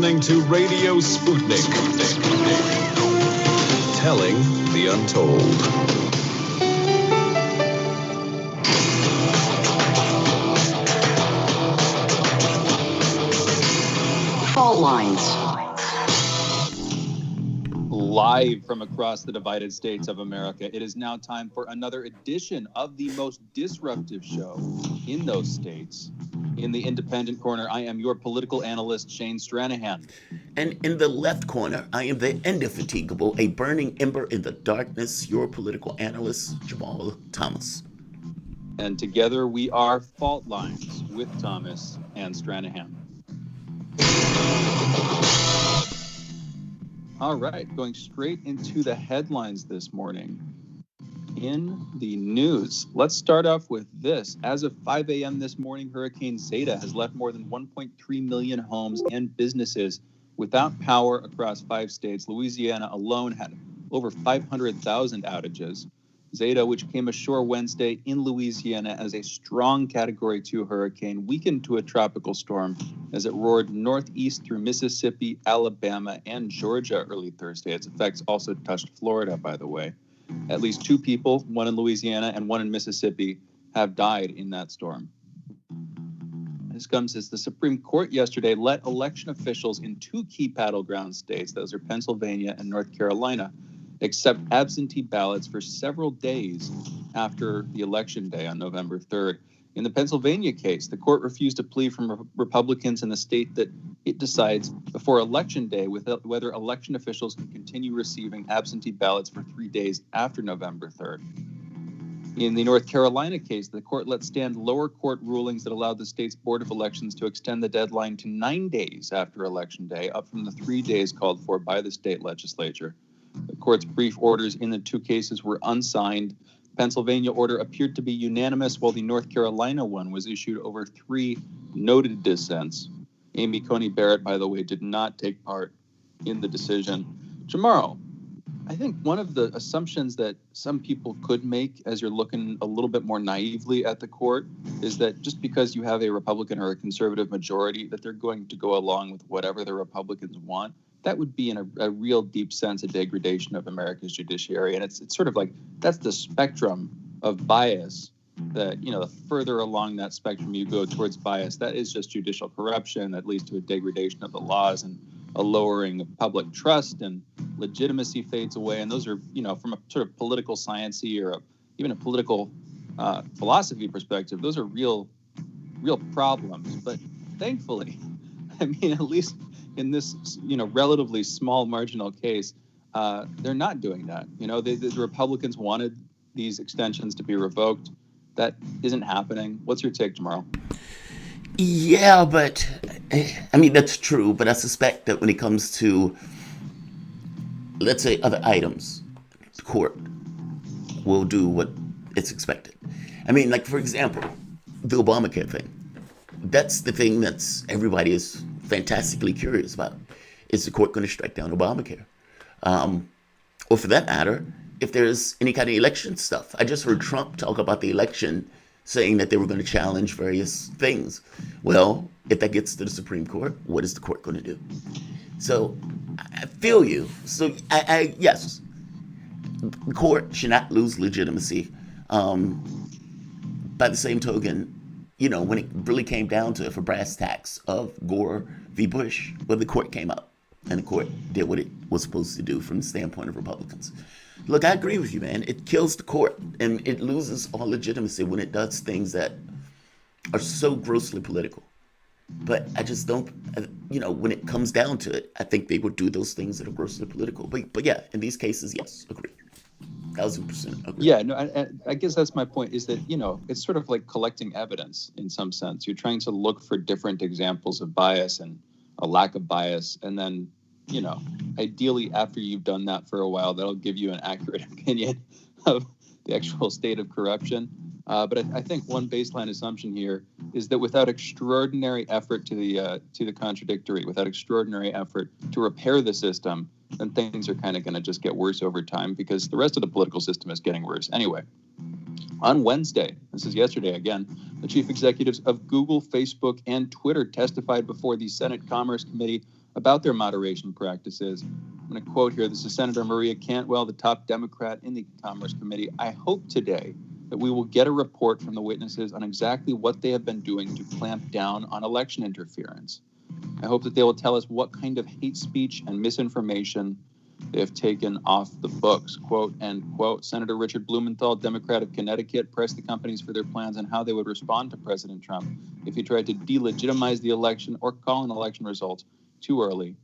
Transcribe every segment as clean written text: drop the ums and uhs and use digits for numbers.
listening to Radio Sputnik. Telling the untold. Fault lines. Live from across the divided states of America, it is now time for another edition of the most disruptive show in those states. In the independent corner, I am your political analyst, Shane Stranahan. And in the left corner, I am the indefatigable, a burning ember in the darkness, your political analyst, Jamarl Thomas. And together we are Fault Lines with Thomas and Stranahan. All right, going straight into the headlines this morning. In the news, let's start off with this. As of 5 a.m. this morning, Hurricane Zeta has left more than 1.3 million homes and businesses without power across 5 states. Louisiana alone had over 500,000 outages. Zeta, which came ashore Wednesday in Louisiana as a strong Category 2 hurricane, weakened to a tropical storm as it roared northeast through Mississippi, Alabama, and Georgia early Thursday. Its effects also touched Florida, by the way. At least 2 people, one in Louisiana and one in Mississippi, have died in that storm. This comes as the Supreme Court yesterday let election officials in 2 key battleground states, those are Pennsylvania and North Carolina, accept absentee ballots for several days after the election day on November 3rd. In the Pennsylvania case, the court refused a plea from Republicans in the state that it decides before Election Day whether election officials can continue receiving absentee ballots for 3 days after November 3rd. In the North Carolina case, the court let stand lower court rulings that allowed the state's Board of Elections to extend the deadline to 9 days after Election Day, up from the 3 days called for by the state legislature. The court's brief orders in the 2 cases were unsigned. Pennsylvania order appeared to be unanimous, while the North Carolina one was issued over 3 noted dissents. Amy Coney Barrett, by the way, did not take part in the decision. Jamarl, I think one of the assumptions that some people could make as you're looking a little bit more naively at the court is that just because you have a Republican or a conservative majority, that they're going to go along with whatever the Republicans want. That would be in a real deep sense a degradation of America's judiciary. And it's sort of like that's the spectrum of bias that, the further along that spectrum you go towards bias, that is just judicial corruption that leads to a degradation of the laws and a lowering of public trust, and legitimacy fades away. And those are, from a sort of political sciencey or even a political philosophy perspective, those are real problems. But thankfully, at least in this, relatively small marginal case, they're not doing that. The Republicans wanted these extensions to be revoked. That isn't happening. What's your take, Jamarl? Yeah, but that's true. But I suspect that when it comes to, let's say, other items, the court will do what it's expected. Like, for example, the Obamacare thing. That's the thing that's everybody is fantastically curious about. Is the court going to strike down Obamacare? Or for that matter, if there's any kind of election stuff. I just heard Trump talk about the election, saying that they were going to challenge various things. Well, if that gets to the Supreme Court, what is the court going to do? So I feel you. So yes, the court should not lose legitimacy. By the same token, when it really came down to it for brass tacks of Gore v. Bush, well, the court came up and the court did what it was supposed to do from the standpoint of Republicans. Look, I agree with you, man. It kills the court and it loses all legitimacy when it does things that are so grossly political. But I just don't, when it comes down to it, I think they would do those things that are grossly political. But yeah, in these cases, yes, agree. 1,000% agree. Yeah, no, I guess that's my point, is that, it's sort of like collecting evidence in some sense. You're trying to look for different examples of bias and a lack of bias. And then, ideally after you've done that for a while, that'll give you an accurate opinion of the actual state of corruption. But I think one baseline assumption here is that without extraordinary effort to the contradictory, without extraordinary effort to repair the system, then things are kind of going to just get worse over time because the rest of the political system is getting worse anyway. On Wednesday, this is yesterday again, the chief executives of Google, Facebook, and Twitter testified before the Senate Commerce Committee about their moderation practices. I'm going to quote here. This is Senator Maria Cantwell, the top Democrat in the Commerce Committee. I hope today that we will get a report from the witnesses on exactly what they have been doing to clamp down on election interference. I hope that they will tell us what kind of hate speech and misinformation they have taken off the books, quote, end quote. Senator Richard Blumenthal, Democrat of Connecticut, pressed the companies for their plans on how they would respond to President Trump if he tried to delegitimize the election or call an election result too early.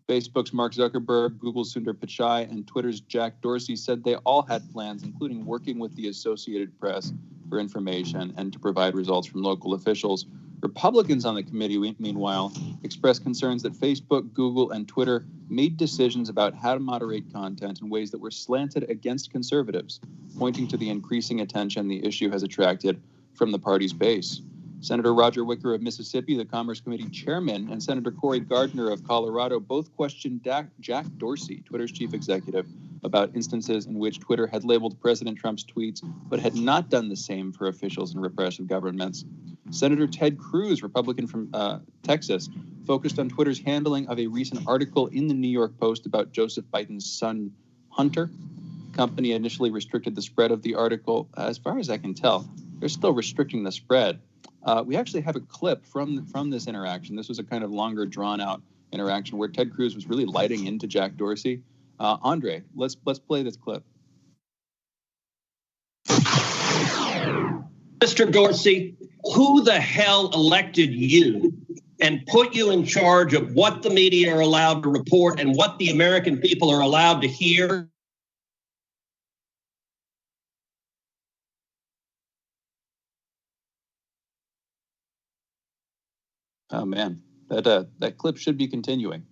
Facebook's Mark Zuckerberg, Google's Sundar Pichai, and Twitter's Jack Dorsey said they all had plans, including working with the Associated Press for information and to provide results from local officials. Republicans on the committee, meanwhile, expressed concerns that Facebook, Google, and Twitter made decisions about how to moderate content in ways that were slanted against conservatives, pointing to the increasing attention the issue has attracted from the party's base. Senator Roger Wicker of Mississippi, the Commerce Committee chairman, and Senator Cory Gardner of Colorado both questioned Jack Dorsey, Twitter's chief executive, about instances in which Twitter had labeled President Trump's tweets but had not done the same for officials in repressive governments. Senator Ted Cruz, Republican from Texas, focused on Twitter's handling of a recent article in the New York Post about Joseph Biden's son, Hunter. The company initially restricted the spread of the article. As far as I can tell, they're still restricting the spread. We actually have a clip from this interaction. This was a kind of longer, drawn-out interaction where Ted Cruz was really lighting into Jack Dorsey. Andre, let's play this clip. Mr. Dorsey, who the hell elected you and put you in charge of what the media are allowed to report and what the American people are allowed to hear? Oh man, that clip should be continuing.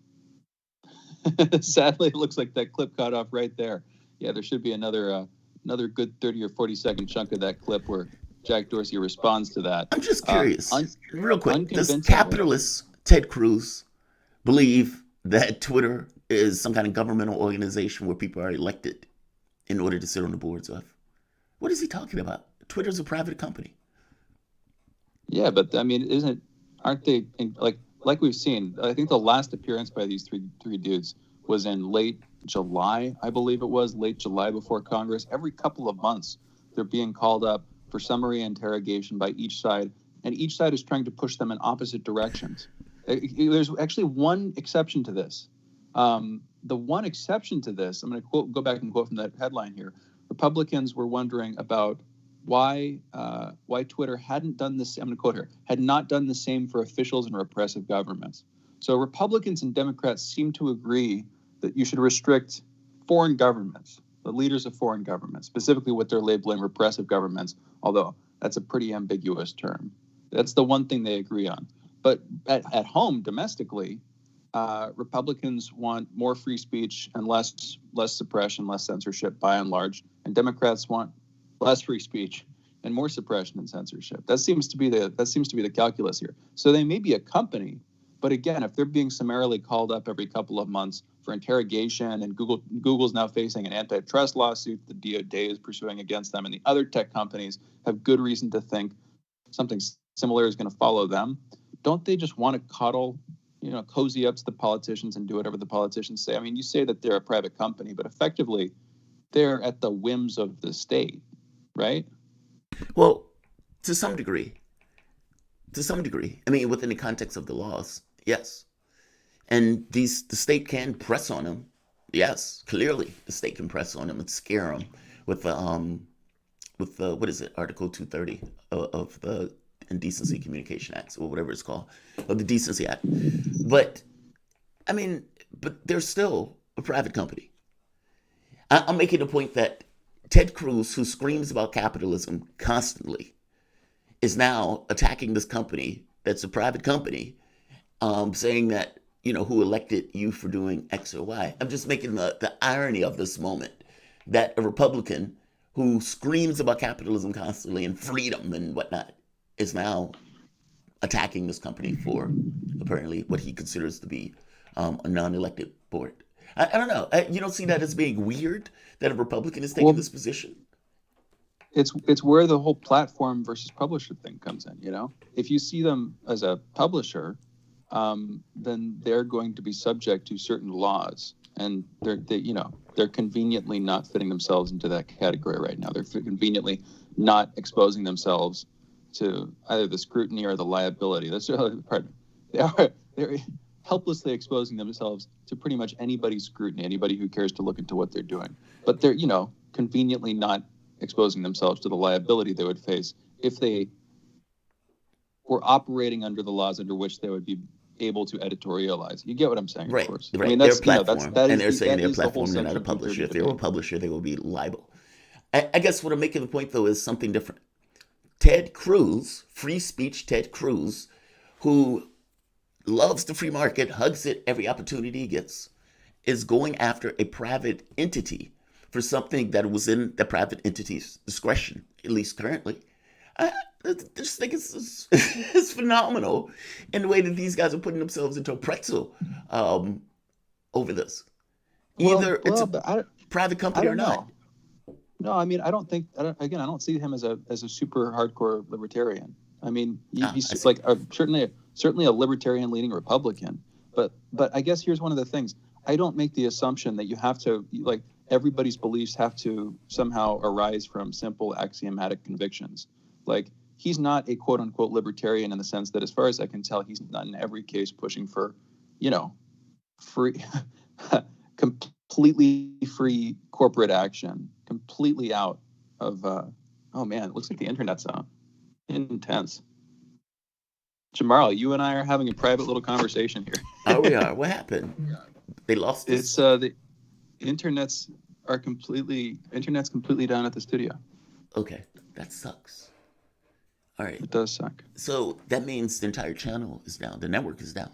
Sadly, it looks like that clip cut off right there. Yeah, there should be another good 30 or 40-second chunk of that clip where Jack Dorsey responds to that. I'm just curious, real quick, does capitalist Ted Cruz believe that Twitter is some kind of governmental organization where people are elected in order to sit on the boards of? What is he talking about? Twitter's a private company. Yeah, but I mean, aren't they like we've seen? I think the last appearance by these three dudes was in late July, I believe it was, late July before Congress. Every couple of months, they're being called up for summary interrogation by each side, and each side is trying to push them in opposite directions. There's actually one exception to this. The one exception to this, I'm going to go back and quote from that headline here. Republicans were wondering about why Twitter hadn't done this. I'm going to quote here: had not done the same for officials in repressive governments. So Republicans and Democrats seem to agree that you should restrict foreign governments, the leaders of foreign governments, specifically what they're labeling repressive governments, although that's a pretty ambiguous term. That's the one thing they agree on. But at home, domestically, Republicans want more free speech and less suppression, less censorship by and large, and Democrats want less free speech and more suppression and censorship. That seems to be the calculus here. So they may be a company, but again, if they're being summarily called up every couple of months for interrogation, and Google's now facing an antitrust lawsuit the DOJ is pursuing against them, and the other tech companies have good reason to think something similar is going to follow them, don't they just want to coddle, cozy up to the politicians and do whatever the politicians say? I mean, you say that they're a private company, but effectively they're at the whims of the state, right? Well, to some degree. I mean, within the context of the laws, yes. And the state can press on them. Yes, clearly the state can press on them and scare them with the what is it, Article 230 of the Indecency Communication Act, or whatever it's called, of the Decency Act. But I mean, they're still a private company. I'm making the point that Ted Cruz, who screams about capitalism constantly, is now attacking this company that's a private company, saying that, who elected you for doing X or Y. I'm just making the irony of this moment that a Republican who screams about capitalism constantly and freedom and whatnot is now attacking this company for apparently what he considers to be a non-elected board. I don't know. You don't see that as being weird that a Republican is taking this position? It's where the whole platform versus publisher thing comes in, If you see them as a publisher, then they're going to be subject to certain laws, and they're conveniently not fitting themselves into that category right now. They're conveniently not exposing themselves to either the scrutiny or the liability. That's really the part. They're helplessly exposing themselves to pretty much anybody's scrutiny, anybody who cares to look into what they're doing. But they're, conveniently not exposing themselves to the liability they would face if they were operating under the laws under which they would be able to editorialize. You get what I'm saying, Right, of course. right. I mean, they're that's, a platform, and they're saying they're a the whole platform, they're not a Section 230 publisher. If they were a debate. publisher, they would be liable. I guess what I'm making the point, though, is something different. Ted Cruz, free speech Ted Cruz, who loves the free market, hugs it every opportunity he gets, is going after a private entity for something that was in the private entity's discretion, at least currently. I just think it's phenomenal in the way that these guys are putting themselves into a pretzel over this. Either it's a private company or not. No, I mean, I don't see him as a super hardcore libertarian. I mean, he's like certainly a libertarian leaning Republican. But I guess here's one of the things. I don't make the assumption that you have to, like, everybody's beliefs have to somehow arise from simple axiomatic convictions. Like, he's not a quote unquote libertarian in the sense that, as far as I can tell, he's not in every case pushing for, free, completely free corporate action, completely out of, oh man, it looks like the internet's out. Intense. Jamarl, you and I are having a private little conversation here. Oh, we are. What happened? They lost us. It's the internet's completely down at the studio. Okay, that sucks. All right. It does suck. So that means the entire channel is down. The network is down.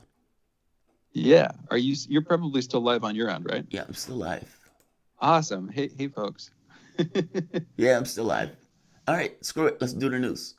Yeah. You're probably still live on your end, right? Yeah, I'm still live. Awesome. Hey folks. Yeah, I'm still live. All right, screw it. Let's do the news.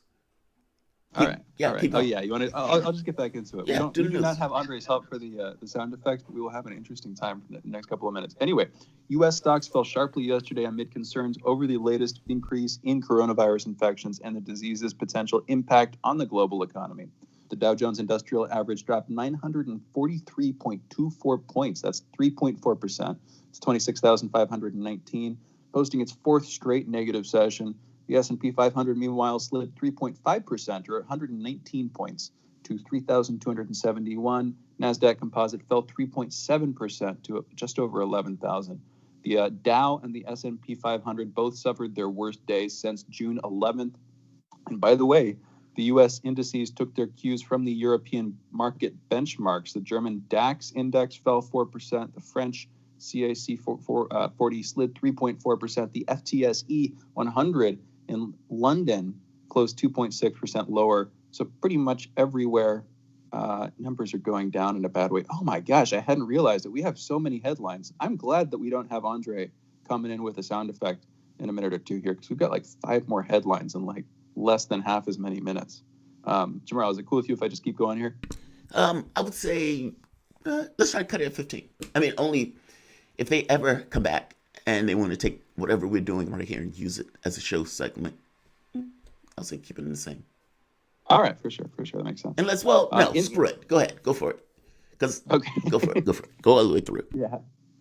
All right. Keep Oh going. yeah, you want to? I'll just get back into it. Yeah, we do not have Andre's help for the sound effects, but we will have an interesting time for the next couple of minutes. Anyway, U.S. stocks fell sharply yesterday amid concerns over the latest increase in coronavirus infections and the disease's potential impact on the global economy. The Dow Jones Industrial Average dropped 943.24 points. That's 3.4%. It's 26,519, posting its fourth straight negative session. The S&P 500, meanwhile, slid 3.5%, or 119 points, to 3,271. NASDAQ Composite fell 3.7% to just over 11,000. The Dow and the S&P 500 both suffered their worst days since June 11th. And by the way, the U.S. indices took their cues from the European market benchmarks. The German DAX index fell 4%. The French CAC 40 slid 3.4%. The FTSE 100 in London closed 2.6% lower. So pretty much everywhere, numbers are going down in a bad way. Oh my gosh, I hadn't realized that we have so many headlines. I'm glad that we don't have Andre coming in with a sound effect in a minute or two here, because we've got like 5 more headlines in like less than half as many minutes. Jamarl, is it cool with you if I just keep going here? I would say let's try to cut it at 15. I mean, only if they ever come back and they want to take whatever we're doing right here and use it as a show segment, I'll say keep it in the same. All right, for sure, that makes sense. Unless, screw it. Go ahead, go for it. Okay. Go for it. Go all the way through. Yeah,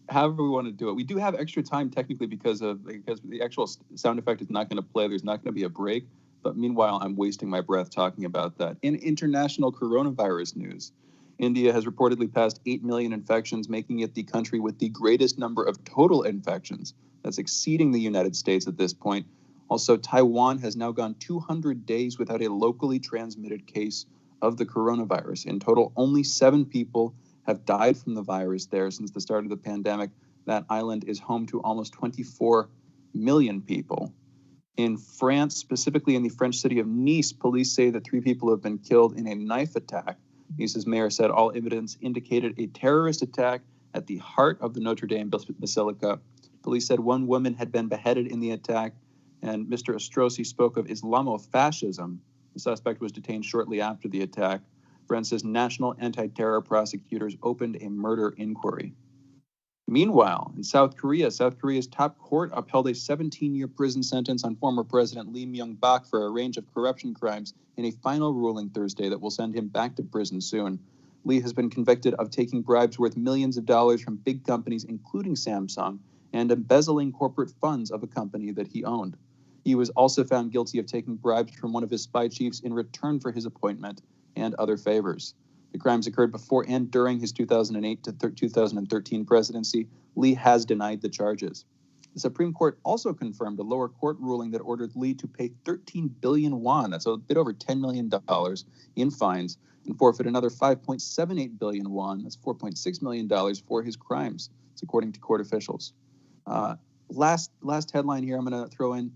however we want to do it. We do have extra time technically because the actual sound effect is not going to play. There's not going to be a break. But meanwhile, I'm wasting my breath talking about that. In international coronavirus news, India has reportedly passed 8 million infections, making it the country with the greatest number of total infections. That's exceeding the United States at this point. Also, Taiwan has now gone 200 days without a locally transmitted case of the coronavirus. In total, only 7 people have died from the virus there since the start of the pandemic. That island is home to almost 24 million people. In France, specifically in the French city of Nice, police say that 3 people have been killed in a knife attack. Nice's mayor said all evidence indicated a terrorist attack at the heart of the Notre Dame Basilica. Police said 1 woman had been beheaded in the attack, and Mr. Estrosi spoke of Islamofascism. The suspect was detained shortly after the attack. France's national anti-terror prosecutors opened a murder inquiry. Meanwhile, in South Korea's top court upheld a 17-year prison sentence on former President Lee Myung-bak for a range of corruption crimes in a final ruling Thursday that will send him back to prison soon. Lee has been convicted of taking bribes worth millions of dollars from big companies, including Samsung, and embezzling corporate funds of a company that he owned. He was also found guilty of taking bribes from one of his spy chiefs in return for his appointment and other favors. The crimes occurred before and during his 2008 to 2013 presidency. Lee has denied the charges. The Supreme Court also confirmed a lower court ruling that ordered Lee to pay 13 billion won, that's a bit over $10 million, in fines, and forfeit another 5.78 billion won, that's $4.6 million, for his crimes. It's according to court officials. Last headline here I'm going to throw in.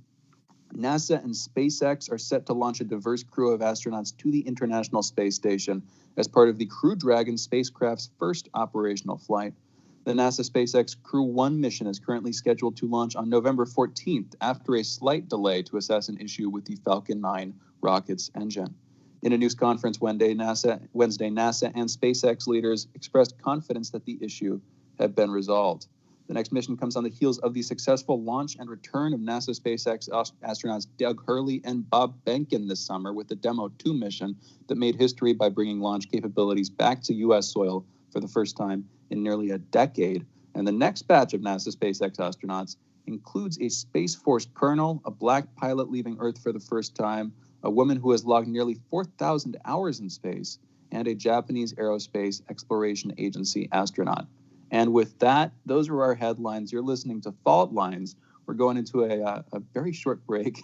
NASA and SpaceX are set to launch a diverse crew of astronauts to the International Space Station as part of the Crew Dragon spacecraft's first operational flight. The NASA SpaceX Crew 1 mission is currently scheduled to launch on November 14th after a slight delay to assess an issue with the Falcon 9 rocket's engine. In a news conference Wednesday, NASA and SpaceX leaders expressed confidence that the issue had been resolved. The next mission comes on the heels of the successful launch and return of NASA SpaceX astronauts Doug Hurley and Bob Behnken this summer with the Demo 2 mission that made history by bringing launch capabilities back to U.S. soil for the first time in nearly a decade. And the next batch of NASA SpaceX astronauts includes a Space Force colonel, a black pilot leaving Earth for the first time, a woman who has logged nearly 4,000 hours in space, and a Japanese Aerospace Exploration Agency astronaut. And with that, those are our headlines. You're listening to Fault Lines. We're going into a very short break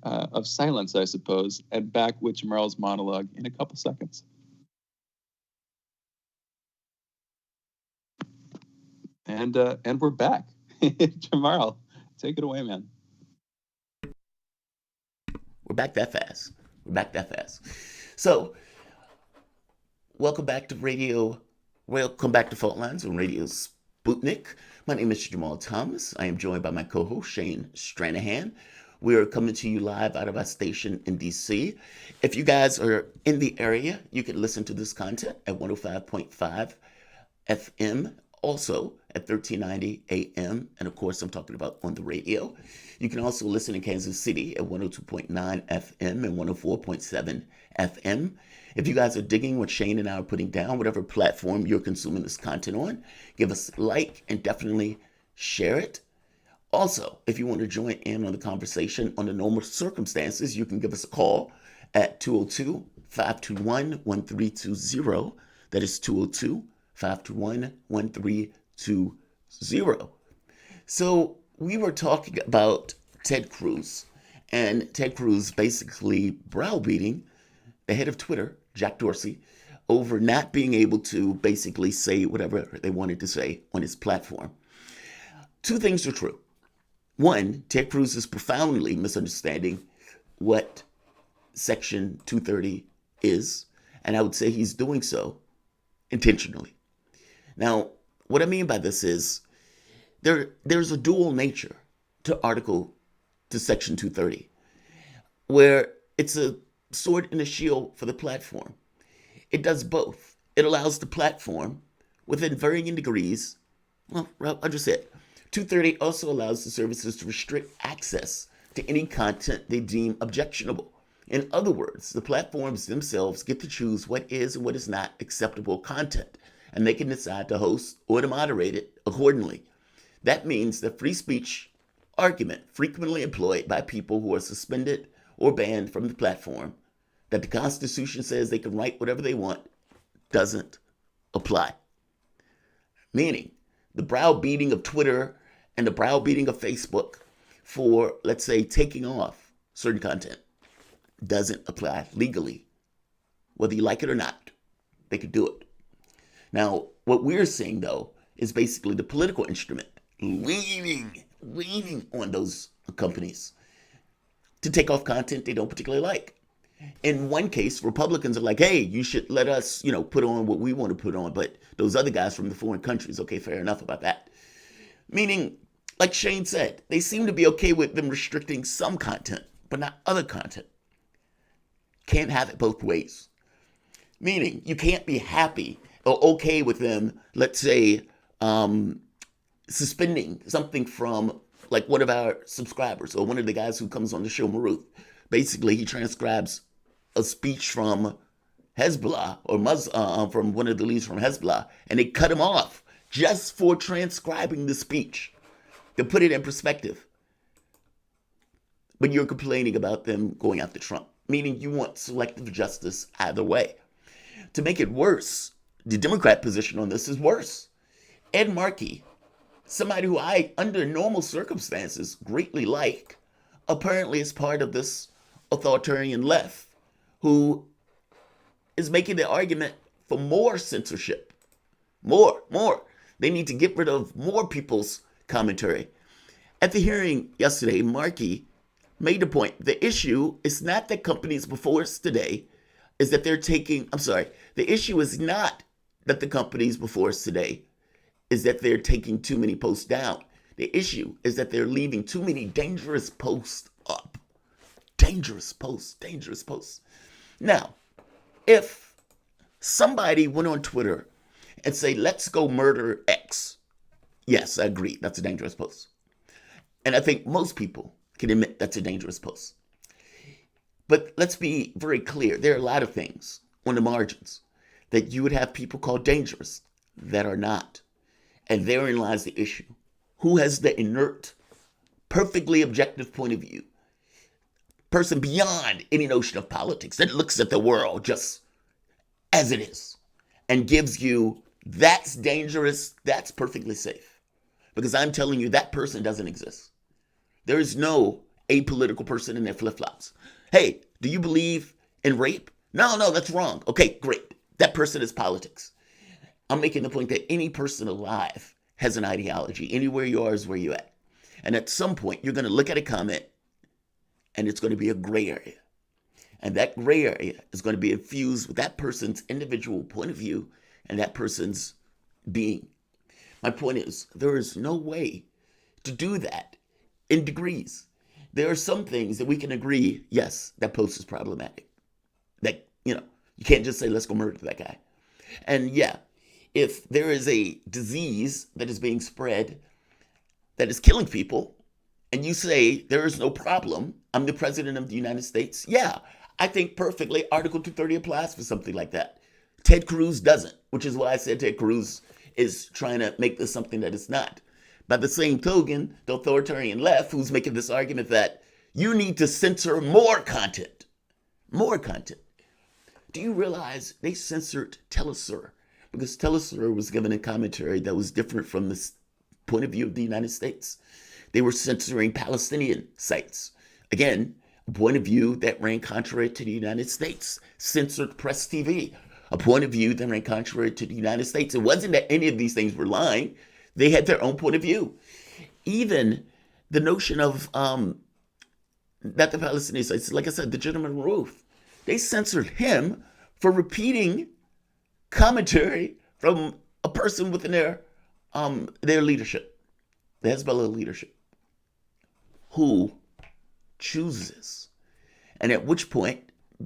of silence, I suppose, and back with Jamarl's monologue in a couple seconds. And we're back. Jamarl, take it away, man. We're back that fast. So, welcome back to Fault Lines on Radio Sputnik. My name is Jamarl Thomas. I am joined by my co-host, Shane Stranahan. We are coming to you live out of our station in D.C. If you guys are in the area, you can listen to this content at 105.5 FM, also at 1390 AM, and of course, I'm talking about on the radio. You can also listen in Kansas City at 102.9 FM and 104.7 FM. If you guys are digging what Shane and I are putting down, whatever platform you're consuming this content on, give us a like and definitely share it. Also, if you want to join in on the conversation under normal circumstances, you can give us a call at 202-521-1320. That is 202-521-1320. So we were talking about Ted Cruz, and Ted Cruz basically browbeating the head of Twitter, Jack Dorsey, over not being able to basically say whatever they wanted to say on his platform. Two things are true. One, Ted Cruz is profoundly misunderstanding what Section 230 is, and I would say he's doing so intentionally. Now, what I mean by this is there's a dual nature to Section 230, where it's a sword and a shield for the platform. It does both. It allows the platform, within varying degrees, well, I'll just say it. 230 also allows the services to restrict access to any content they deem objectionable. In other words, the platforms themselves get to choose what is and what is not acceptable content, and they can decide to host or to moderate it accordingly. That means the free speech argument frequently employed by people who are suspended or banned from the platform, that the Constitution says they can write whatever they want, doesn't apply. Meaning, the browbeating of Twitter and the browbeating of Facebook for, let's say, taking off certain content doesn't apply legally. Whether you like it or not, they could do it. Now, what we're seeing, though, is basically the political instrument leaning on those companies to take off content they don't particularly like. In one case, Republicans are like, hey, you should let us, put on what we want to put on, but those other guys from the foreign countries, okay, fair enough about that. Meaning, like Shane said, they seem to be okay with them restricting some content, but not other content. Can't have it both ways. Meaning, you can't be happy or okay with them, let's say, suspending something from like one of our subscribers or one of the guys who comes on the show, Maruth. Basically, he transcribes a speech from Hezbollah or from one of the leaders from Hezbollah, and they cut him off just for transcribing the speech to put it in perspective. But you're complaining about them going after Trump, meaning you want selective justice either way. To make it worse, the Democrat position on this is worse. Ed Markey, somebody who I, under normal circumstances, greatly like, apparently is part of this authoritarian left who is making the argument for more censorship. More. They need to get rid of more people's commentary. At the hearing yesterday, Markey made the point. The issue is not that companies before us today is that they're taking, the issue is not that the companies before us today is that they're taking too many posts down. The issue is that they're leaving too many dangerous posts up. Dangerous posts. Now, if somebody went on Twitter and say, let's go murder X, yes, I agree, that's a dangerous post. And I think most people can admit that's a dangerous post. But let's be very clear. There are a lot of things on the margins that you would have people call dangerous that are not. And therein lies the issue. Who has the inert, perfectly objective point of view? Person beyond any notion of politics that looks at the world just as it is and gives you, that's dangerous, that's perfectly safe. Because I'm telling you, that person doesn't exist. There is no apolitical person in their flip-flops. Hey, do you believe in rape? No, that's wrong. Okay, great. That person is politics. I'm making the point that any person alive has an ideology. Anywhere you are is where you're at. And at some point, you're going to look at a comment and it's going to be a gray area. And that gray area is going to be infused with that person's individual point of view and that person's being. My point is, there is no way to do that in degrees. There are some things that we can agree, yes, that post is problematic. That, you can't just say, let's go murder that guy. And yeah, if there is a disease that is being spread that is killing people, and you say there is no problem, I'm the president of the United States, yeah, I think perfectly Article 230 applies for something like that. Ted Cruz doesn't, which is why I said Ted Cruz is trying to make this something that it's not. By the same token, the authoritarian left, who's making this argument that you need to censor more content. More content. Do you realize they censored Telesur? Because Telesur was given a commentary that was different from the point of view of the United States. They were censoring Palestinian sites. Again, a point of view that ran contrary to the United States. Censored Press TV, a point of view that ran contrary to the United States. It wasn't that any of these things were lying. They had their own point of view. Even the notion of that the Palestinian sites, like I said, the gentleman Roof, they censored him for repeating commentary from a person within their leadership, the Hezbollah leadership, who chooses, and at which point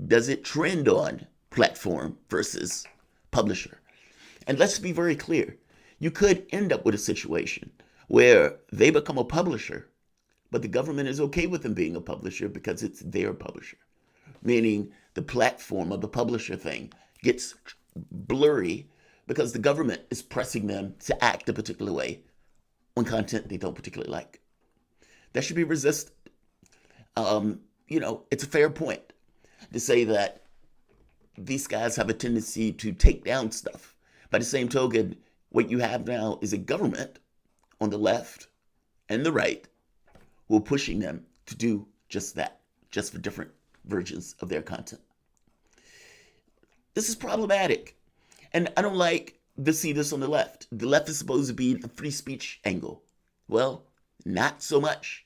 does it trend on platform versus publisher? And let's be very clear. You could end up with a situation where they become a publisher, but the government is okay with them being a publisher because it's their publisher. Meaning the platform of the publisher thing gets blurry because the government is pressing them to act a particular way on content they don't particularly like. That should be resisted. It's a fair point to say that these guys have a tendency to take down stuff. By the same token, what you have now is a government on the left and the right who are pushing them to do just that, just for different versions of their content. This is problematic. And I don't like to see this on the left. The left is supposed to be the free speech angle. Well, not so much.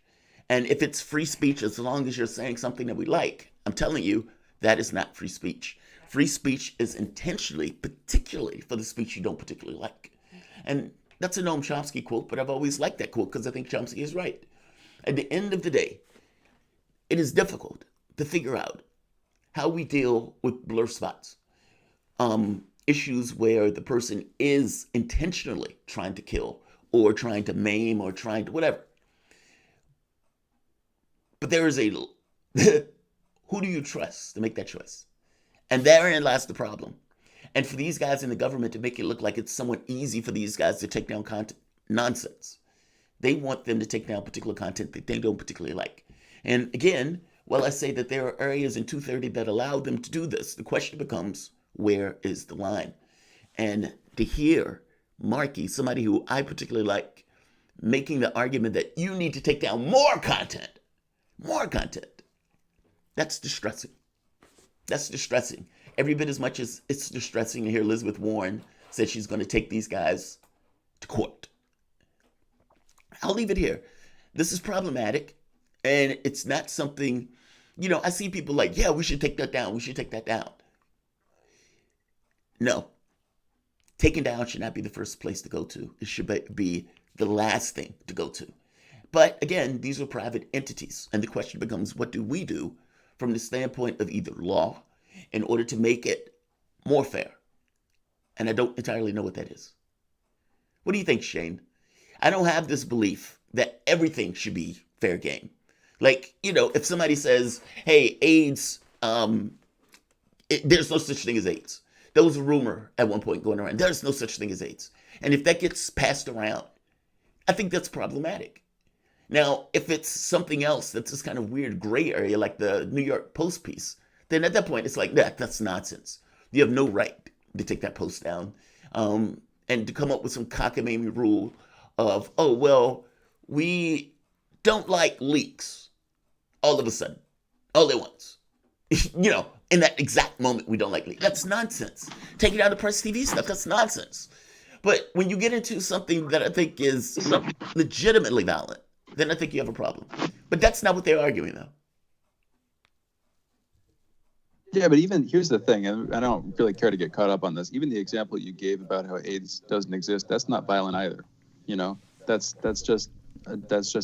And if it's free speech, as long as you're saying something that we like, I'm telling you, that is not free speech. Free speech is intentionally, particularly for the speech you don't particularly like. And that's a Noam Chomsky quote, but I've always liked that quote because I think Chomsky is right. At the end of the day, it is difficult to figure out how we deal with blur spots, issues where the person is intentionally trying to kill or trying to maim or trying to whatever. But there is who do you trust to make that choice? And therein lies the problem. And for these guys in the government to make it look like it's somewhat easy for these guys to take down content, nonsense. They want them to take down particular content that they don't particularly like. And again, while I say that there are areas in 230 that allow them to do this, the question becomes, where is the line? And to hear Markey, somebody who I particularly like, making the argument that you need to take down more content, that's distressing. That's distressing. Every bit as much as it's distressing to hear Elizabeth Warren say she's going to take these guys to court. I'll leave it here. This is problematic, and it's not something, I see people like, yeah, we should take that down. We should take that down. No. Taking down should not be the first place to go to. It should be the last thing to go to. But again, these are private entities, and the question becomes, what do we do from the standpoint of either law in order to make it more fair? And I don't entirely know what that is. What do you think, Shane? I don't have this belief that everything should be fair game. Like, if somebody says, hey, AIDS, there's no such thing as AIDS. There was a rumor at one point going around, there's no such thing as AIDS. And if that gets passed around, I think that's problematic. Now, if it's something else that's this kind of weird gray area, like the New York Post piece, then at that point, it's like, that's nonsense. You have no right to take that post down and to come up with some cockamamie rule of, oh, well, we don't like leaks all of a sudden, all at once. In that exact moment, we don't like leaks. That's nonsense. Taking down the press TV stuff, that's nonsense. But when you get into something that I think is legitimately violent, then I think you have a problem. But that's not what they're arguing, though. Yeah, but even here's the thing, and I don't really care to get caught up on this. Even the example you gave about how AIDS doesn't exist, that's not violent either. That's just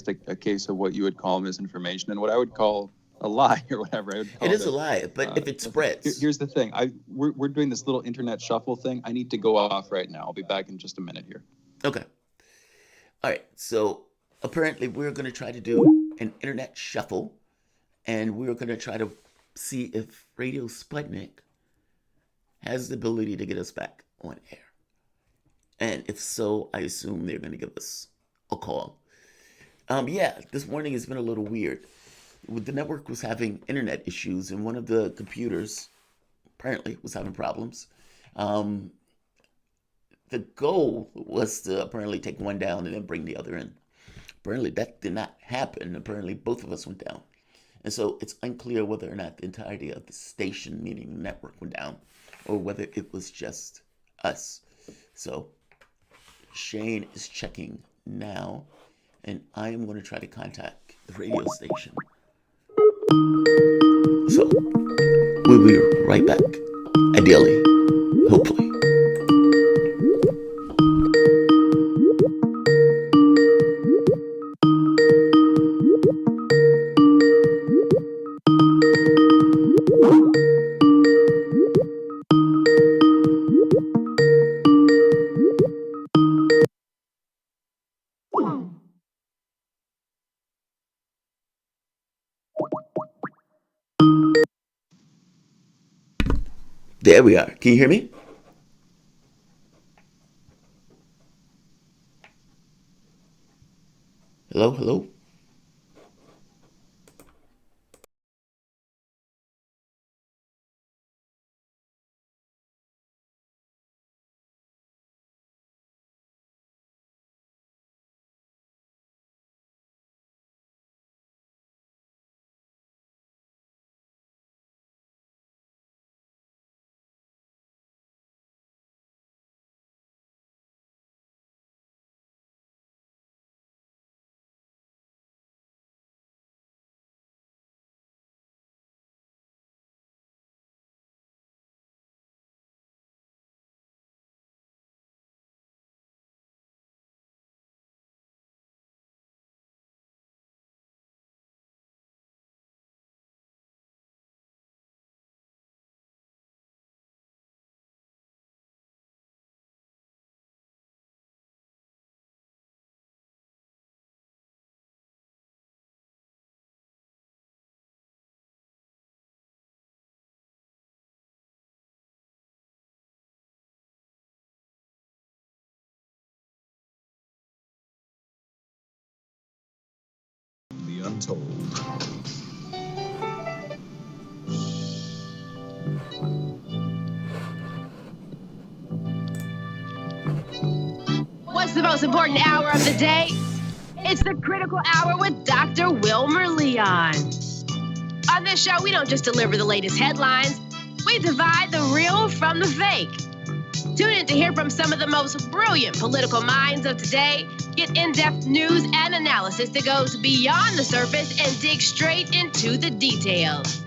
a case of what you would call misinformation and what I would call a lie or whatever. It is a lie, but if it spreads. Here's the thing. We're doing this little internet shuffle thing. I need to go off right now. I'll be back in just a minute here. Okay. All right. So apparently we're going to try to do an internet shuffle, and we're going to try to see if Radio Sputnik has the ability to get us back on air. And if so, I assume they're going to give us a call. This morning has been a little weird. The network was having internet issues, and one of the computers apparently was having problems. The goal was to apparently take one down and then bring the other in. Apparently that did not happen. Apparently both of us went down. And so it's unclear whether or not the entirety of the station, meaning the network, went down, or whether it was just us. So Shane is checking now, and I am going to try to contact the radio station. So we'll be right back. Ideally, hopefully. There we are. Can you hear me? Hello, hello? untold. What's the most important hour of the day? It's the Critical Hour with Dr. Wilmer Leon. On this show, we don't just deliver the latest headlines, we divide the real from the fake. Tune in to hear from some of the most brilliant political minds of today, get in-depth news and analysis that goes beyond the surface and dig straight into the details.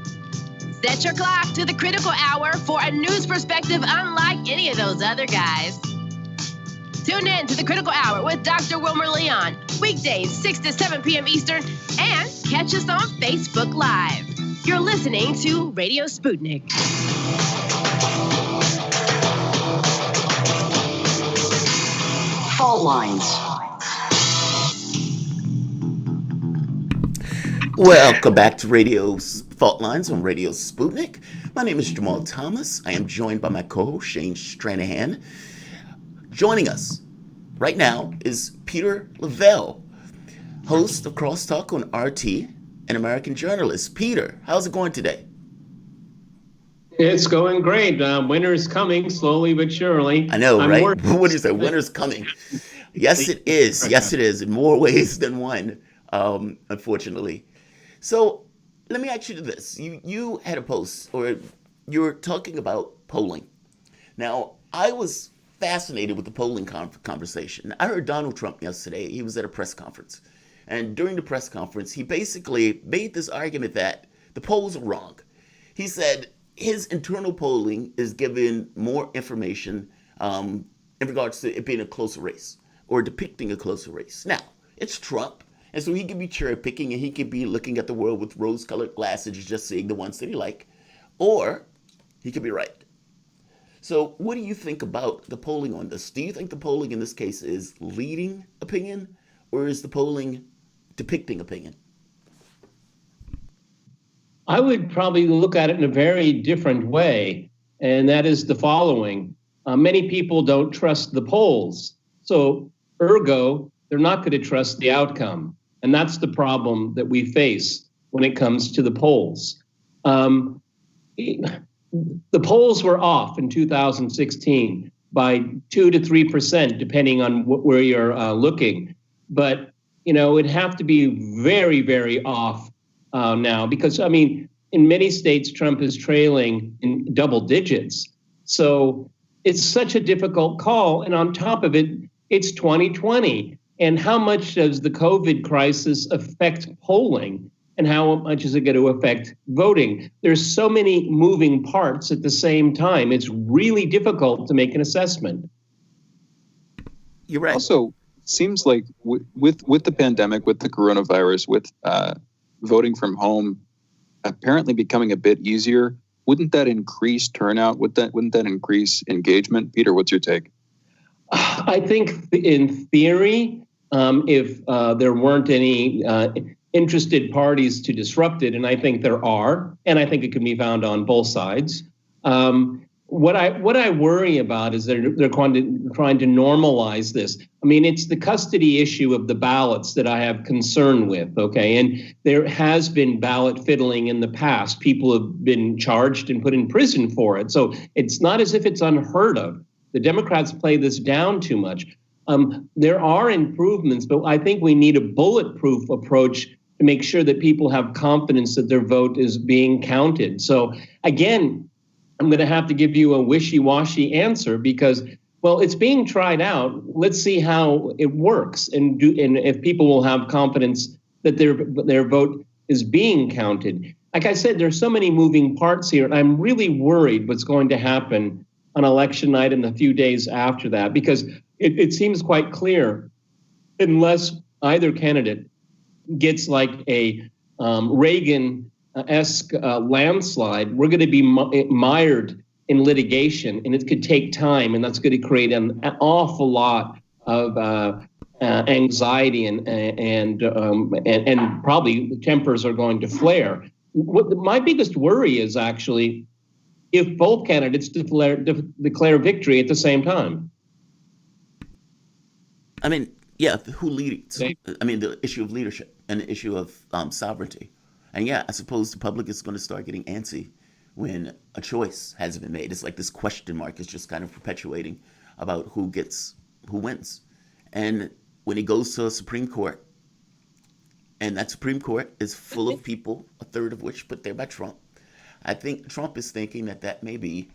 Set your clock to the Critical Hour for a news perspective unlike any of those other guys. Tune in to the Critical Hour with Dr. Wilmer Leon, weekdays 6 to 7 p.m. Eastern, and catch us on Facebook Live. You're listening to Radio Sputnik. Fault lines. Welcome back to Radio's Fault Lines on Radio Sputnik. My name is Jamarl Thomas. I am joined by my co-host Shane Stranahan. Joining us right now is Peter Lavelle, host of Crosstalk on RT and American journalist. Peter, how's it going today? It's going great. Winter's coming slowly but surely. I know, right? What do you say? Winter's coming. Yes, it is. Yes, it is. In more ways than one, unfortunately. So let me ask you this. You had a post, or you were talking about polling. Now, I was fascinated with the polling conversation. I heard Donald Trump yesterday. He was at a press conference. And during the press conference, he basically made this argument that the polls are wrong. He said his internal polling is giving more information in regards to it being a closer race or depicting a closer race. Now, it's Trump, and so he could be cherry picking and he could be looking at the world with rose-colored glasses, just seeing the ones that he like, or he could be right. So what do you think about the polling on this? Do you think the polling in this case is leading opinion, or is the polling depicting opinion? I would probably look at it in a very different way, and that is the following. Many people don't trust the polls, so ergo, they're not going to trust the outcome. And that's the problem that we face when it comes to the polls. The polls were off in 2016 by 2 to 3%, depending on where you're looking. But, it'd have to be very, very off now because, in many states, Trump is trailing in double digits. So it's such a difficult call. And on top of it, it's 2020. And how much does the COVID crisis affect polling? And how much is it going to affect voting? There's so many moving parts at the same time. It's really difficult to make an assessment. You're right. Also, seems like with the pandemic, with the coronavirus, with voting from home apparently becoming a bit easier, wouldn't that increase turnout? Wouldn't that increase engagement? Peter, what's your take? I think in theory, if there weren't any interested parties to disrupt it, and I think there are, and I think it can be found on both sides. What I worry about is they're trying to normalize this. It's the custody issue of the ballots that I have concern with, okay? And there has been ballot fiddling in the past. People have been charged and put in prison for it. So it's not as if it's unheard of. The Democrats play this down too much. There are improvements, but I think we need a bulletproof approach to make sure that people have confidence that their vote is being counted. So again, I'm going to have to give you a wishy-washy answer because, well, it's being tried out. Let's see how it works and if people will have confidence that their vote is being counted. Like I said, there's so many moving parts here, and I'm really worried what's going to happen on election night and the few days after that, because it seems quite clear, unless either candidate gets like a Reagan-esque landslide, we're going to be mired in litigation, and it could take time, and that's going to create an awful lot of anxiety and probably tempers are going to flare. My biggest worry is actually if both candidates declare victory at the same time. Yeah, who leads? I mean, the issue of leadership and the issue of sovereignty. And yeah, I suppose the public is going to start getting antsy when a choice hasn't been made. It's like this question mark is just kind of perpetuating about who wins. And when it goes to a Supreme Court, and that Supreme Court is full of people, a third of which put there by Trump, I think Trump is thinking that that may be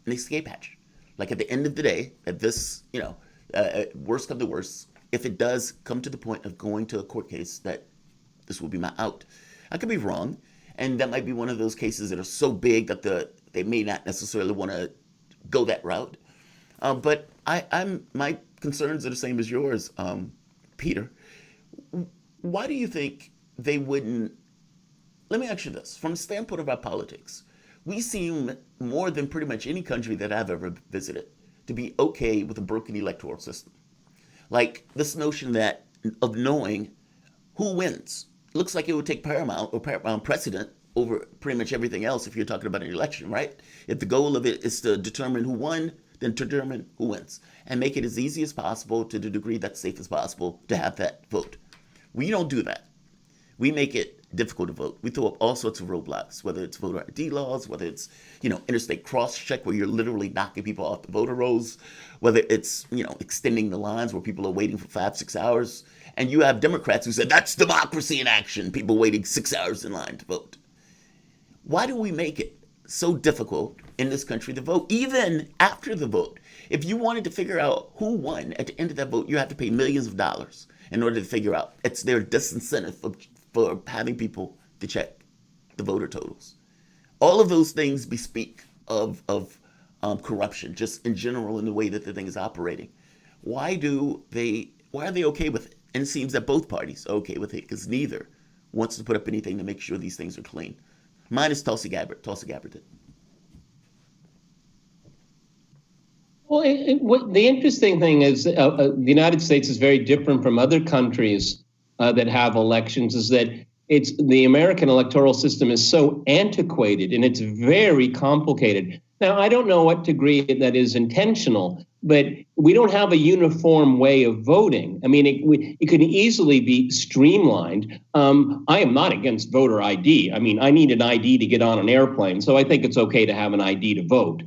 an escape hatch. Like at the end of the day, that this, worst come to worst, if it does come to the point of going to a court case, that this will be my out. I could be wrong, and that might be one of those cases that are so big that they may not necessarily want to go that route. But my concerns are the same as yours, Peter. Why do you think they wouldn't? Let me ask you this: from the standpoint of our politics, we seem more than pretty much any country that I've ever visited to be okay with a broken electoral system. Like this notion of knowing who wins looks like it would take paramount precedent over pretty much everything else if you're talking about an election, right? If the goal of it is to determine who won, then determine who wins and make it as easy as possible to the degree that's safe as possible to have that vote. We don't do that. We make it difficult to vote. We throw up all sorts of roadblocks, whether it's voter ID laws, whether it's, interstate cross-check where you're literally knocking people off the voter rolls, whether it's, extending the lines where people are waiting for 5-6 hours. And you have Democrats who said, that's democracy in action, people waiting 6 hours in line to vote. Why do we make it so difficult in this country to vote, even after the vote? If you wanted to figure out who won at the end of that vote, you have to pay millions of dollars in order to figure out. It's their disincentive for having people to check the voter totals. All of those things bespeak of corruption, just in general in the way that the thing is operating. Why are they okay with it? And it seems that both parties are okay with it because neither wants to put up anything to make sure these things are clean. Mine is Tulsi Gabbard. Tulsi Gabbard did. Well, the interesting thing is the United States is very different from other countries that have elections, is that the American electoral system is so antiquated and it's very complicated. Now, I don't know what degree that is intentional, but we don't have a uniform way of voting. I mean, it could easily be streamlined. I am not against voter ID. I mean, I need an ID to get on an airplane, so I think it's okay to have an ID to vote.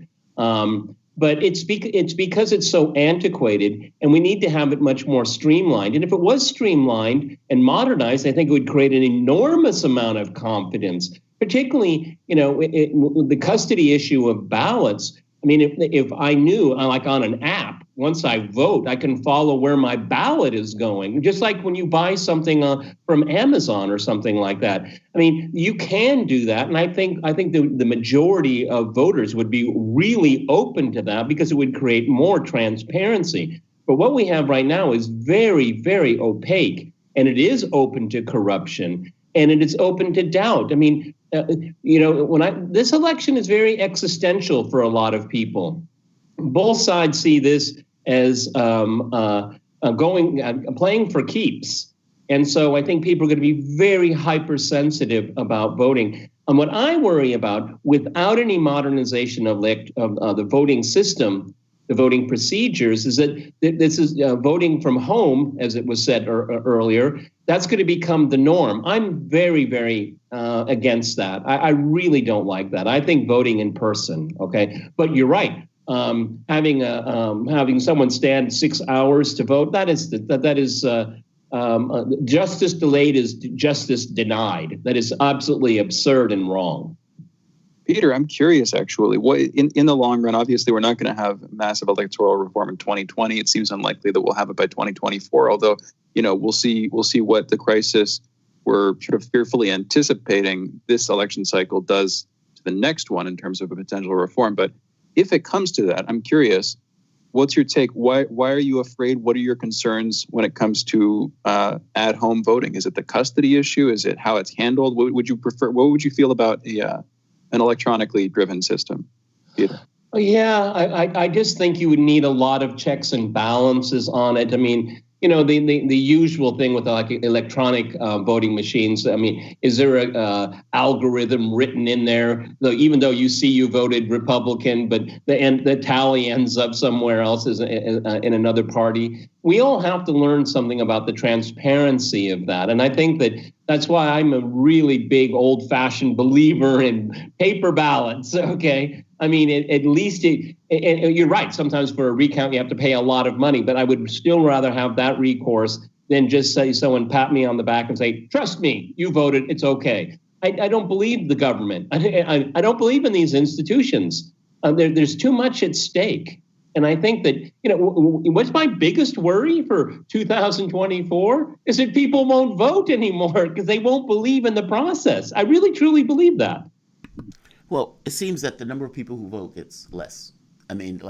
But it's because it's so antiquated, and we need to have it much more streamlined. And if it was streamlined and modernized, I think it would create an enormous amount of confidence, particularly, the custody issue of ballots. I mean, if I knew, like on an app, once I vote, I can follow where my ballot is going, just like when you buy something from Amazon or something like that. I mean, you can do that. And I think the majority of voters would be really open to that because it would create more transparency. But what we have right now is very, very opaque, and it is open to corruption, and it is open to doubt. I mean, this election is very existential for a lot of people. Both sides see this as playing for keeps. And so I think people are going to be very hypersensitive about voting. And what I worry about, without any modernization of the voting system, the voting procedures, is that this is voting from home, as it was said earlier. That's going to become the norm. I'm very, very against that. I really don't like that. I think voting in person, okay? But you're right. Having someone stand 6 hours to vote, that is justice delayed is justice denied. That is absolutely absurd and wrong. Peter, I'm curious, actually, what in the long run, obviously, we're not going to have massive electoral reform in 2020. It seems unlikely that we'll have it by 2024, although, we'll see what the crisis we're sort of fearfully anticipating this election cycle does to the next one in terms of a potential reform. But if it comes to that, I'm curious, what's your take? Why are you afraid? What are your concerns when it comes to at-home voting? Is it the custody issue? Is it how it's handled? What would you prefer? What would you feel about an electronically driven system, Peter? Yeah, I just think you would need a lot of checks and balances on it. I mean, the usual thing with like electronic voting machines. I mean, is there a algorithm written in there, even though you voted Republican, but the tally ends up somewhere else in another party? We all have to learn something about the transparency of that. And I think that's why I'm a really big old-fashioned believer in paper ballots, okay? I mean, at least you're right. Sometimes for a recount, you have to pay a lot of money, but I would still rather have that recourse than just say someone pat me on the back and say, trust me, you voted, it's okay. I don't believe the government. I don't believe in these institutions. There's too much at stake. And I think that, what's my biggest worry for 2024 is that people won't vote anymore because they won't believe in the process. I really, truly believe that. Well, it seems that the number of people who vote gets less. I mean,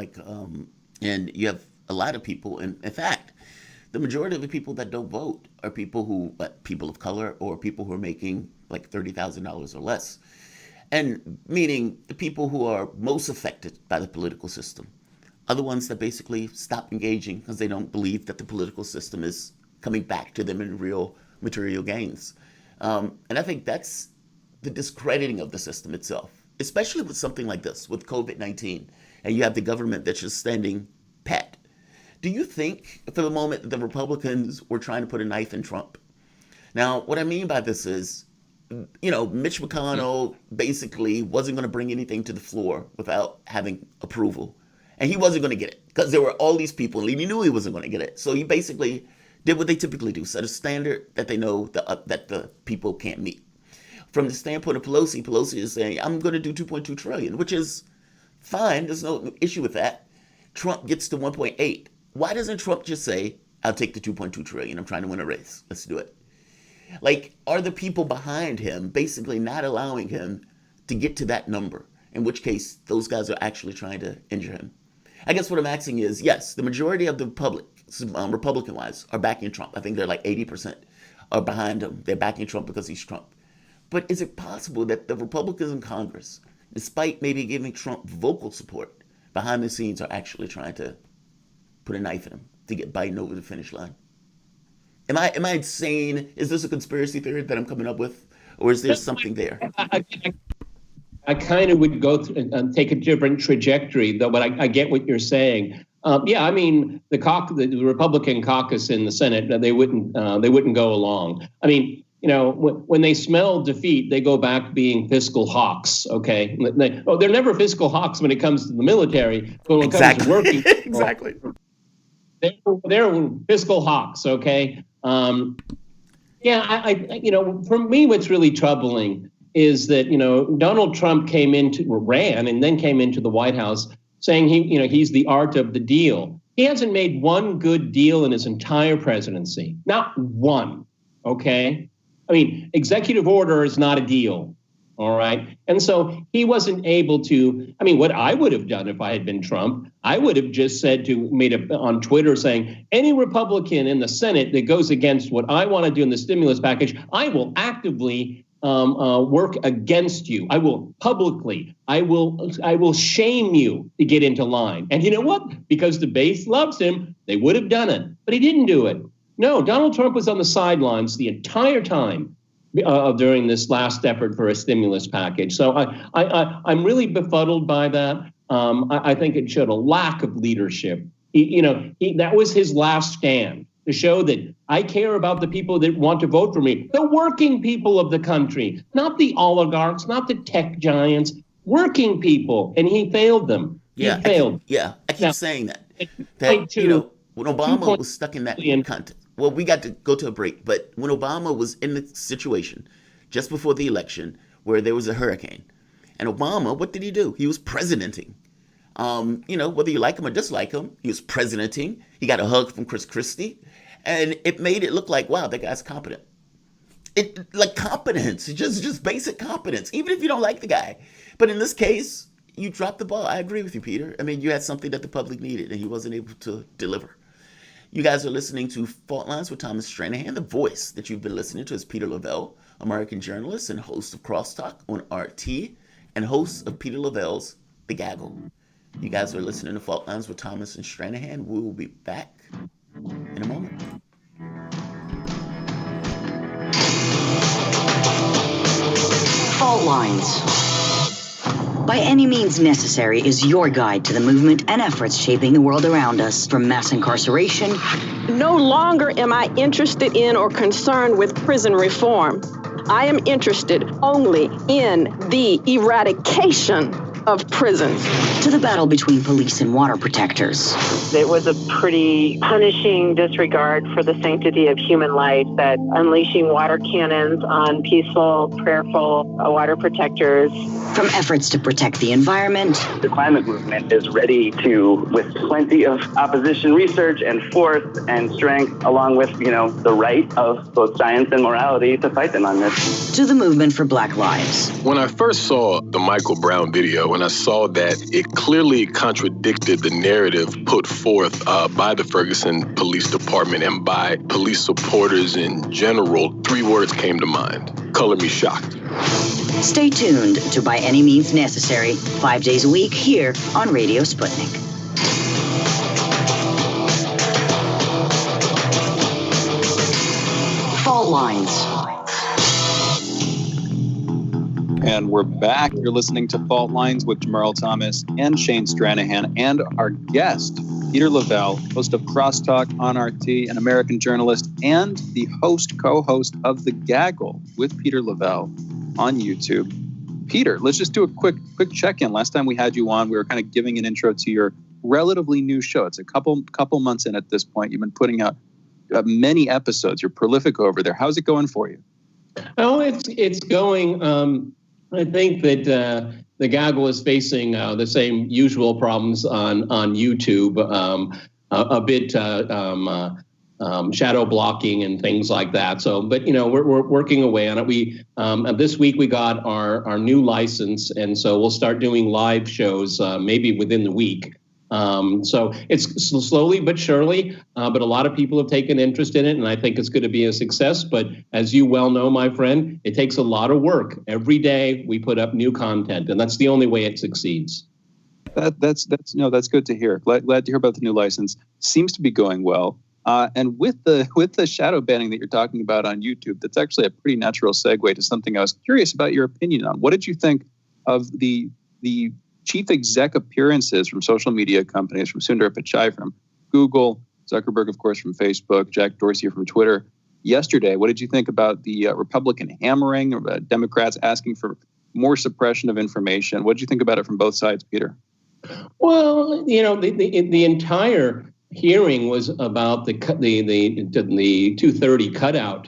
and you have a lot of people, and in fact, the majority of the people that don't vote are people of color or people who are making like $30,000 or less. And meaning the people who are most affected by the political system are the ones that basically stop engaging because they don't believe that the political system is coming back to them in real material gains. And I think that's the discrediting of the system itself, especially with something like this, with COVID-19, and you have the government that's just standing pat. Do you think for the moment that the Republicans were trying to put a knife in Trump? Now, what I mean by this is, Mitch McConnell basically wasn't going to bring anything to the floor without having approval. And he wasn't going to get it because there were all these people and he knew he wasn't going to get it. So he basically did what they typically do, set a standard that they know that the people can't meet. From the standpoint of Pelosi is saying, I'm going to do 2.2 trillion, which is fine. There's no issue with that. Trump gets to 1.8. Why doesn't Trump just say, I'll take the 2.2 trillion. I'm trying to win a race. Let's do it. Like, are the people behind him basically not allowing him to get to that number? In which case, those guys are actually trying to injure him. I guess what I'm asking is, yes, the majority of the public, Republican-wise, are backing Trump. I think they're like 80% are behind him. They're backing Trump because he's Trump. But is it possible that the Republicans in Congress, despite maybe giving Trump vocal support, behind the scenes are actually trying to put a knife in him to get Biden over the finish line? Am I insane? Is this a conspiracy theory that I'm coming up with? Or is there something there? I kind of would go through and take a different trajectory, though, but I get what you're saying. I mean, the Republican caucus in the Senate, they wouldn't go along. I mean, when they smell defeat, they go back being fiscal hawks. Okay, they're never fiscal hawks when it comes to the military, but when it comes to working, exactly, they're fiscal hawks. Okay, for me, what's really troubling is that Donald Trump ran and then came into the White House saying he's the art of the deal. He hasn't made one good deal in his entire presidency, not one. Okay. I mean, executive order is not a deal, all right? And so he wasn't able to, what I would have done if I had been Trump, I would have just said on Twitter saying, any Republican in the Senate that goes against what I want to do in the stimulus package, I will actively work against you. I will publicly, I will shame you to get into line. And you know what? Because the base loves him, they would have done it, but he didn't do it. No, Donald Trump was on the sidelines the entire time during this last effort for a stimulus package. So I'm really befuddled by that. I think it showed a lack of leadership. That was his last stand, to show that I care about the people that want to vote for me, the working people of the country, not the oligarchs, not the tech giants, working people. And he failed them. Yeah, he failed. I keep saying that when Obama was stuck in that context. Well, we got to go to a break, but when Obama was in the situation just before the election where there was a hurricane, and Obama, what did he do? He was presidenting. Whether you like him or dislike him, he was presidenting. He got a hug from Chris Christie, and it made it look like, wow, that guy's competent. Competence, just basic competence, even if you don't like the guy. But in this case, you dropped the ball. I agree with you, Peter. I mean, you had something that the public needed, and he wasn't able to deliver. You guys are listening to Fault Lines with Thomas Stranahan. The voice that you've been listening to is Peter Lavelle, American journalist and host of Crosstalk on RT, and host of Peter Lavelle's The Gaggle. You guys are listening to Fault Lines with Thomas and Stranahan. We will be back in a moment. Fault lines. By Any Means Necessary is your guide to the movement and efforts shaping the world around us, from mass incarceration. No longer am I interested in or concerned with prison reform. I am interested only in the eradication of prisons. To the battle between police and water protectors. It was a pretty punishing disregard for the sanctity of human life, that unleashing water cannons on peaceful, prayerful water protectors. From efforts to protect the environment. The climate movement is ready to, with plenty of opposition research and force and strength, along with, the right of both science and morality, to fight them on this. To the movement for Black lives. When I first saw the Michael Brown video, and I saw that it clearly contradicted the narrative put forth by the Ferguson Police Department and by police supporters in general, 3 words came to mind: color me shocked. Stay tuned to By Any Means Necessary, 5 days a week here on Radio Sputnik. Fault lines. And we're back. You're listening to Fault Lines with Jamarl Thomas and Shane Stranahan, and our guest, Peter Lavelle, host of Crosstalk on RT, an American journalist, and the co-host of The Gaggle with Peter Lavelle on YouTube. Peter, let's just do a quick check-in. Last time we had you on, we were kind of giving an intro to your relatively new show. It's a couple months in at this point. You've been putting out many episodes. You're prolific over there. How's it going for you? Oh, it's going. I think that the Gaggle is facing the same usual problems on YouTube, a bit shadow blocking and things like that. So, but we're working away on it. We this week we got our new license, and so we'll start doing live shows maybe within the week. So it's slowly but surely, but a lot of people have taken interest in it, and I think it's going to be a success. But as you well know, my friend, it takes a lot of work. Every day we put up new content, and that's the only way it succeeds. That's good to hear. Glad to hear about the new license. Seems to be going well. And with the shadow banning that you're talking about on YouTube, that's actually a pretty natural segue to something I was curious about your opinion on. What did you think of the chief exec appearances from social media companies, from Sundar Pichai from Google, Zuckerberg, of course, from Facebook, Jack Dorsey from Twitter yesterday? What did you think about the Republican hammering, Democrats asking for more suppression of information? What did you think about it from both sides, Peter? Well, the entire hearing was about the 230 cutout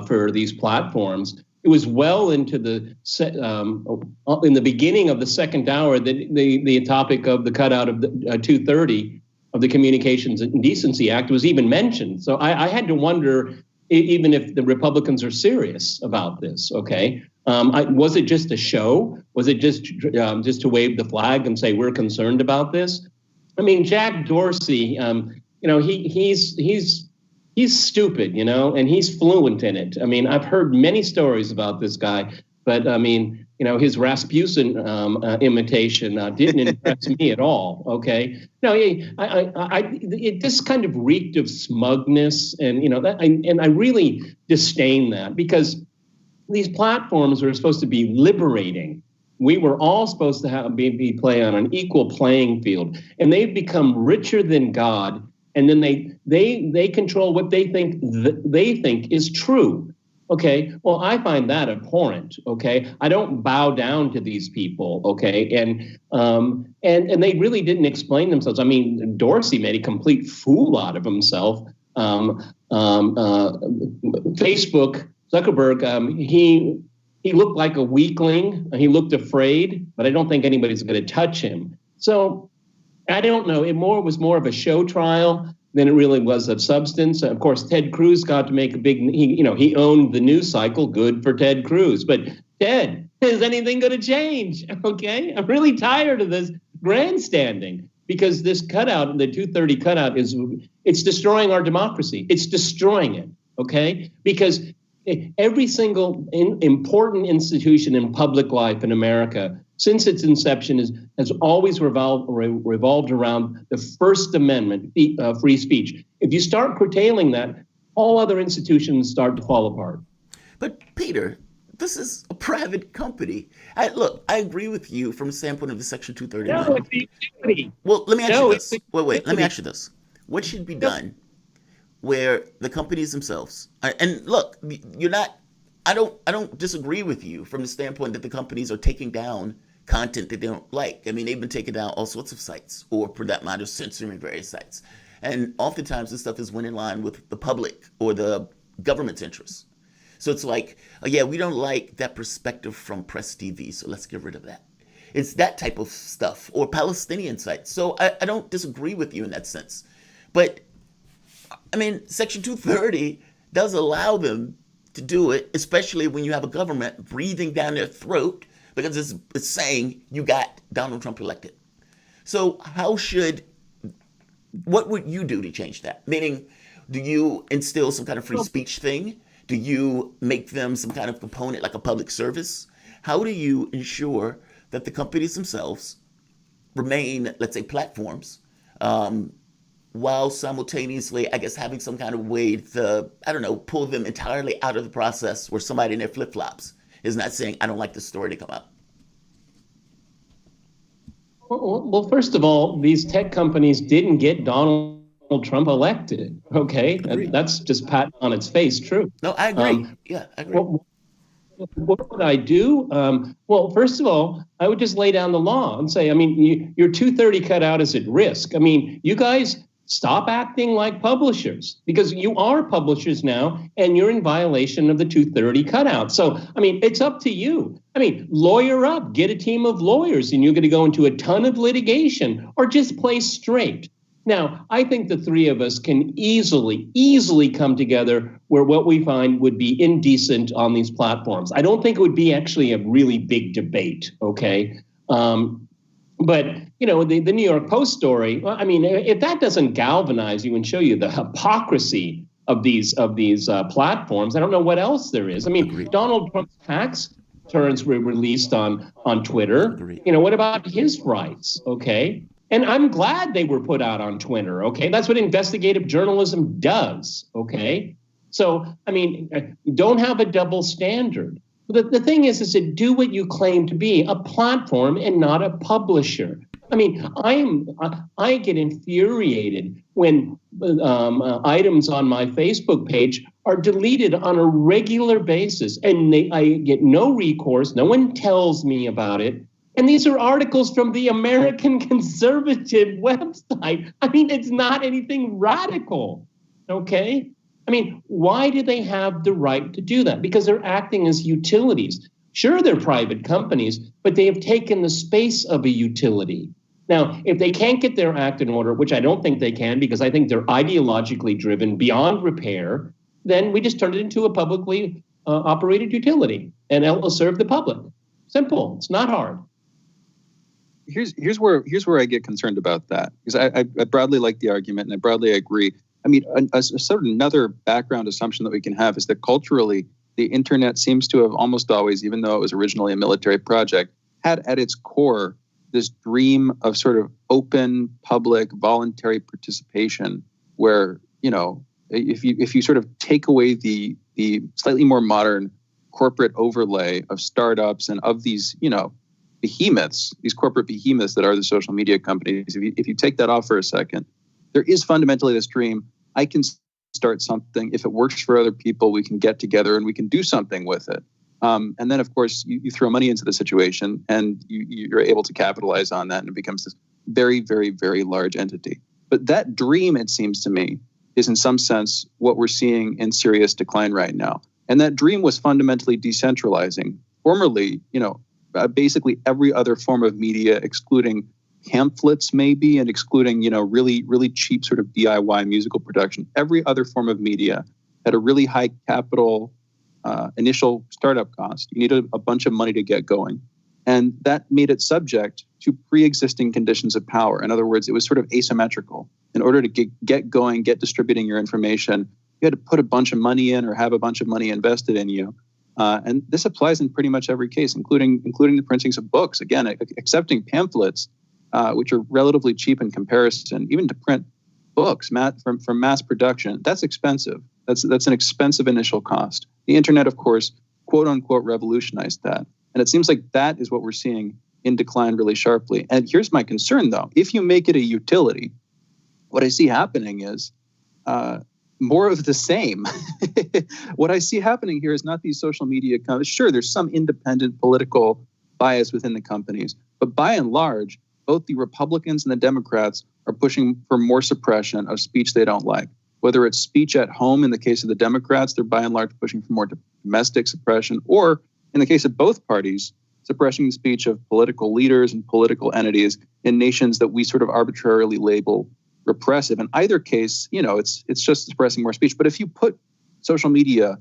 for these platforms. It was well into in the beginning of the second hour that the topic of the cutout of the 230 of the Communications and Decency Act was even mentioned. So I had to wonder even if the Republicans are serious about this. Okay, was it just a show? Was it just to wave the flag and say we're concerned about this? I mean, Jack Dorsey, he's stupid, and he's fluent in it. I mean, I've heard many stories about this guy, but I mean, his Rasputin imitation didn't impress me at all. Okay, no, it just kind of reeked of smugness, and and I really disdain that, because these platforms are supposed to be liberating. We were all supposed to be play on an equal playing field, and they've become richer than God. And then they control what they think is true. Okay. Well, I find that abhorrent. Okay. I don't bow down to these people. Okay. And they really didn't explain themselves. I mean, Dorsey made a complete fool out of himself. Facebook, Zuckerberg, he looked like a weakling. He looked afraid, but I don't think anybody's going to touch him. So I don't know. It was more of a show trial than it really was of substance. Of course, Ted Cruz got to make a big. He owned the news cycle. Good for Ted Cruz. But Ted, is anything going to change? Okay, I'm really tired of this grandstanding, because this cutout, the 230 cutout, it's destroying our democracy. It's destroying it. Okay, because every single important institution in public life in America, since its inception, has always revolved around the First Amendment, free speech. If you start curtailing that, all other institutions start to fall apart. But Peter, this is a private company. Look, I agree with you from the standpoint of the Section 231. No, it's the utility. Well, let me ask you this. it's Wait. Let me ask you this. What should be done where the companies themselves, and look, you're not, I don't disagree with you from the standpoint that the companies are taking down content that they don't like. I mean, they've been taking down all sorts of sites, or for that matter, censoring various sites. And oftentimes this stuff is went in line with the public or the government's interests. So it's like, oh yeah, we don't like that perspective from Press TV, so let's get rid of that. It's that type of stuff, or Palestinian sites. So I don't disagree with you in that sense. But, I mean, Section 230 does allow them to do it, especially when you have a government breathing down their throat because it's saying you got Donald Trump elected. So what would you do to change that? Meaning, do you instill some kind of free speech thing? Do you make them some kind of component like a public service? How do you ensure that the companies themselves remain, let's say, platforms, while simultaneously, I guess, having some kind of way to, pull them entirely out of the process where somebody in their flip-flops is not saying, I don't like this story to come out? Well, first of all, these tech companies didn't get Donald Trump elected, okay? That's just pat on its face true. No, I agree. I agree. What would I do? Well, first of all, I would just lay down the law and say, your 230 cutout is at risk. You guys stop acting like publishers, because you are publishers now and you're in violation of the 230 cutout. So, it's up to you. Lawyer up, get a team of lawyers, and you're going to go into a ton of litigation, or just play straight. Now, I think the three of us can easily come together where what we find would be indecent on these platforms. I don't think it would be actually a really big debate, okay? But, the New York Post story, if that doesn't galvanize you and show you the hypocrisy of these platforms, I don't know what else there is. Donald Trump's tax returns were released on Twitter. What about his rights, okay? And I'm glad they were put out on Twitter, okay? That's what investigative journalism does, okay? So, don't have a double standard. The thing is to do what you claim to be, a platform and not a publisher. I get infuriated when items on my Facebook page are deleted on a regular basis, and I get no recourse. No one tells me about it. And these are articles from the American Conservative website. It's not anything radical, okay? Why do they have the right to do that? Because they're acting as utilities. Sure, they're private companies, but they have taken the space of a utility. Now, if they can't get their act in order, which I don't think they can, because I think they're ideologically driven beyond repair, then we just turn it into a publicly operated utility, and it will serve the public. Simple. It's not hard. Here's where I get concerned about that, because I broadly like the argument and I broadly agree. A sort of another background assumption that we can have is that culturally, the internet seems to have almost always, even though it was originally a military project, had at its core this dream of sort of open, public, voluntary participation, where, if you sort of take away the slightly more modern corporate overlay of startups and of these, behemoths, these corporate behemoths that are the social media companies, if you take that off for a second, there is fundamentally this dream. I can start something. If it works for other people, we can get together and we can do something with it. And then, of course, you throw money into the situation and you're able to capitalize on that, and it becomes this very, very, very large entity. But that dream, it seems to me, is in some sense what we're seeing in serious decline right now. And that dream was fundamentally decentralizing. Formerly, basically every other form of media, excluding pamphlets maybe, and excluding, really, really cheap sort of DIY musical production. Every other form of media had a really high capital initial startup cost. You needed a bunch of money to get going. And that made it subject to pre-existing conditions of power. In other words, it was sort of asymmetrical. In order to get going, get distributing your information, you had to put a bunch of money in or have a bunch of money invested in you. And this applies in pretty much every case, including the printings of books. Again, accepting pamphlets, which are relatively cheap in comparison, even to print books from mass production, that's expensive. That's an expensive initial cost. The internet, of course, quote unquote revolutionized that. And it seems like that is what we're seeing in decline really sharply. And here's my concern, though. If you make it a utility, what I see happening is more of the same. What I see happening here is not these social media companies. Sure, there's some independent political bias within the companies, but by and large, both the Republicans and the Democrats are pushing for more suppression of speech they don't like. Whether it's speech at home in the case of the Democrats, they're by and large pushing for more domestic suppression, or in the case of both parties, suppressing the speech of political leaders and political entities in nations that we sort of arbitrarily label repressive. In either case, it's just suppressing more speech. But if you put social media,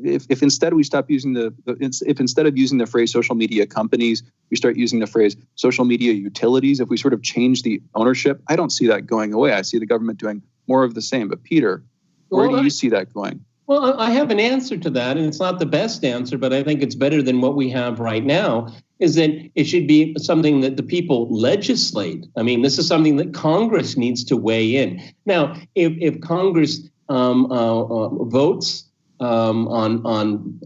if instead we stop using if instead of using the phrase social media companies, we start using the phrase social media utilities, if we sort of change the ownership, I don't see that going away. I see the government doing more of the same. But Peter, where do you see that going? Well, I have an answer to that, and it's not the best answer, but I think it's better than what we have right now, is that it should be something that the people legislate. I mean, this is something that Congress needs to weigh in. Now, if Congress votes on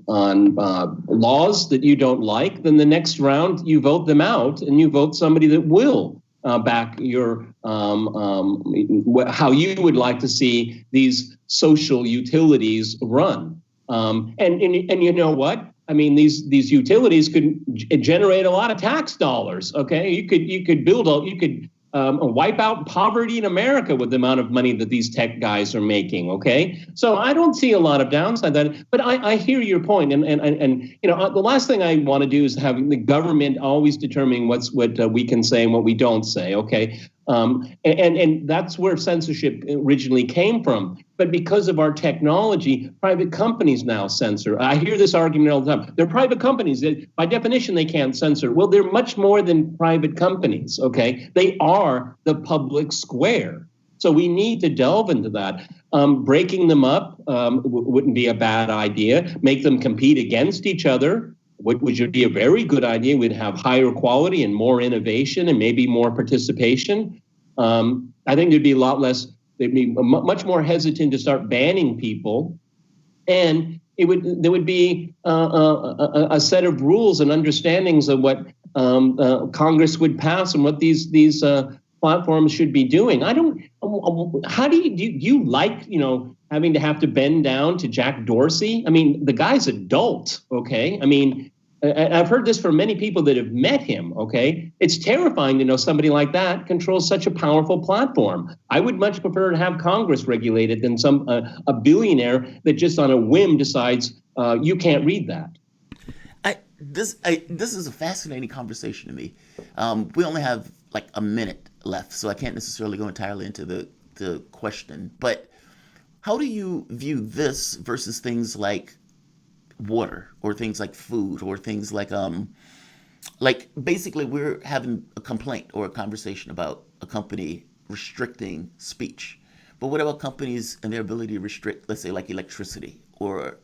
laws that you don't like, then the next round you vote them out and you vote somebody that will back your how you would like to see these social utilities run. And you know what? I mean, these utilities could generate a lot of tax dollars. Okay, you could wipe out poverty in America with the amount of money that these tech guys are making. Okay, so I don't see a lot of downside to that. But I hear your point, and the last thing I want to do is have the government always determining what we can say and what we don't say. Okay, and that's where censorship originally came from. But because of our technology, private companies now censor. I hear this argument all the time. They're private companies. By definition, they can't censor. Well, they're much more than private companies, okay? They are the public square. So we need to delve into that. Breaking them up wouldn't be a bad idea. Make them compete against each other, which would be a very good idea. We'd have higher quality and more innovation and maybe more participation. I think there'd be a lot less. They'd be much more hesitant to start banning people, and there would be a set of rules and understandings of what Congress would pass and what these platforms should be doing. How do you like having to have to bend down to Jack Dorsey? I mean, the guy's adult, okay? I mean, I've heard this from many people that have met him, okay? It's terrifying to know somebody like that controls such a powerful platform. I would much prefer to have Congress regulate it than a billionaire that just on a whim decides you can't read that. This is a fascinating conversation to me. We only have like a minute left, so I can't necessarily go entirely into the question. But how do you view this versus things like water or things like food or things like basically we're having a complaint or a conversation about a company restricting speech, but what about companies and their ability to restrict, let's say, like electricity? Or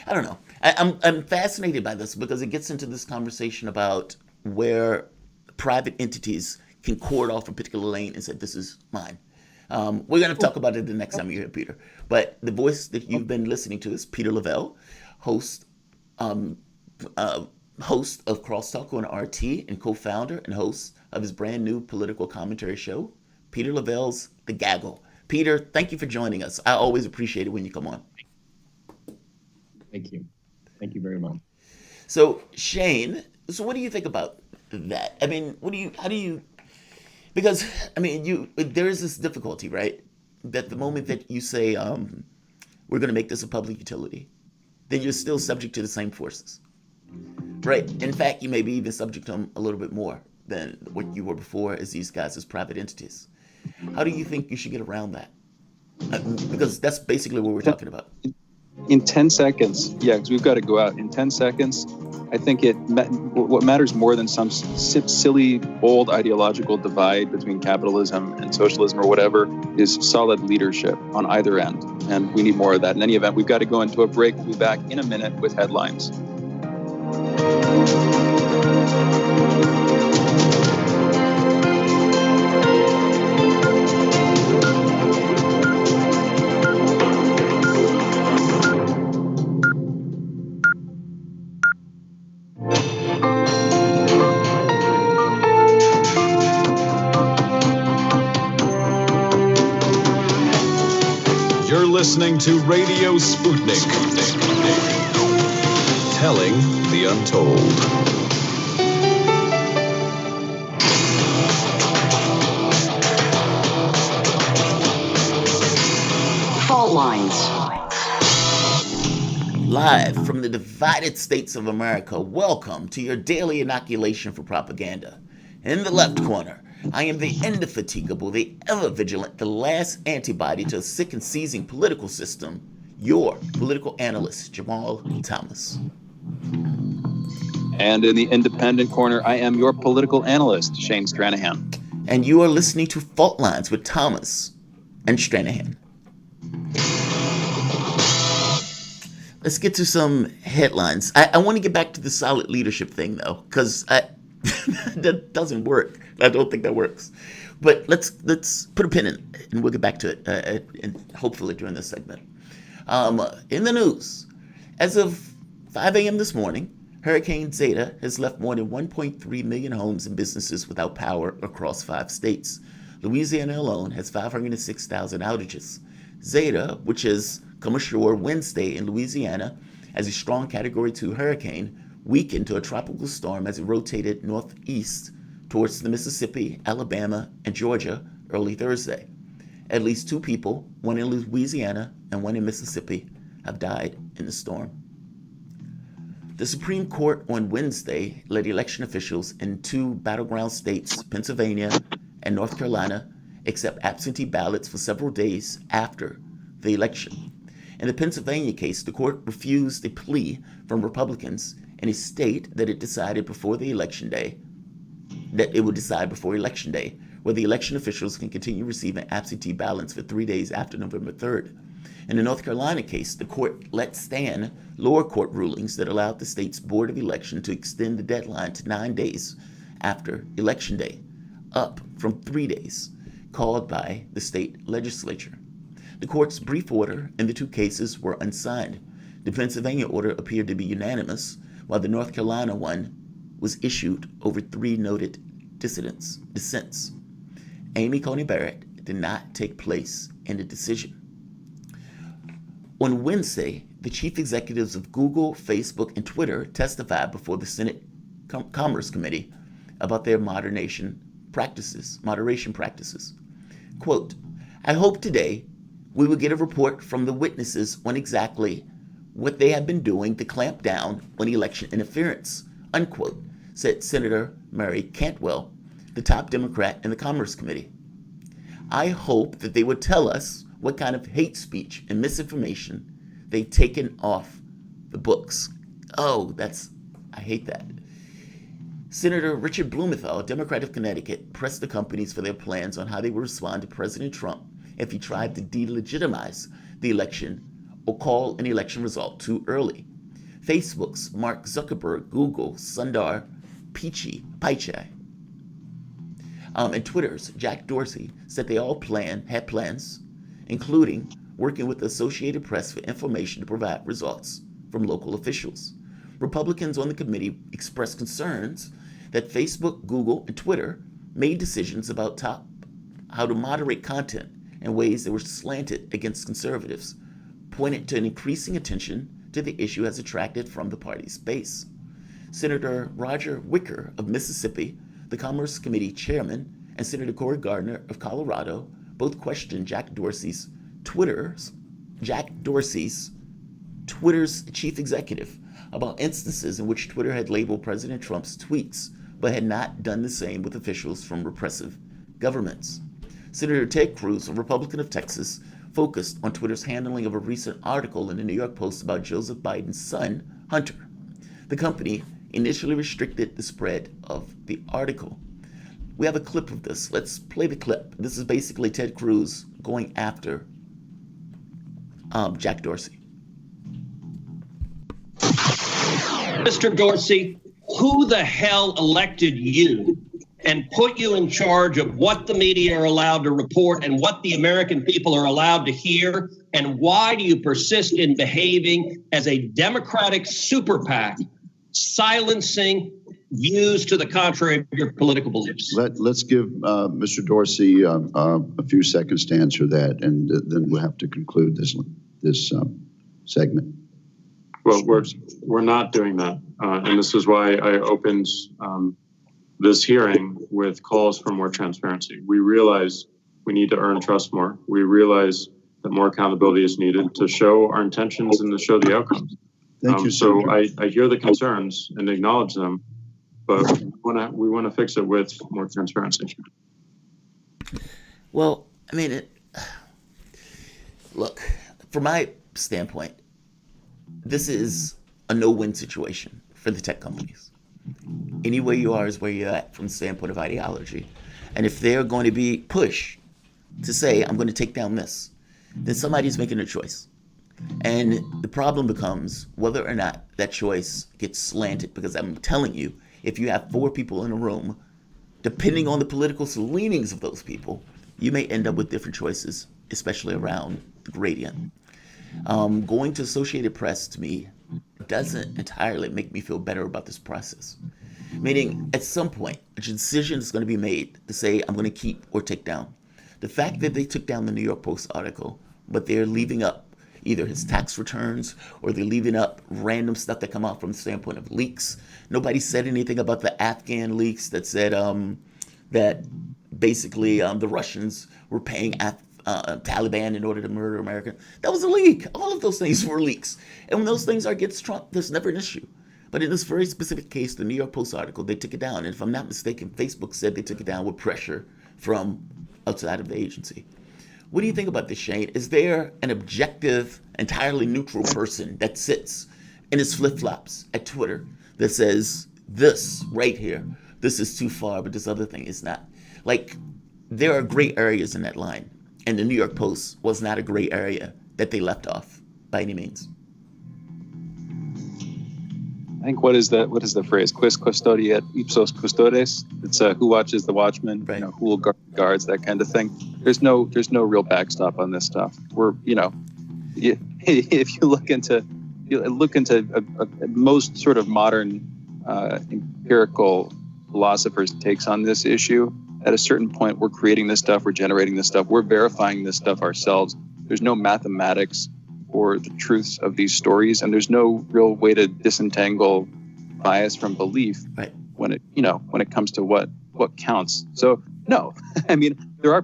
I don't know. I'm fascinated by this because it gets into this conversation about where private entities can cord off a particular lane and say, this is mine. We're going to talk about it the next time you're here, Peter. But the voice that you've been listening to is Peter Lavelle, host of Crosstalk on RT and co-founder and host of his brand new political commentary show, Peter Lavelle's The Gaggle. Peter, thank you for joining us. I always appreciate it when you come on. Thank you. Thank you very much. So, Shane, what do you think about that? I mean, because, I mean, there is this difficulty, right? That the moment that you say, we're going to make this a public utility, then you're still subject to the same forces, right? In fact, you may be even subject to them a little bit more than what you were before as these guys as private entities. How do you think you should get around that? Because that's basically what we're talking about. In 10 seconds, yeah, because we've got to go out. In 10 seconds, I think what matters more than some silly, old ideological divide between capitalism and socialism or whatever is solid leadership on either end. And we need more of that. In any event, we've got to go into a break. We'll be back in a minute with headlines. listening to Radio Sputnik. Telling the untold. Fault lines. Live from the divided states of America, welcome to your daily inoculation for propaganda. In the left corner, I am the indefatigable, the ever-vigilant, the last antibody to a sick and seizing political system, your political analyst, Jamarl Thomas. And in the independent corner, I am your political analyst, Shane Stranahan. And you are listening to Fault Lines with Thomas and Stranahan. Let's get to some headlines. I want to get back to the solid leadership thing, though, because that doesn't work. I don't think that works. But let's put a pin in it, and we'll get back to it, and hopefully during this segment. In the news, as of 5 a.m. this morning, Hurricane Zeta has left more than 1.3 million homes and businesses without power across 5 states. Louisiana alone has 506,000 outages. Zeta, which has come ashore Wednesday in Louisiana as a strong Category 2 hurricane, weakened to a tropical storm as it rotated northeast towards the Mississippi, Alabama, and Georgia early Thursday. At least 2 people, one in Louisiana and one in Mississippi, have died in the storm. The Supreme Court on Wednesday let election officials in 2 battleground states, Pennsylvania and North Carolina, accept absentee ballots for several days after the election. In the Pennsylvania case, the court refused a plea from Republicans in a state that it would decide before election day, where the election officials can continue receiving absentee ballots for 3 days after November 3rd. In the North Carolina case, the court let stand lower court rulings that allowed the state's Board of Election to extend the deadline to 9 days after Election Day, up from 3 days, called by the state legislature. The court's brief order in the 2 cases were unsigned. The Pennsylvania order appeared to be unanimous, while the North Carolina one was issued over 3 noted dissents. Amy Coney Barrett did not take place in the decision. On Wednesday, the chief executives of Google, Facebook, and Twitter testified before the Senate Commerce Committee about their moderation practices. Quote, I hope today we will get a report from the witnesses on exactly what they have been doing to clamp down on election interference, unquote, said Senator Mary Cantwell, the top Democrat in the Commerce Committee. I hope that they would tell us what kind of hate speech and misinformation they've taken off the books. I hate that. Senator Richard Blumenthal, Democrat of Connecticut, pressed the companies for their plans on how they would respond to President Trump if he tried to delegitimize the election or call an election result too early. Facebook's Mark Zuckerberg, Google, Sundar Pichai, and Twitter's Jack Dorsey said they all had plans, including working with the Associated Press for information to provide results from local officials. Republicans on the committee expressed concerns that Facebook, Google, and Twitter made decisions about how to moderate content in ways that were slanted against conservatives, pointed to an increasing attention to the issue has attracted from the party's base. Senator Roger Wicker of Mississippi, the Commerce Committee chairman, and Senator Cory Gardner of Colorado both questioned Jack Dorsey's Twitter's chief executive about instances in which Twitter had labeled President Trump's tweets, but had not done the same with officials from repressive governments. Senator Ted Cruz, a Republican of Texas, focused on Twitter's handling of a recent article in the New York Post about Joseph Biden's son, Hunter. The company initially restricted the spread of the article. We have a clip of this. Let's play the clip. This is basically Ted Cruz going after Jack Dorsey. Mr. Dorsey, who the hell elected you and put you in charge of what the media are allowed to report and what the American people are allowed to hear? And why do you persist in behaving as a Democratic super PAC, silencing views to the contrary of your political beliefs? Let's give Mr. Dorsey a few seconds to answer that, and then we'll have to conclude this one. this segment. Well, we're not doing that, and this is why I opened this hearing with calls for more transparency. We realize we need to earn trust more. We realize that more accountability is needed to show our intentions and to show the outcomes. Thank you, so Senator. I hear the concerns and acknowledge them, but we want to fix it with more transparency. Well, I mean, look, from my standpoint, this is a no-win situation for the tech companies. Anywhere you are is where you're at from the standpoint of ideology. And if they're going to be pushed to say, I'm going to take down this, then somebody's making a choice. And the problem becomes whether or not that choice gets slanted. Because I'm telling you, if you have 4 people in a room, depending on the political leanings of those people, you may end up with different choices, especially around the gradient. Going to Associated Press, to me, doesn't entirely make me feel better about this process. Meaning, at some point, a decision is going to be made to say, I'm going to keep or take down. The fact that they took down the New York Post article, but they're leaving up either his tax returns or they're leaving up random stuff that come out from the standpoint of leaks. Nobody said anything about the Afghan leaks that said that basically the Russians were paying Taliban in order to murder America. That was a leak. All of those things were leaks. And when those things are against Trump, there's never an issue. But in this very specific case, the New York Post article, they took it down. And if I'm not mistaken, Facebook said they took it down with pressure from outside of the agency. What do you think about this, Shane? Is there an objective, entirely neutral person that sits in his flip-flops at Twitter that says, this right here, this is too far, but this other thing is not? Like, there are gray areas in that line. And the New York Post was not a gray area that they left off by any means. I think what is the phrase? Quis custodiet ipsos custodes. It's who watches the watchman, right. Who will guard the guards, that kind of thing. There's no real backstop on this stuff. We're if you look into most sort of modern empirical philosophers' takes on this issue. At a certain point, we're creating this stuff, we're generating this stuff, we're verifying this stuff ourselves. There's no mathematics or the truths of these stories, and there's no real way to disentangle bias from belief when it comes to what counts. So no, I mean, there are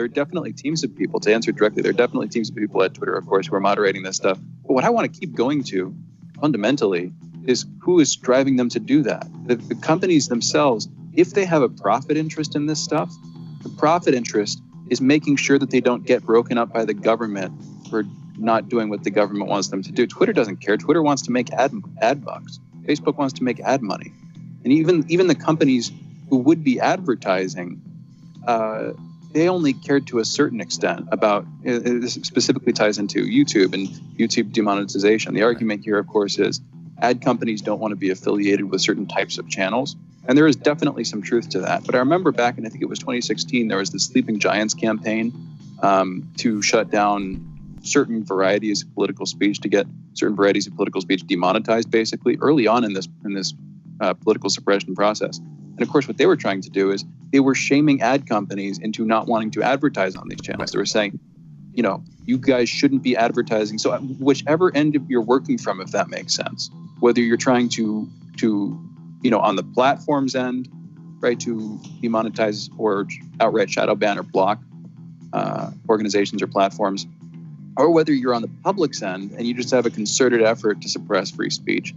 definitely teams of people, to answer directly, there are definitely teams of people at Twitter, of course, who are moderating this stuff. But what I want to keep going to fundamentally is who is driving them to do that. The companies themselves, if they have a profit interest in this stuff, the profit interest is making sure that they don't get broken up by the government for not doing what the government wants them to do. Twitter doesn't care. Twitter wants to make ad bucks. Facebook wants to make ad money. And even the companies who would be advertising, they only cared to a certain extent about, this specifically ties into YouTube and YouTube demonetization. The argument here, of course, is ad companies don't want to be affiliated with certain types of channels. And there is definitely some truth to that. But I remember back in, I think it was 2016, there was the Sleeping Giants campaign to shut down certain varieties of political speech, to get certain varieties of political speech demonetized, basically, early on in this political suppression process. And of course, what they were trying to do is they were shaming ad companies into not wanting to advertise on these channels. They were saying, you guys shouldn't be advertising. So whichever end you're working from, if that makes sense, whether you're trying to on the platform's end, right, to demonetize or outright shadow ban or block organizations or platforms, or whether you're on the public's end and you just have a concerted effort to suppress free speech.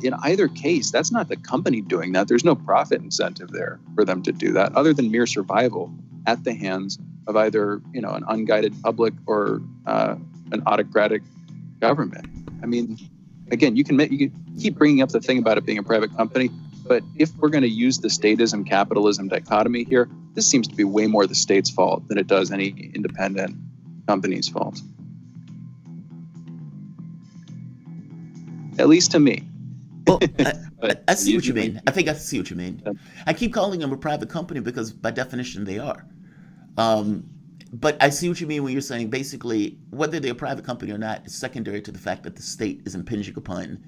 In either case, that's not the company doing that. There's no profit incentive there for them to do that, other than mere survival at the hands of either an unguided public or an autocratic government. I mean, again, you can keep bringing up the thing about it being a private company, but if we're going to use the statism capitalism dichotomy here, this seems to be way more the state's fault than it does any independent company's fault. At least to me. Well, I see what you mean. I think I see what you mean. I keep calling them a private company because by definition they are. But I see what you mean when you're saying basically whether they're a private company or not is secondary to the fact that the state is impinging upon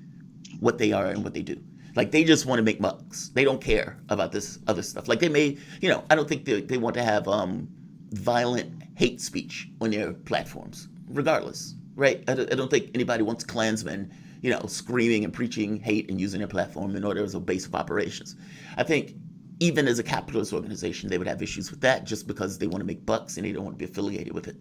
what they are and what they do. Like, they just want to make bucks. They don't care about this other stuff. Like, they may, I don't think they want to have violent hate speech on their platforms, regardless. right? I don't think anybody wants Klansmen, screaming and preaching hate and using their platform in order as a base of operations. I think even as a capitalist organization, they would have issues with that just because they want to make bucks and they don't want to be affiliated with it.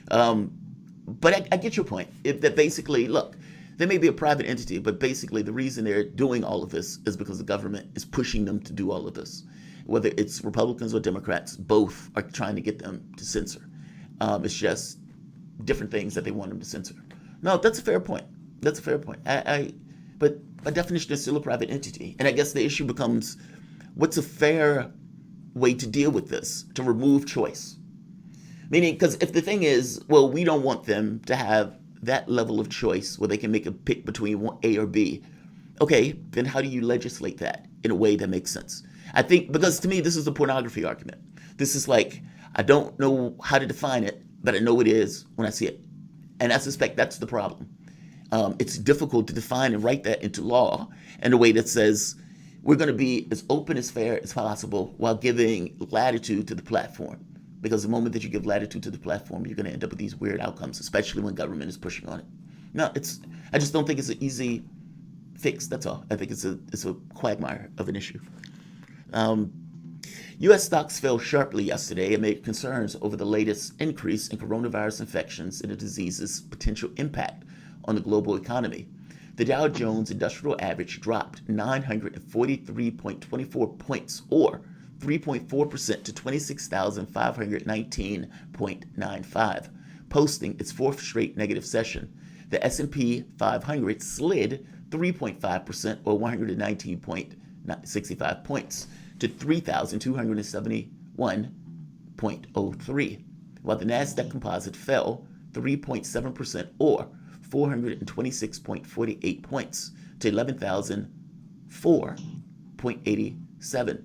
But I get your point. That basically, look, they may be a private entity, but basically the reason they're doing all of this is because the government is pushing them to do all of this. Whether it's Republicans or Democrats, both are trying to get them to censor. It's just different things that they want them to censor. No, that's a fair point. That's a fair point. But by definition, it's still a private entity. And I guess the issue becomes, what's a fair way to deal with this, to remove choice? Meaning, because if the thing is, well, we don't want them to have that level of choice where they can make a pick between A or B, okay, then how do you legislate that in a way that makes sense? I think, because to me, this is a pornography argument. This is like, I don't know how to define it, but I know it is when I see it. And I suspect that's the problem. It's difficult to define and write that into law in a way that says we're going to be as open as fair as possible while giving latitude to the platform. Because the moment that you give latitude to the platform, you're going to end up with these weird outcomes, especially when government is pushing on it. No, I just don't think it's an easy fix. That's all. I think it's a quagmire of an issue. U.S. stocks fell sharply yesterday amid concerns over the latest increase in coronavirus infections and the disease's potential impact on the global economy. The Dow Jones Industrial Average dropped 943.24 points, or 3.4% to 26,519.95, posting its fourth straight negative session. The S&P 500 slid 3.5%, or 119.65 points, to 3,271.03, while the NASDAQ Composite fell 3.7%, or 426.48 points, to 11,004.87.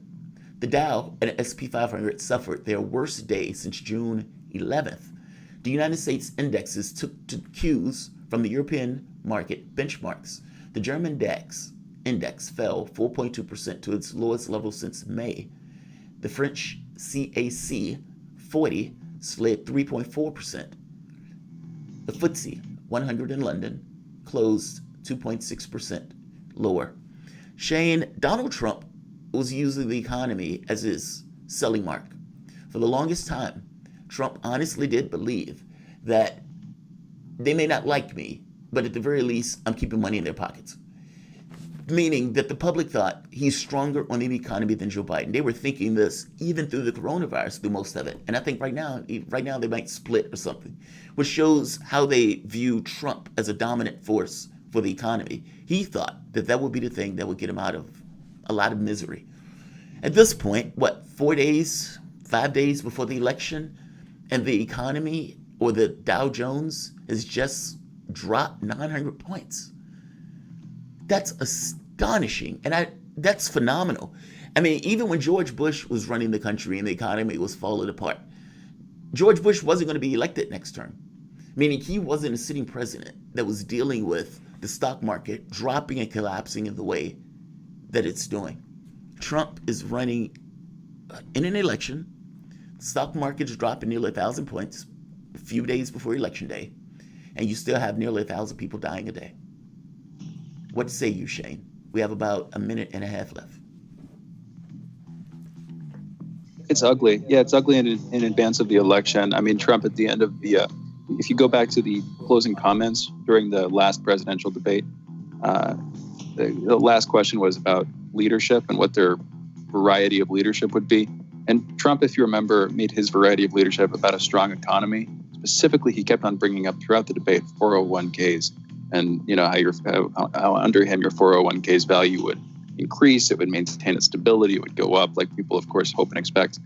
The Dow and the S&P 500 suffered their worst day since June 11th. The United States indexes took to cues from the European market benchmarks. The German DAX index fell 4.2% to its lowest level since May. The French CAC 40 slid 3.4%. The FTSE 100 in London closed 2.6% lower. Shane, Donald Trump was using the economy as his selling mark. For the longest time, Trump honestly did believe that they may not like me, but at the very least, I'm keeping money in their pockets. Meaning that the public thought he's stronger on the economy than Joe Biden. They were thinking this even through the coronavirus, through most of it. And I think right now they might split or something, which shows how they view Trump as a dominant force for the economy. He thought that would be the thing that would get him out of a lot of misery. At this point, 5 days before the election, and the economy, or the Dow Jones, has just dropped 900 points. That's astonishing, and that's phenomenal. I mean, even when George Bush was running the country and the economy was falling apart, George Bush wasn't going to be elected next term, meaning he wasn't a sitting president that was dealing with the stock market dropping and collapsing in the way that it's doing. Trump is running in an election. The stock market is dropping nearly 1,000 points a few days before election day, and you still have nearly 1,000 people dying a day. What say you, Shane? We have about a minute and a half left. It's ugly. Yeah, it's ugly in advance of the election. I mean, Trump at the end of the, if you go back to the closing comments during the last presidential debate, the last question was about leadership and what their variety of leadership would be. And Trump, if you remember, made his variety of leadership about a strong economy. Specifically, he kept on bringing up throughout the debate 401ks and, how under him your 401k's value would increase. It would maintain its stability. It would go up like people, of course, hope and expect.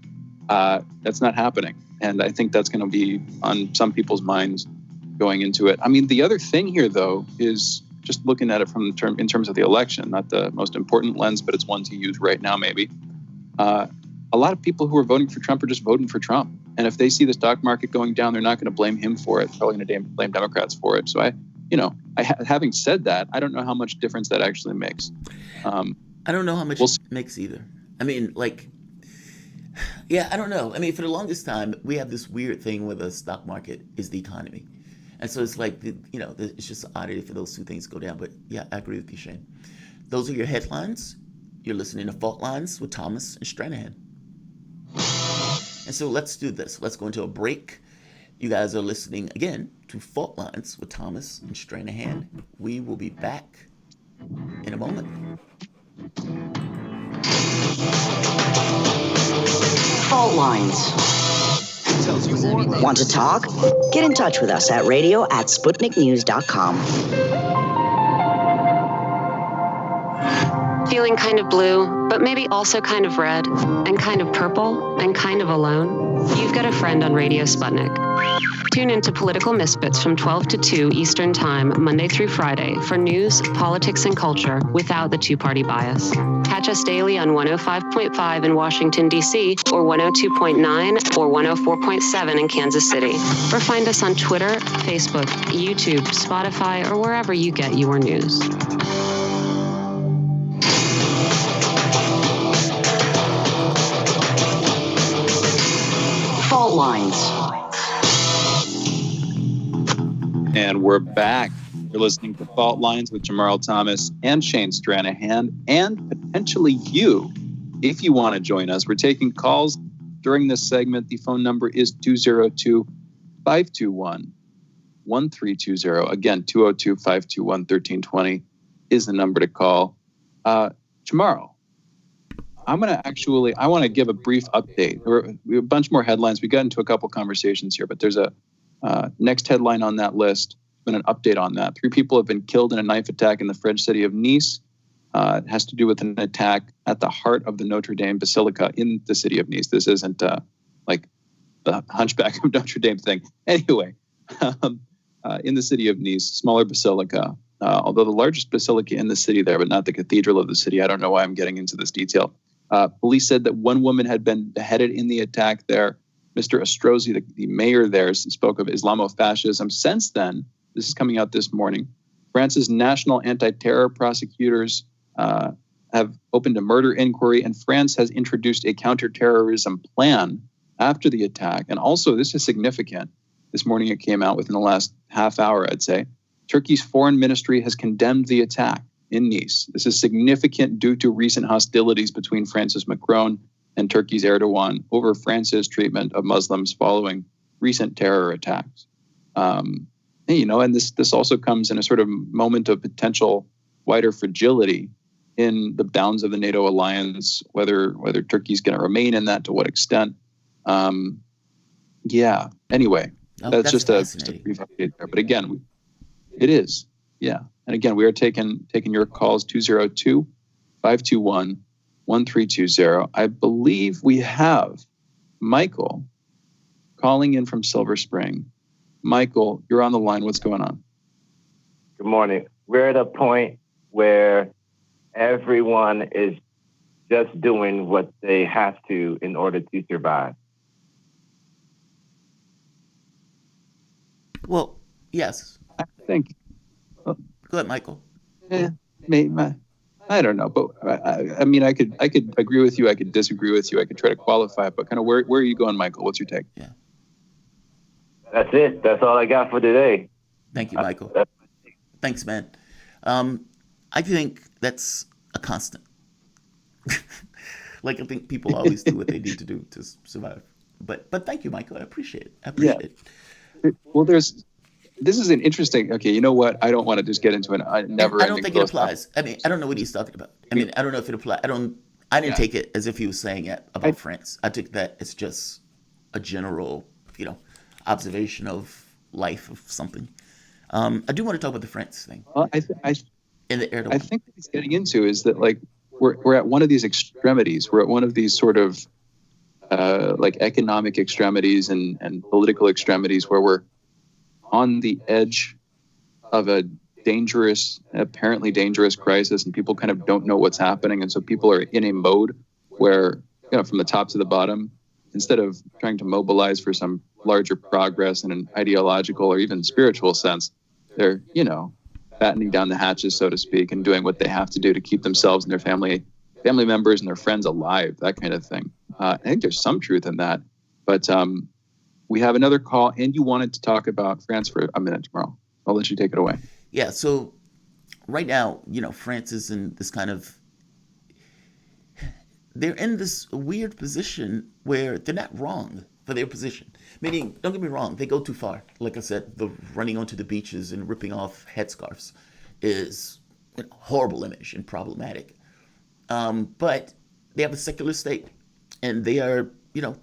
That's not happening. And I think that's going to be on some people's minds going into it. I mean, the other thing here, though, is just looking at it in terms of the election, not the most important lens, but it's one to use right now, maybe. A lot of people who are voting for Trump are just voting for Trump. And if they see the stock market going down, they're not going to blame him for it. They're probably going to blame Democrats for it. So having said that, I don't know how much difference that actually makes. I don't know how much it makes either. I mean, I don't know. I mean, for the longest time, we have this weird thing where the stock market is the economy. And so it's like, it's just an oddity for those two things to go down. But yeah, I agree with you, Shane. Those are your headlines. You're listening to Fault Lines with Thomas and Stranahan. And so let's do this. Let's go into a break. You guys are listening again to Fault Lines with Thomas and Stranahan. We will be back in a moment. Fault Lines. Want to talk? Get in touch with us at radio@sputniknews.com. Feeling kind of blue, but maybe also kind of red, and kind of purple, and kind of alone? You've got a friend on Radio Sputnik. Tune into Political Misfits from 12 to 2 Eastern Time, Monday through Friday, for news, politics, and culture without the two-party bias. Catch us daily on 105.5 in Washington, D.C., or 102.9 or 104.7 in Kansas City. Or find us on Twitter, Facebook, YouTube, Spotify, or wherever you get your news. Fault Lines. And we're back. You're listening to Fault Lines with Jamarl Thomas and Shane Stranahan, and potentially you, if you want to join us. We're taking calls during this segment. The phone number is 202-521-1320. Again, 202-521-1320 is the number to call. Jamarl, I want to give a brief update. We have a bunch more headlines. We got into a couple conversations here, but there's a next headline on that list. Been an update on that. 3 people have been killed in a knife attack in the French city of Nice. It has to do with an attack at the heart of the Notre Dame Basilica in the city of Nice. This isn't like the Hunchback of Notre Dame thing. Anyway, in the city of Nice, smaller basilica, although the largest basilica in the city there, but not the cathedral of the city. I don't know why I'm getting into this detail. Police said that one woman had been beheaded in the attack there. Mr. Estrosi, the mayor there, spoke of Islamofascism. Since then, this is coming out this morning, France's national anti-terror prosecutors have opened a murder inquiry, and France has introduced a counterterrorism plan after the attack. And also, this is significant. This morning it came out within the last half hour, I'd say. Turkey's foreign ministry has condemned the attack in Nice. This is significant due to recent hostilities between France's Macron and Turkey's Erdogan over France's treatment of Muslims following recent terror attacks. And this also comes in a sort of moment of potential wider fragility in the bounds of the NATO alliance, whether Turkey's going to remain in that, to what extent. Anyway, that's just a brief update there. But again, it is. Yeah. And again, we are taking your calls, 202-521-1320. I believe we have Michael calling in from Silver Spring. Michael, you're on the line. What's going on? Good morning. We're at a point where everyone is just doing what they have to in order to survive. Well, yes. I think. Go ahead, Michael. I don't know, but I mean, I could agree with you. I could disagree with you. I could try to qualify it, but kind of where are you going, Michael? What's your take? Yeah. That's it. That's all I got for today. Thank you, Michael. Thanks, man. I think that's a constant. I think people always do what they need to do to survive. But thank you, Michael. I appreciate it. Well, this is an interesting. Okay, you know what? I don't want to just get into an never. I don't think it applies. I mean, I don't know what he's talking about. I mean, I don't know if it applies. I didn't take it as if he was saying it about France. I took that as just a general, observation of life of something. I do want to talk about the France thing. I think what he's getting into is that we're at one of these extremities. We're at one of these sort of economic extremities and political extremities where we're on the edge of a apparently dangerous crisis, and people kind of don't know what's happening. And so people are in a mode where, from the top to the bottom, instead of trying to mobilize for some larger progress in an ideological or even spiritual sense, they're, battening down the hatches, so to speak, and doing what they have to do to keep themselves and their family members and their friends alive, that kind of thing. I think there's some truth in that. But We have another call, and you wanted to talk about France for a minute, Jamarl. I'll let you take it away. Yeah, so right now, France is in this kind of, they're in this weird position where they're not wrong for their position. Meaning, don't get me wrong, they go too far. Like I said, the running onto the beaches and ripping off headscarves is a horrible image and problematic. But they have a secular state, and they are,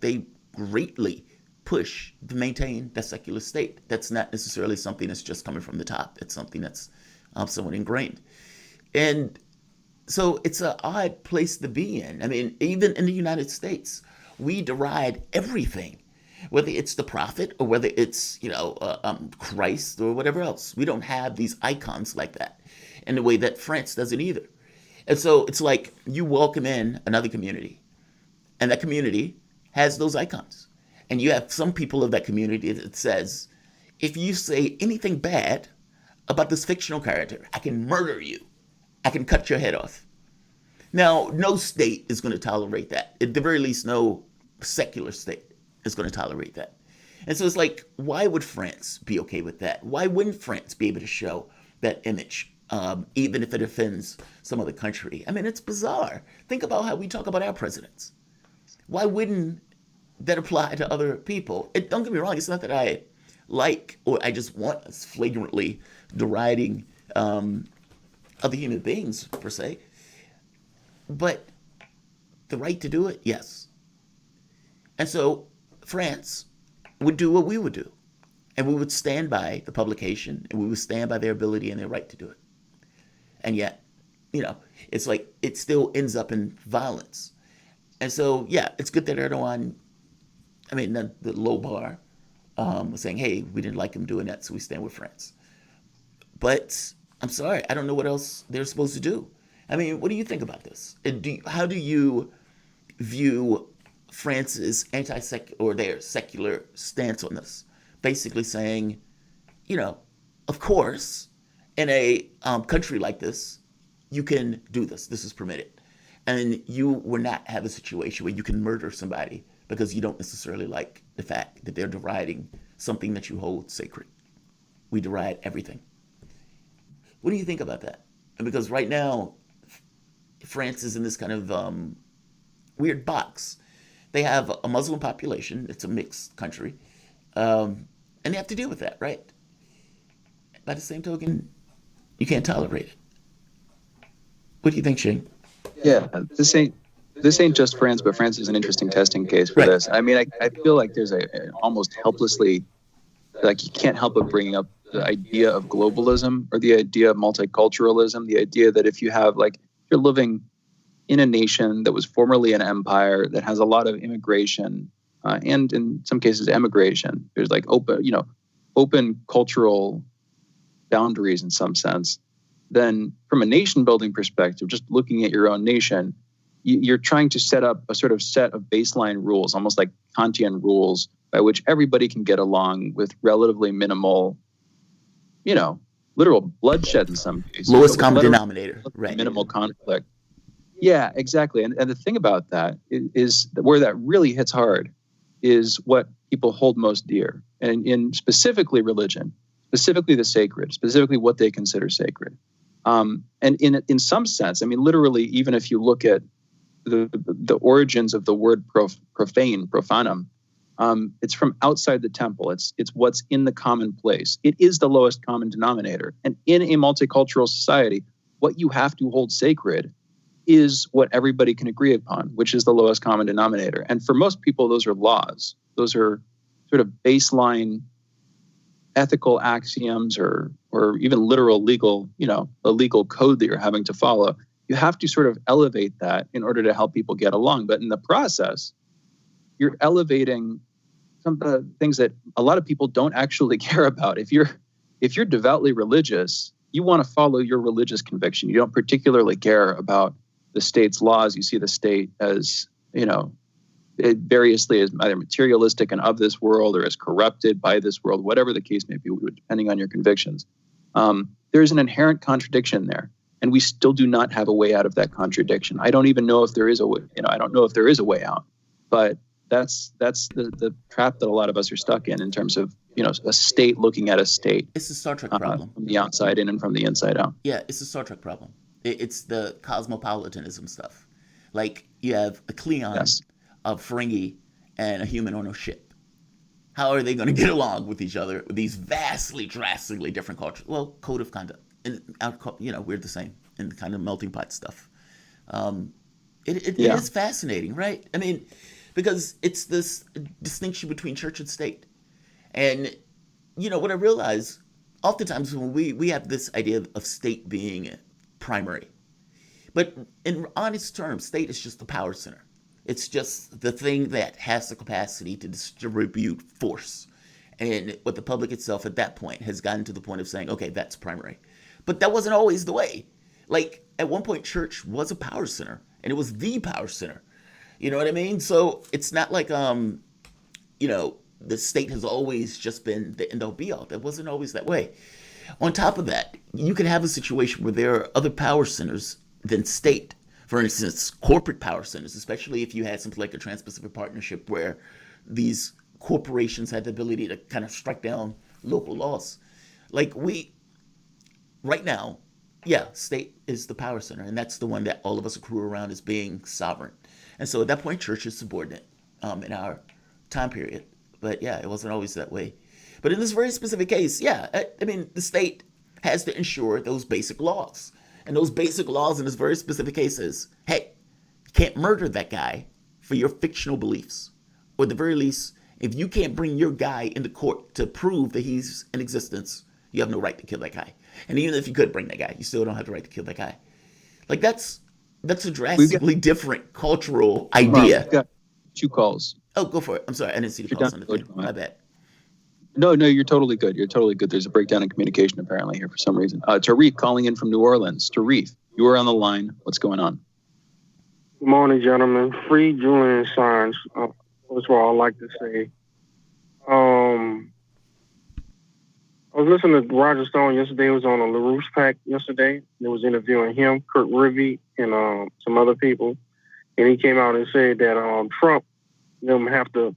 they greatly push to maintain that secular state. That's not necessarily something that's just coming from the top. It's something that's somewhat ingrained. And so it's an odd place to be in. I mean, even in the United States, we deride everything, whether it's the prophet or whether it's, Christ or whatever else. We don't have these icons like that in the way that France doesn't either. And so it's like you welcome in another community, and that community has those icons. And you have some people of that community that says, if you say anything bad about this fictional character, I can murder you. I can cut your head off. Now, no state is going to tolerate that. At the very least, no secular state is going to tolerate that. And so it's like, why would France be okay with that? Why wouldn't France be able to show that image, even if it offends some other country? I mean, it's bizarre. Think about how we talk about our presidents. Why wouldn't that apply to other people? Don't get me wrong, it's not that I like or I just want us flagrantly deriding other human beings, per se. But the right to do it, yes. And so France would do what we would do. And we would stand by the publication, and we would stand by their ability and their right to do it. And yet, it's like it still ends up in violence. And so, yeah, it's good that Erdogan, the low bar, was saying, hey, we didn't like him doing that, so we stand with France. But I'm sorry, I don't know what else they're supposed to do. I mean, what do you think about this? How do you view France's or their secular stance on this? Basically saying, of course, in a country like this, you can do this. This is permitted. And you will not have a situation where you can murder somebody because you don't necessarily like the fact that they're deriding something that you hold sacred. We deride everything. What do you think about that? And because right now, France is in this kind of weird box. They have a Muslim population. It's a mixed country. And they have to deal with that, right? By the same token, you can't tolerate it. What do you think, Shane? Yeah, this ain't just France, but France is an interesting testing case for this. I mean, I feel like there's a almost helplessly, like you can't help but bringing up the idea of globalism or the idea of multiculturalism, the idea that if you have you're living in a nation that was formerly an empire that has a lot of immigration and in some cases emigration, there's open cultural boundaries in some sense. Then from a nation building perspective, just looking at your own nation, you're trying to set up a sort of set of baseline rules, almost like Kantian rules, by which everybody can get along with relatively minimal, literal bloodshed in some cases. Lowest common denominator, right? Minimal conflict. Yeah, exactly. And the thing about that is where that really hits hard is what people hold most dear, and in specifically religion, specifically the sacred, specifically what they consider sacred. And in some sense, I mean, literally, even if you look at the origins of the word profanum, it's from outside the temple. It's what's in the common place. It is the lowest common denominator. And in a multicultural society, what you have to hold sacred is what everybody can agree upon, which is the lowest common denominator. And for most people, those are laws. Those are sort of baseline ethical axioms or even literal legal, a legal code that you're having to follow. You have to sort of elevate that in order to help people get along. But in the process, you're elevating some of the things that a lot of people don't actually care about. If you're devoutly religious, you want to follow your religious conviction. You don't particularly care about the state's laws. You see the state as, it variously as either materialistic and of this world or as corrupted by this world, whatever the case may be, depending on your convictions. There's an inherent contradiction there. And we still do not have a way out of that contradiction. I don't even know if there is a way, I don't know if there is a way out. But that's the trap that a lot of us are stuck in terms of, a state looking at a state. It's a Star Trek problem. From the outside in and from the inside out. Yeah, it's a Star Trek problem. It's the cosmopolitanism stuff. Like, you have a Klingon, a Ferengi, and a human on a ship. How are they going to get along with each other with these vastly, drastically different cultures? Well, code of conduct. And, we're the same in the kind of melting pot stuff. It is fascinating, right? I mean, because it's this distinction between church and state. And, what I realize, oftentimes when we have this idea of state being primary. But in honest terms, state is just the power center. It's just the thing that has the capacity to distribute force. And what the public itself at that point has gotten to the point of saying, okay, that's primary. But that wasn't always the way. Like, at one point, church was a power center. And it was the power center. You know what I mean? So it's not like, the state has always just been the end-all be-all. That wasn't always that way. On top of that, you can have a situation where there are other power centers than state. For instance, corporate power centers, especially if you had something like a Trans-Pacific Partnership where these corporations had the ability to kind of strike down local laws. Like right now, state is the power center, and that's the one that all of us accrue around as being sovereign. And so at that point, church is subordinate in our time period. But it wasn't always that way. But in this very specific case, the state has to ensure those basic laws. And those basic laws in this very specific case is, hey, you can't murder that guy for your fictional beliefs. Or at the very least, if you can't bring your guy into court to prove that he's in existence, you have no right to kill that guy. And even if you could bring that guy, you still don't have the right to kill that guy. Like, that's a drastically different cultural idea. We've got 2 calls. Oh, go for it. I'm sorry. I didn't see the calls on the thing. My bad. No, you're totally good. There's a breakdown in communication apparently here for some reason. Tarif calling in from New Orleans. Tarif, you are on the line. What's going on? Good morning, gentlemen. Free Julian Assange. First of all, I'd like to say, I was listening to Roger Stone yesterday. He was on a LaRouche Pack yesterday. They was interviewing him, Kurt Rivey, and some other people. And he came out and said that Trump them have to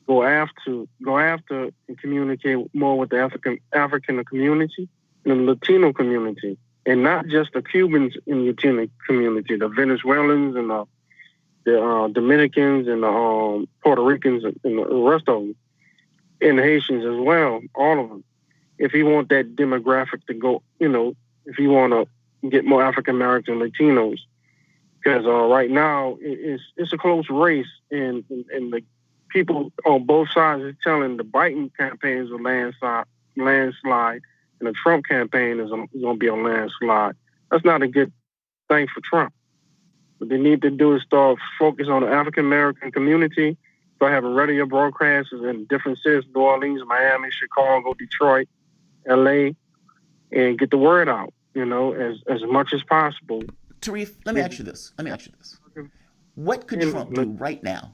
go after and communicate more with the African community and the Latino community, and not just the Cubans in the Latino community, the Venezuelans and the Dominicans and the Puerto Ricans and the rest of them, and the Haitians as well, all of them. If he want that demographic to go, if he want to get more African American Latinos, because right now it's a close race, and the people on both sides are telling the Biden campaign is a landslide, and the Trump campaign is going to be a landslide. That's not a good thing for Trump. What they need to do is start focus on the African American community, start having radio broadcasts in different cities, New Orleans, Miami, Chicago, Detroit, LA, and get the word out, as much as possible. Tarif, let me ask you this. What could Trump do right now,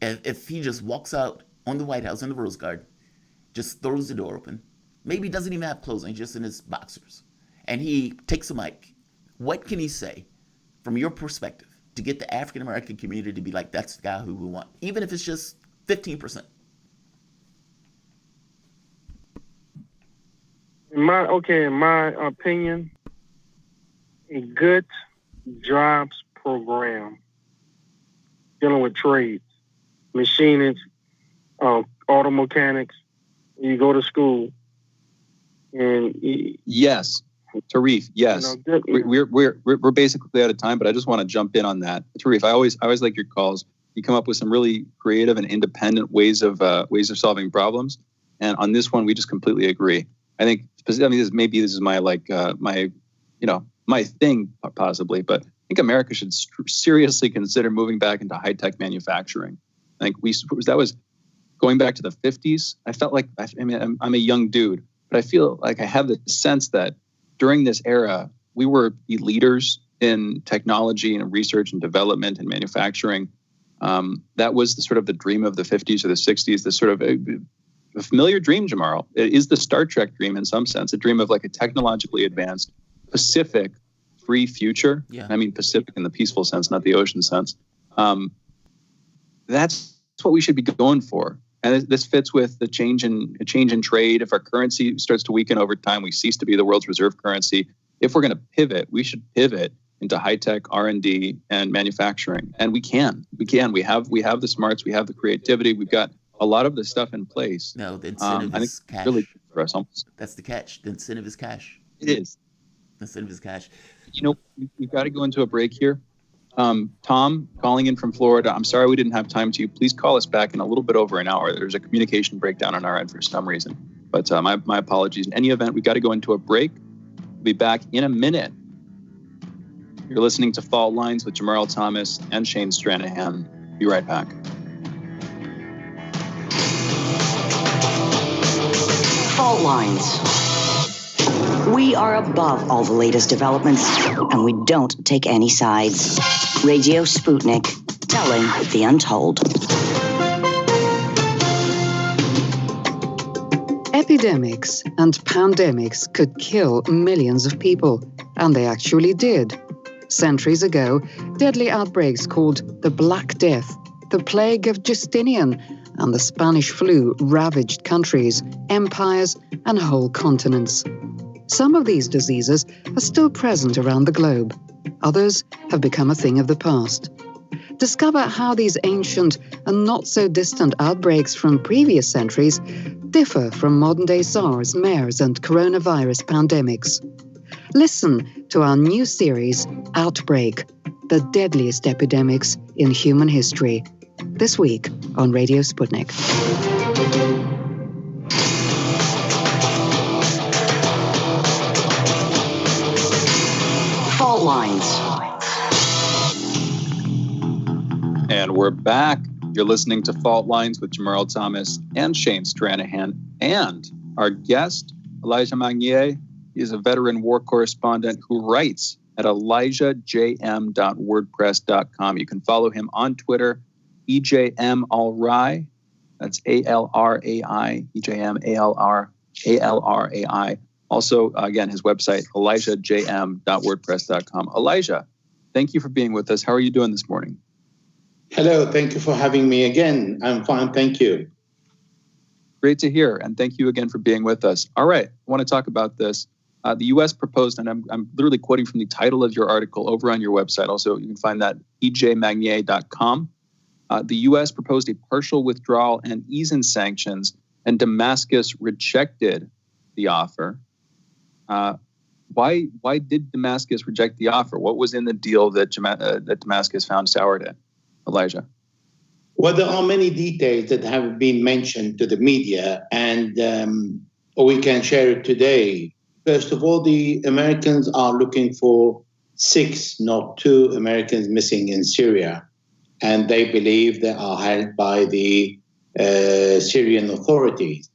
if he just walks out on the White House in the Rose Garden, just throws the door open, maybe doesn't even have clothes on, just in his boxers, and he takes a mic, what can he say, from your perspective, to get the African American community to be like, that's the guy who we want, even if it's just 15%? In my opinion, a good jobs program dealing with trades, machinists, auto mechanics. You go to school, and yes, Tarif, yes, we're basically out of time, but I just want to jump in on that. Tarif, I always like your calls. You come up with some really creative and independent ways of solving problems, and on this one, we just completely agree. I think, this is my my thing possibly, but I think America should seriously consider moving back into high-tech manufacturing. I think that was going back to the 50s. I felt like, I'm a young dude, but I feel like I have the sense that during this era, we were the leaders in technology and research and development and manufacturing. That was the sort of the dream of the 50s or the 60s, the sort of a familiar dream, Jamarl. It is the Star Trek dream in some sense, a dream of like a technologically advanced, Pacific, free future. Yeah. I mean Pacific in the peaceful sense, not the ocean sense. That's what we should be going for. And this fits with the change in trade. If our currency starts to weaken over time, we cease to be the world's reserve currency. If we're going to pivot, we should pivot into high-tech R&D and manufacturing. And we can. We have the smarts. We have the creativity. We've got a lot of the stuff in place. No, the incentive is cash. Really for us. That's the catch. The incentive is cash. It is. The incentive is cash. You know, we've got to go into a break here. Tom, calling in from Florida. I'm sorry we didn't have time to. Please call us back in a little bit over an hour. There's a communication breakdown on our end for some reason. But my apologies. In any event, we've got to go into a break. We'll be back in a minute. You're listening to Fault Lines with Jamarl Thomas and Shane Stranahan. Be right back. Fault Lines. We are above all the latest developments, and we don't take any sides. Radio Sputnik, telling the untold. Epidemics and pandemics could kill millions of people, and they actually did. Centuries ago, deadly outbreaks called the Black Death, the plague of Justinian, and the Spanish flu ravaged countries, empires, and whole continents. Some of these diseases are still present around the globe. Others have become a thing of the past. Discover how these ancient and not so distant outbreaks from previous centuries differ from modern-day SARS, MERS, and coronavirus pandemics. Listen to our new series, Outbreak, the deadliest epidemics in human history, this week on Radio Sputnik. Fault Lines. And we're back. You're listening to Fault Lines with Jamarl Thomas and Shane Stranahan. And our guest, Elijah Magnier, is a veteran war correspondent who writes at elijahjm.wordpress.com. You can follow him on Twitter, EJM That's ALRAI, EJM ALRAI. Also, again, his website, elijahjm.wordpress.com. Elijah, thank you for being with us. How are you doing this morning? Hello, thank you for having me again. I'm fine, thank you. Great to hear, and thank you again for being with us. All right, I want to talk about this. The U.S. proposed, and I'm literally quoting from the title of your article over on your website. Also, you can find that ejmagnier.com. The U.S. proposed a partial withdrawal and ease in sanctions, and Damascus rejected the offer. Why did Damascus reject the offer? What was in the deal that Damascus found sour to, Elijah? Well, there are many details that have been mentioned to the media, and we can share it today. First of all, the Americans are looking for 6, not 2 Americans missing in Syria, and they believe they are held by the Syrian authorities.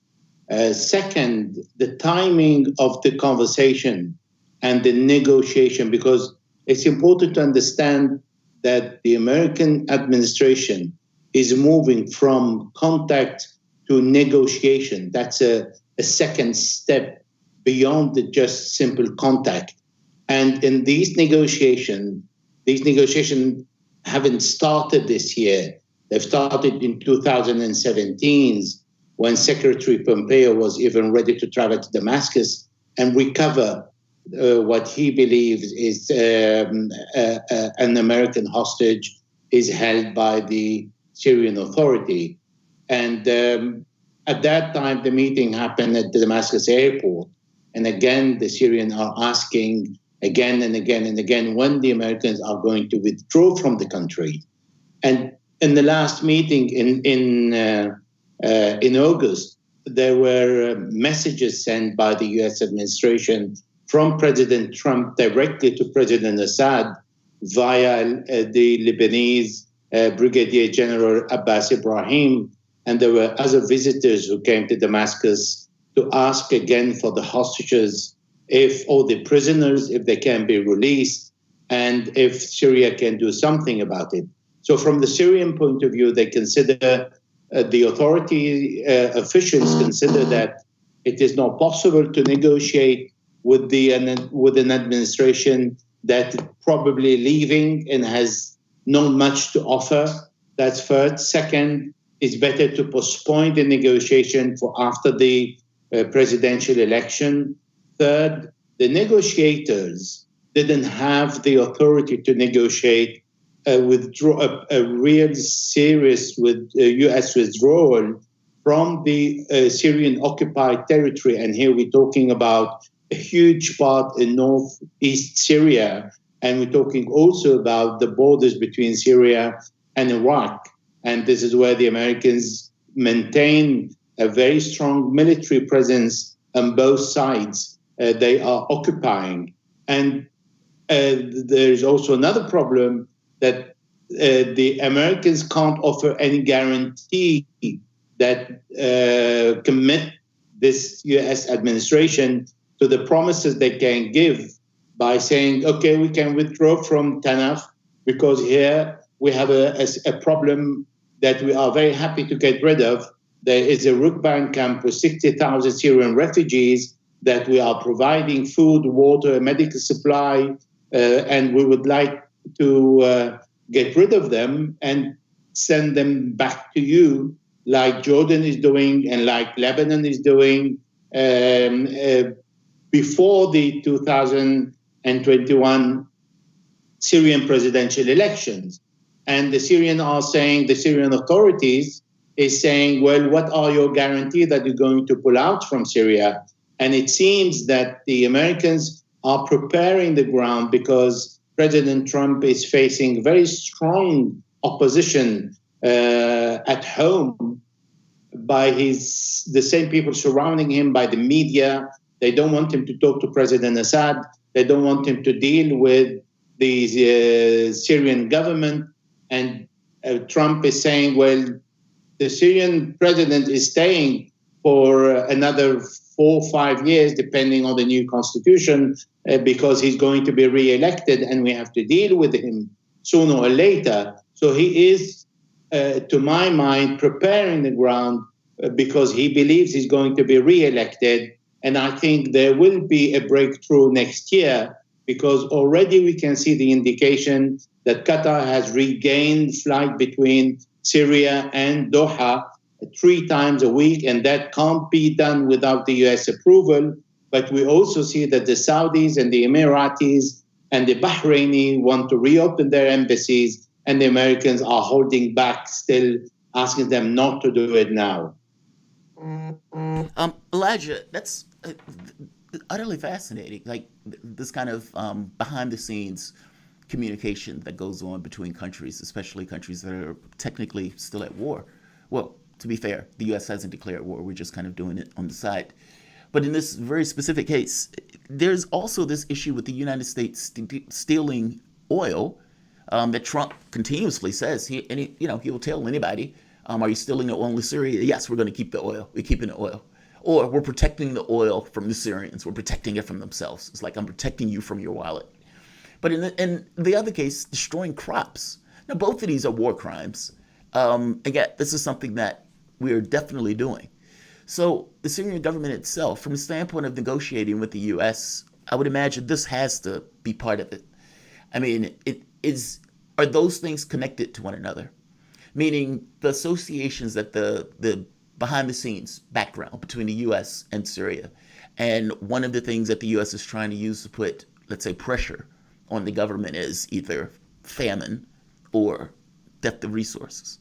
Second, the timing of the conversation and the negotiation, because it's important to understand that the American administration is moving from contact to negotiation. That's a second step beyond the just simple contact. And in these negotiations haven't started this year. They've started in 2017 when Secretary Pompeo was even ready to travel to Damascus and recover what he believes is an American hostage is held by the Syrian Authority. And at that time, the meeting happened at the Damascus airport. And again, the Syrians are asking again and again and again when the Americans are going to withdraw from the country. And in the last meeting in August, there were messages sent by the U.S. administration from President Trump directly to President Assad via the Lebanese Brigadier General Abbas Ibrahim. And there were other visitors who came to Damascus to ask again for the hostages, all the prisoners, if they can be released, and if Syria can do something about it. So from the Syrian point of view, they consider, the authority officials consider that it is not possible to negotiate with an administration that is probably leaving and has not much to offer. That's first. Second, it's better to postpone the negotiation for after the presidential election. Third, the negotiators didn't have the authority to negotiate a real serious U.S. withdrawal from the Syrian occupied territory. And here we're talking about a huge part in northeast Syria. And we're talking also about the borders between Syria and Iraq. And this is where the Americans maintain a very strong military presence on both sides. They are occupying. And there's also another problem that the Americans can't offer any guarantee that commit this U.S. administration to the promises they can give by saying, okay, we can withdraw from Tanaf because here we have a problem that we are very happy to get rid of. There is a Rukban camp with 60,000 Syrian refugees that we are providing food, water, medical supply, and we would like to get rid of them and send them back to you, like Jordan is doing and like Lebanon is doing before the 2021 Syrian presidential elections. And the Syrian authorities is saying, well, what are your guarantees that you're going to pull out from Syria? And it seems that the Americans are preparing the ground because President Trump is facing very strong opposition at home by the same people surrounding him, by the media. They don't want him to talk to President Assad. They don't want him to deal with the Syrian government. And Trump is saying, well, the Syrian president is staying for another 4 or 5 years, depending on the new constitution, because he's going to be re-elected and we have to deal with him sooner or later. So he is, to my mind, preparing the ground because he believes he's going to be re-elected. And I think there will be a breakthrough next year because already we can see the indication that Qatar has regained flight between Syria and Doha 3 times a week, and that can't be done without the US approval. But we also see that the Saudis and the Emiratis and the Bahraini want to reopen their embassies, and the Americans are holding back, still asking them not to do it now. Elijah, that's utterly fascinating. Like this kind of behind the scenes communication that goes on between countries, especially countries that are technically still at war. Well, to be fair, the U.S. hasn't declared war. We're just kind of doing it on the side. But in this very specific case, there's also this issue with the United States stealing oil that Trump continuously says he will tell anybody, are you stealing the oil in Syria? Yes, we're going to keep the oil. We're keeping the oil. Or we're protecting the oil from the Syrians. We're protecting it from themselves. It's like I'm protecting you from your wallet. But in the other case, destroying crops. Now, both of these are war crimes. Again, this is something that we're definitely doing. So the Syrian government itself, from the standpoint of negotiating with the U.S., I would imagine this has to be part of it. I mean, are those things connected to one another? Meaning the associations that the behind the scenes background between the U.S. and Syria. And one of the things that the U.S. is trying to use to put, let's say, pressure on the government is either famine or theft of resources.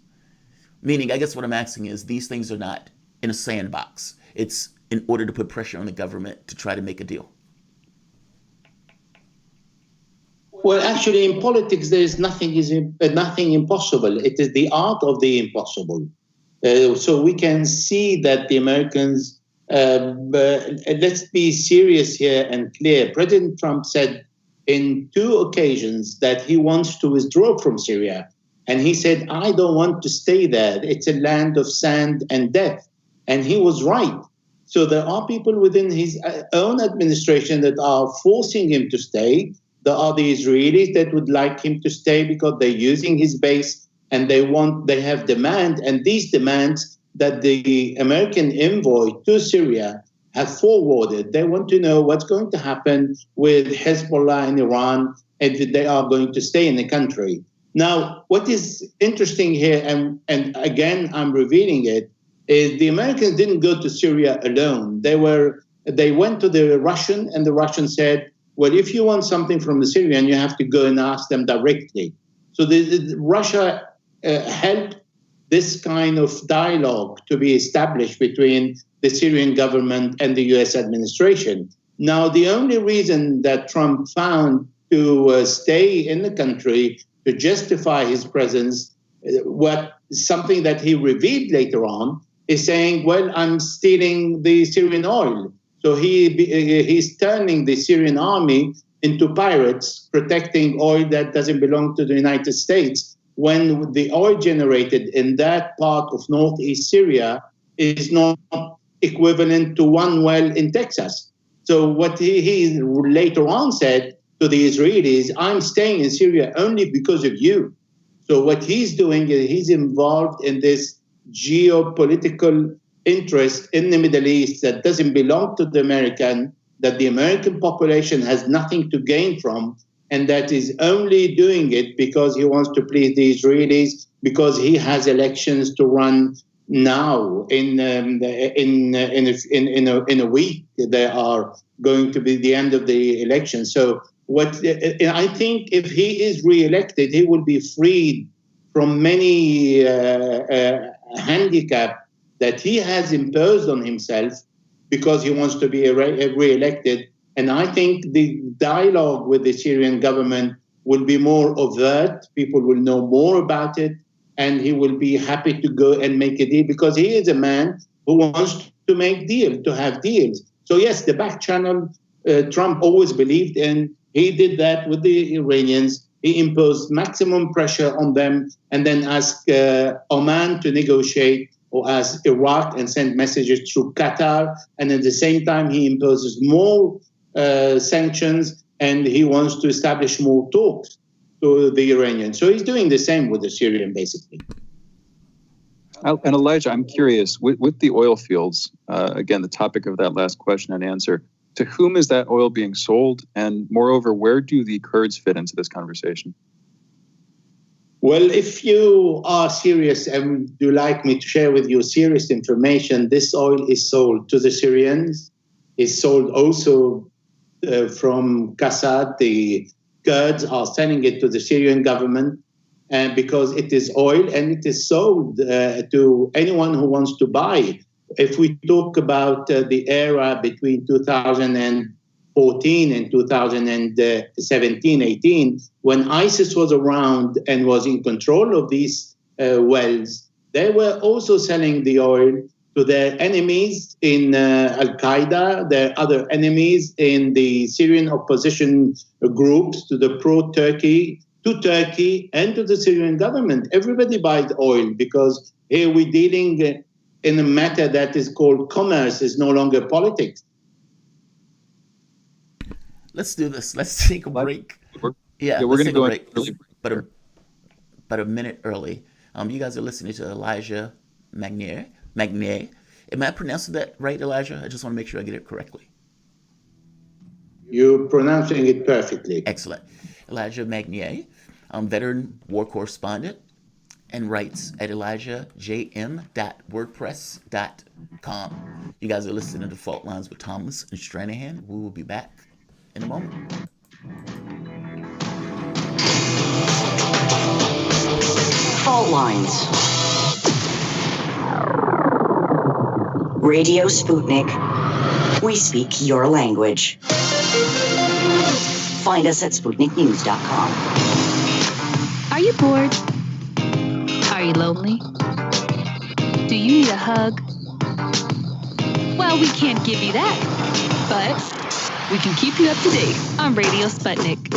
Meaning, I guess what I'm asking is these things are not in a sandbox. It's in order to put pressure on the government to try to make a deal. Well, actually, in politics, there is nothing impossible. It is the art of the impossible. So we can see that the Americans, let's be serious here and clear. President Trump said in 2 occasions that he wants to withdraw from Syria. And he said, I don't want to stay there. It's a land of sand and death. And he was right. So there are people within his own administration that are forcing him to stay. There are the Israelis that would like him to stay because they're using his base and they have demand. And these demands that the American envoy to Syria have forwarded, they want to know what's going to happen with Hezbollah in Iran and if they are going to stay in the country. Now, what is interesting here, and again, I'm revealing it, is the Americans didn't go to Syria alone. They went to the Russian, and the Russian said, well, if you want something from the Syrian, you have to go and ask them directly. So Russia helped this kind of dialogue to be established between the Syrian government and the US administration. Now, the only reason that Trump found to stay in the country to justify his presence, something that he revealed later on, is saying, well, I'm stealing the Syrian oil. So he's turning the Syrian army into pirates, protecting oil that doesn't belong to the United States, when the oil generated in that part of northeast Syria is not equivalent to one well in Texas. So what he later on said to the Israelis, I'm staying in Syria only because of you. So what he's doing is he's involved in this geopolitical interest in the Middle East that doesn't belong to the American, that the American population has nothing to gain from, and that is only doing it because he wants to please the Israelis, because he has elections to run now. In a week, they are going to be the end of the election. So I think if he is re-elected, he will be freed from many handicap that he has imposed on himself because he wants to be re-elected. And I think the dialogue with the Syrian government will be more overt. People will know more about it, and he will be happy to go and make a deal because he is a man who wants to make deals, to have deals. So yes, the back channel Trump always believed in. He did that with the Iranians. He imposed maximum pressure on them and then asked Oman to negotiate, or asked Iraq and send messages through Qatar. And at the same time, he imposes more sanctions, and he wants to establish more talks to the Iranians. So he's doing the same with the Syrian, basically. And Elijah, I'm curious, with the oil fields, again, the topic of that last question and answer, to whom is that oil being sold? And moreover, where do the Kurds fit into this conversation? Well, if you are serious and you like me to share with you serious information, this oil is sold to the Syrians. It's sold also from Qassad. The Kurds are selling it to the Syrian government because it is oil, and it is sold to anyone who wants to buy. If we talk about the era between 2014 and 2017-18, when ISIS was around and was in control of these wells, they were also selling the oil to their enemies in Al-Qaeda, their other enemies in the Syrian opposition groups, to the pro-Turkey, to Turkey, and to the Syrian government. Everybody buys oil because here we're dealing in a matter that is called commerce, is no longer politics. Let's do this. Let's take a break. We're going to go break, but a minute early. You guys are listening to Elijah Magnier. Am I pronouncing that right, Elijah? I just want to make sure I get it correctly. You're pronouncing it perfectly. Excellent. Elijah Magnier, veteran war correspondent, and writes at elijahjm.wordpress.com. You guys are listening to Fault Lines with Thomas and Stranahan. We will be back in a moment. Fault Lines. Radio Sputnik. We speak your language. Find us at SputnikNews.com. Are you bored? Are you lonely? Do you need a hug? Well, we can't give you that, but we can keep you up to date on Radio Sputnik.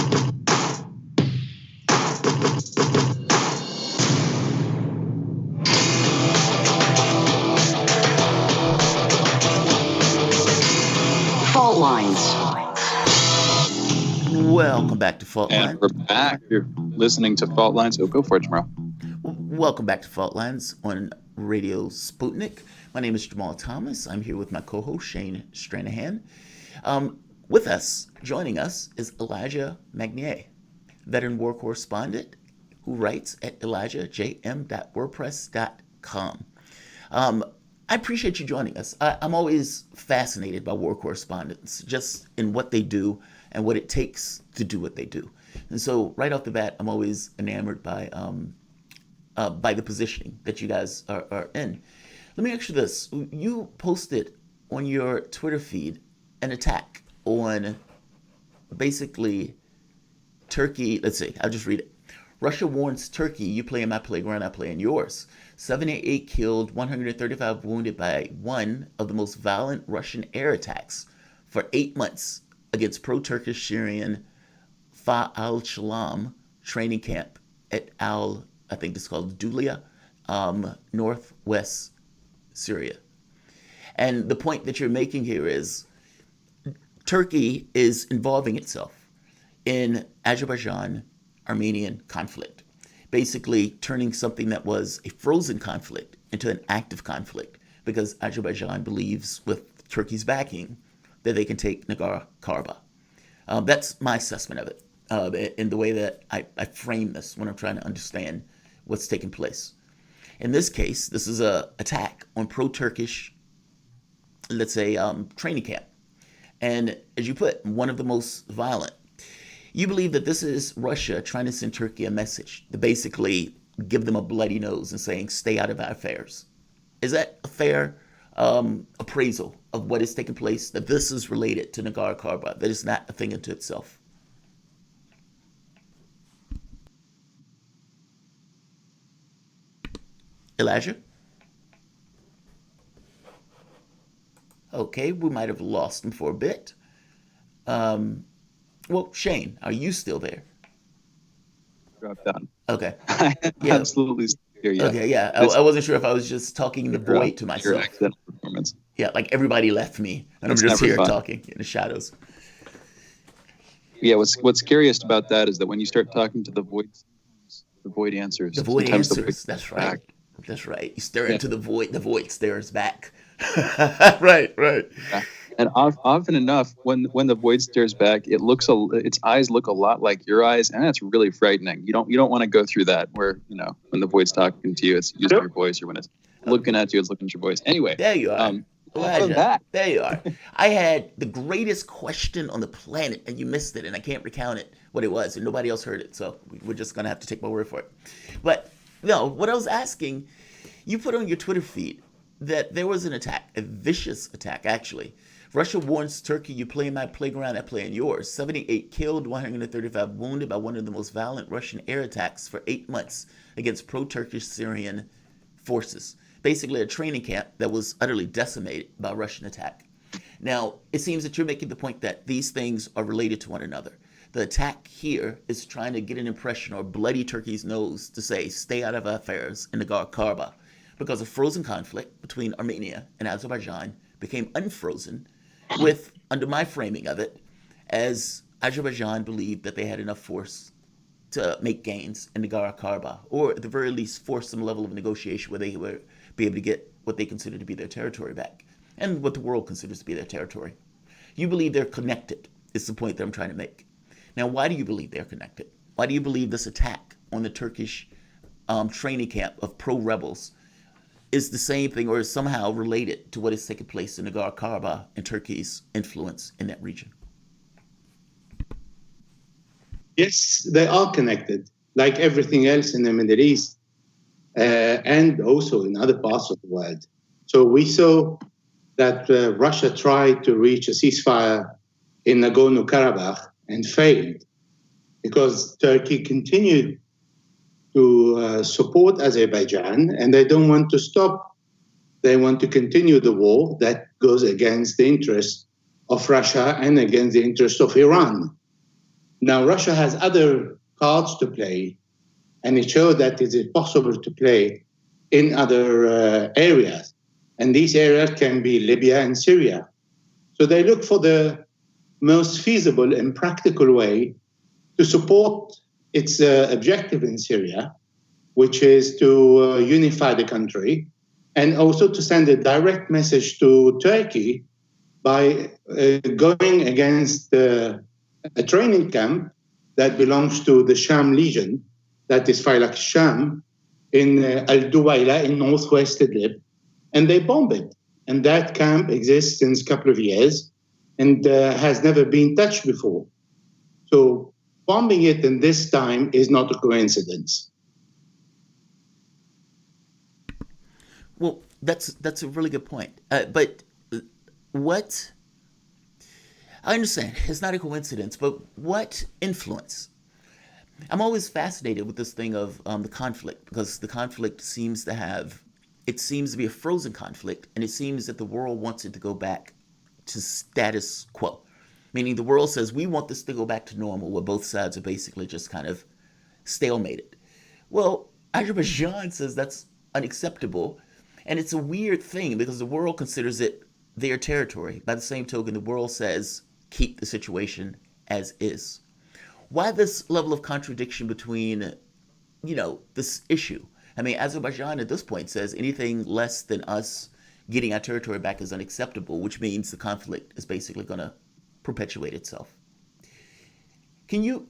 Fault Lines. Welcome back to Fault Lines. And we're back. You're listening to Fault Lines. So go for it, Jamarl. Welcome back to Fault Lines on Radio Sputnik. My name is Jamarl Thomas. I'm here with my co-host, Shane Stranahan. With us, joining us, is Elijah Magnier, veteran war correspondent, who writes at elijahjm.wordpress.com. I appreciate you joining us. I'm always fascinated by war correspondents, just in what they do and what it takes to do what they do. And so right off the bat, I'm always enamored by the positioning that you guys are in. Let me ask you this. You posted on your Twitter feed an attack on basically Turkey. Let's see, I'll just read it. Russia warns Turkey, you play in my playground, I play in yours. 78 killed, 135 wounded by one of the most violent Russian air attacks for 8 months against pro-Turkish Syrian Fa al-Shalam training camp at I think it's called Dulia, northwest Syria. And the point that you're making here is Turkey is involving itself in Azerbaijan-Armenian conflict, basically turning something that was a frozen conflict into an active conflict because Azerbaijan believes, with Turkey's backing, that they can take Nagorno-Karabakh. That's my assessment of it, in the way that I frame this when I'm trying to understand what's taking place. In this case, this is an attack on pro-Turkish, let's say, training camp. And as you put, one of the most violent. You believe that this is Russia trying to send Turkey a message to basically give them a bloody nose and saying, stay out of our affairs. Is that a fair appraisal of what is taking place, that this is related to Nagorno-Karabakh, that it's not a thing unto itself? Elijah? Okay, we might have lost him for a bit. Well, Shane, are you still there? Dropped down. Okay. Yeah. Absolutely still here, yeah. Okay, yeah. I wasn't sure if I was just talking in the void to myself. Your accidental performance. Yeah, like everybody left me, and It's I'm just never here fun. talking in the shadows. Yeah, what's scariest about that is that when you start talking to the void answers. The void Sometimes answers, that's right. back. That's right. You stare Yeah. into the void stares back. Right. Yeah. And often enough, when the void stares back, its eyes look a lot like your eyes, and that's really frightening. You don't want to go through that where, when the void's talking to you, it's using your voice, or when it's looking at you, it's looking at your voice. Anyway, There you are. Elijah, back. there you are. I had the greatest question on the planet, and you missed it, and I can't recount it, what it was, and nobody else heard it, so we're just going to have to take my word for it. But, no, what I was asking, you put on your Twitter feed that there was an attack, a vicious attack, actually. Russia warns Turkey, you play in my playground, I play in yours. 78 killed, 135 wounded by one of the most violent Russian air attacks for 8 months against pro-Turkish Syrian forces. Basically a training camp that was utterly decimated by Russian attack. Now, it seems that you're making the point that these things are related to one another. The attack here is trying to get an impression or bloody Turkey's nose to say, stay out of our affairs in Nagorno-Karabakh, because a frozen conflict between Armenia and Azerbaijan became unfrozen with, under my framing of it, as Azerbaijan believed that they had enough force to make gains in Nagorno-Karabakh, or at the very least force some level of negotiation where they would be able to get what they consider to be their territory back, and what the world considers to be their territory. You believe they're connected, is the point that I'm trying to make. Now, why do you believe they're connected? Why do you believe this attack on the Turkish training camp of pro-rebels is the same thing, or is somehow related to what is taking place in Nagorno-Karabakh and Turkey's influence in that region? Yes, they are connected, like everything else in the Middle East and also in other parts of the world. So we saw that Russia tried to reach a ceasefire in Nagorno-Karabakh and failed because Turkey continued to support Azerbaijan, and they don't want to stop. They want to continue the war that goes against the interests of Russia and against the interests of Iran. Now, Russia has other cards to play, and it showed that it is possible to play in other areas. And these areas can be Libya and Syria. So they look for the most feasible and practical way to support its objective in Syria, which is to unify the country, and also to send a direct message to Turkey by going against a training camp that belongs to the Sham Legion, that is Failak Sham, in Al-Duwaila in northwest Idlib, and they bomb it. And that camp exists since a couple of years and has never been touched before. So bombing it in this time is not a coincidence. Well, that's a really good point. But what I understand, it's not a coincidence, but what influence? I'm always fascinated with this thing of the conflict, because the conflict seems to be a frozen conflict, and it seems that the world wants it to go back to status quo. Meaning the world says, we want this to go back to normal, where both sides are basically just kind of stalemated. Well, Azerbaijan says that's unacceptable, and it's a weird thing because the world considers it their territory. By the same token, the world says, keep the situation as is. Why this level of contradiction between, this issue? I mean, Azerbaijan at this point says anything less than us getting our territory back is unacceptable, which means the conflict is basically going to perpetuate itself. Can you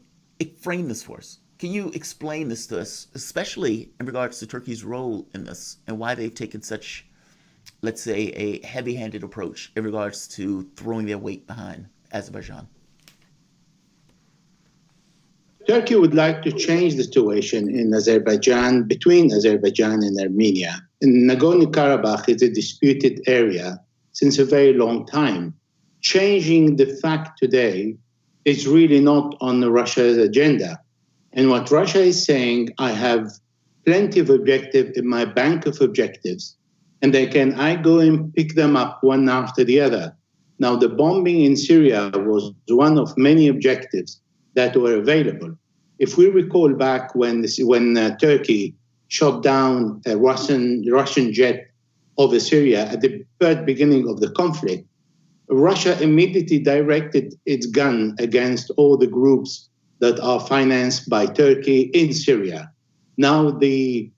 frame this for us? Can you explain this to us, especially in regards to Turkey's role in this and why they've taken such, let's say, a heavy-handed approach in regards to throwing their weight behind Azerbaijan? Turkey would like to change the situation in Azerbaijan, between Azerbaijan and Armenia. Nagorno-Karabakh is a disputed area since a very long time. Changing the fact today is really not on Russia's agenda. And what Russia is saying, I have plenty of objectives in my bank of objectives, and I go and pick them up one after the other. Now, the bombing in Syria was one of many objectives that were available. If we recall back when Turkey shot down a Russian jet over Syria at the very beginning of the conflict, Russia immediately directed its gun against all the groups that are financed by Turkey in Syria. Now the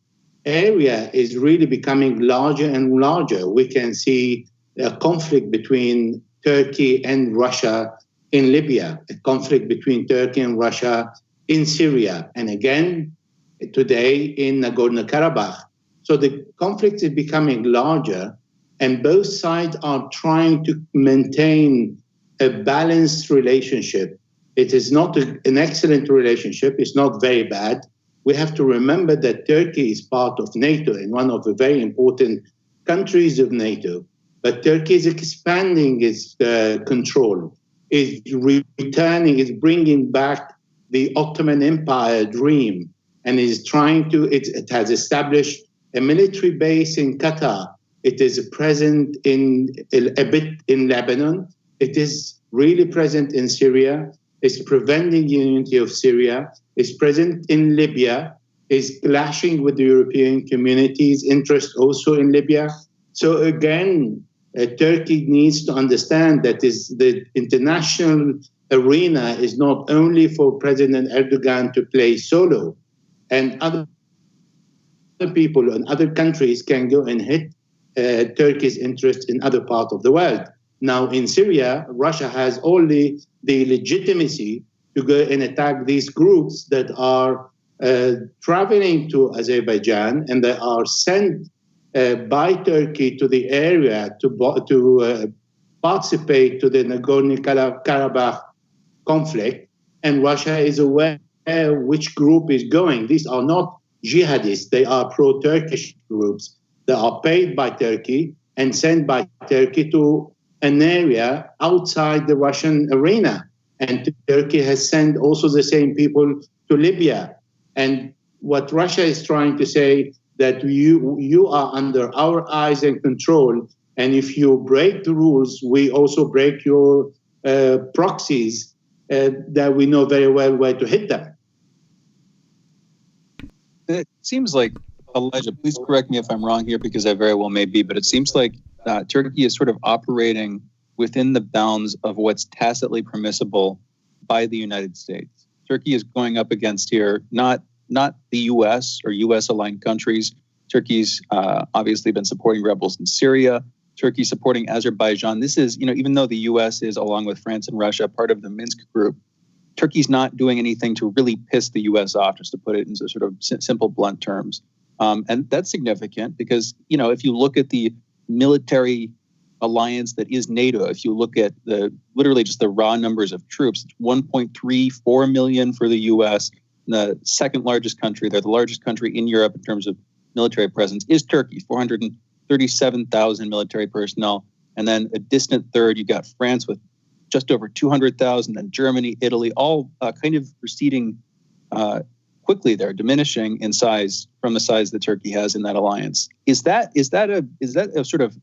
area is really becoming larger and larger. We can see a conflict between Turkey and Russia in Libya, a conflict between Turkey and Russia in Syria, and again today in Nagorno-Karabakh. So the conflict is becoming larger, and both sides are trying to maintain a balanced relationship. It is not an excellent relationship. It's not very bad. We have to remember that Turkey is part of NATO and one of the very important countries of NATO. But Turkey is expanding its control, is returning, is bringing back the Ottoman Empire dream, and is trying to, it has established a military base in Qatar. It is present a bit in Lebanon. It is really present in Syria. It's preventing the unity of Syria. It's present in Libya. Is clashing with the European community's interest also in Libya. So again, Turkey needs to understand that the international arena is not only for President Erdogan to play solo, and other people and other countries can go and hit Turkey's interest in other parts of the world. Now in Syria, Russia has only the legitimacy to go and attack these groups that are traveling to Azerbaijan, and they are sent by Turkey to the area to participate to the Nagorno-Karabakh conflict, and Russia is aware which group is going. These are not jihadists, they are pro-Turkish groups that are paid by Turkey and sent by Turkey to an area outside the Russian arena. And Turkey has sent also the same people to Libya. And what Russia is trying to say, that you are under our eyes and control, and if you break the rules, we also break your proxies, that we know very well where to hit them. It seems like, Elijah, please correct me if I'm wrong here, because I very well may be, but it seems like Turkey is sort of operating within the bounds of what's tacitly permissible by the United States. Turkey is going up against here, not the U.S. or U.S.-aligned countries. Turkey's obviously been supporting rebels in Syria. Turkey supporting Azerbaijan. This is, even though the U.S. is, along with France and Russia, part of the Minsk group, Turkey's not doing anything to really piss the U.S. off, just to put it in sort of simple, blunt terms. And that's significant because, if you look at the military alliance that is NATO, if you look at literally just the raw numbers of troops, it's 1.34 million for the U.S., the second largest country. They're the largest country in Europe in terms of military presence is Turkey, 437,000 military personnel. And then a distant third, you got France with just over 200,000, then Germany, Italy, all kind of receding quickly there, diminishing in size from the size that Turkey has in that alliance. Is that a sort of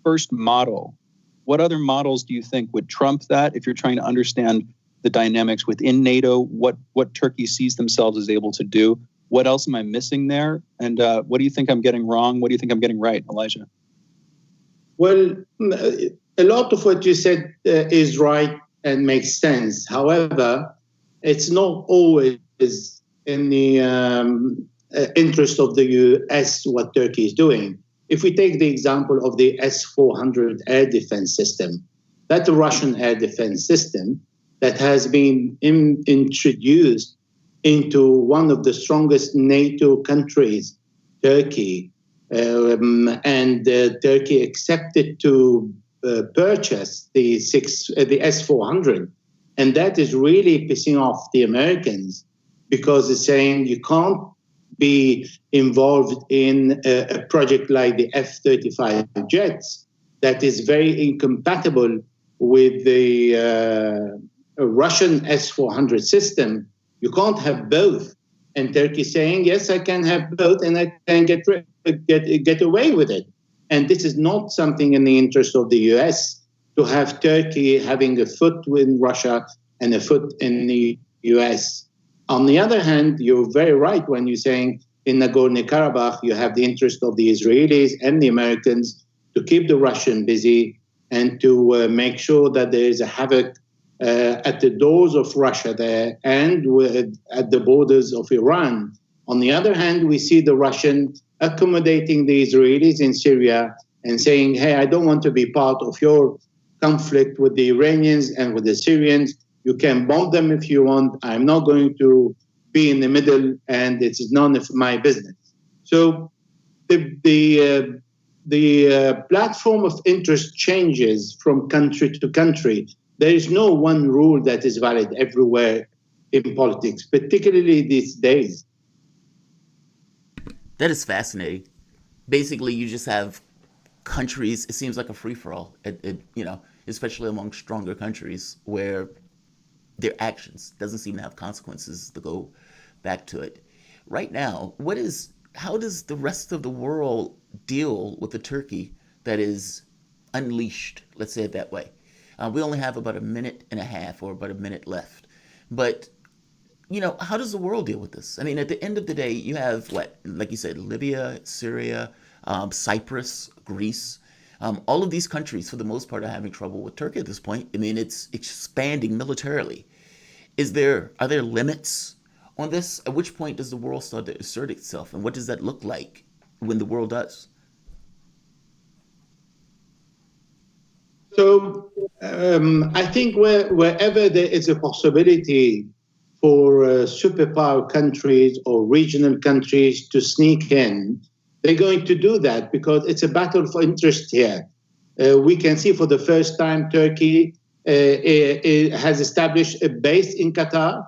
first model? What other models do you think would trump that if you're trying to understand the dynamics within NATO, what Turkey sees themselves as able to do? What else am I missing there? And what do you think I'm getting wrong? What do you think I'm getting right, Elijah? Well, a lot of what you said is right and makes sense. However, it's not always in the interest of the US what Turkey is doing. If we take the example of the S-400 air defense system, that's a Russian air defense system that has been introduced into one of the strongest NATO countries, Turkey, and Turkey accepted to purchase the S-400, and that is really pissing off the Americans because it's saying you can't be involved in a project like the F-35 jets that is very incompatible with the Russian S-400 system. You can't have both. And Turkey saying, yes, I can have both and I can get away with it. And this is not something in the interest of the US to have Turkey having a foot in Russia and a foot in the US. On the other hand, you're very right when you're saying in Nagorno-Karabakh, you have the interest of the Israelis and the Americans to keep the Russians busy and to make sure that there is a havoc at the doors of Russia there and at the borders of Iran. On the other hand, we see the Russians accommodating the Israelis in Syria and saying, hey, I don't want to be part of your conflict with the Iranians and with the Syrians. You can bomb them if you want. I'm not going to be in the middle, and it's none of my business. So the platform of interest changes from country to country. There is no one rule that is valid everywhere in politics, particularly these days. That is fascinating. Basically, you just have countries. It seems like a free-for-all, especially among stronger countries where their actions doesn't seem to have consequences to go back to it. Right now, how does the rest of the world deal with the Turkey that is unleashed? Let's say it that way. We only have about a minute and a half or about a minute left. But, how does the world deal with this? I mean, at the end of the day, you have like you said, Libya, Syria, Cyprus, Greece. All of these countries, for the most part, are having trouble with Turkey at this point. I mean, it's expanding militarily. Are there limits on this? At which point does the world start to assert itself? And what does that look like when the world does? So I think wherever there is a possibility for superpower countries or regional countries to sneak in, they're going to do that because it's a battle for interest here. We can see for the first time Turkey has established a base in Qatar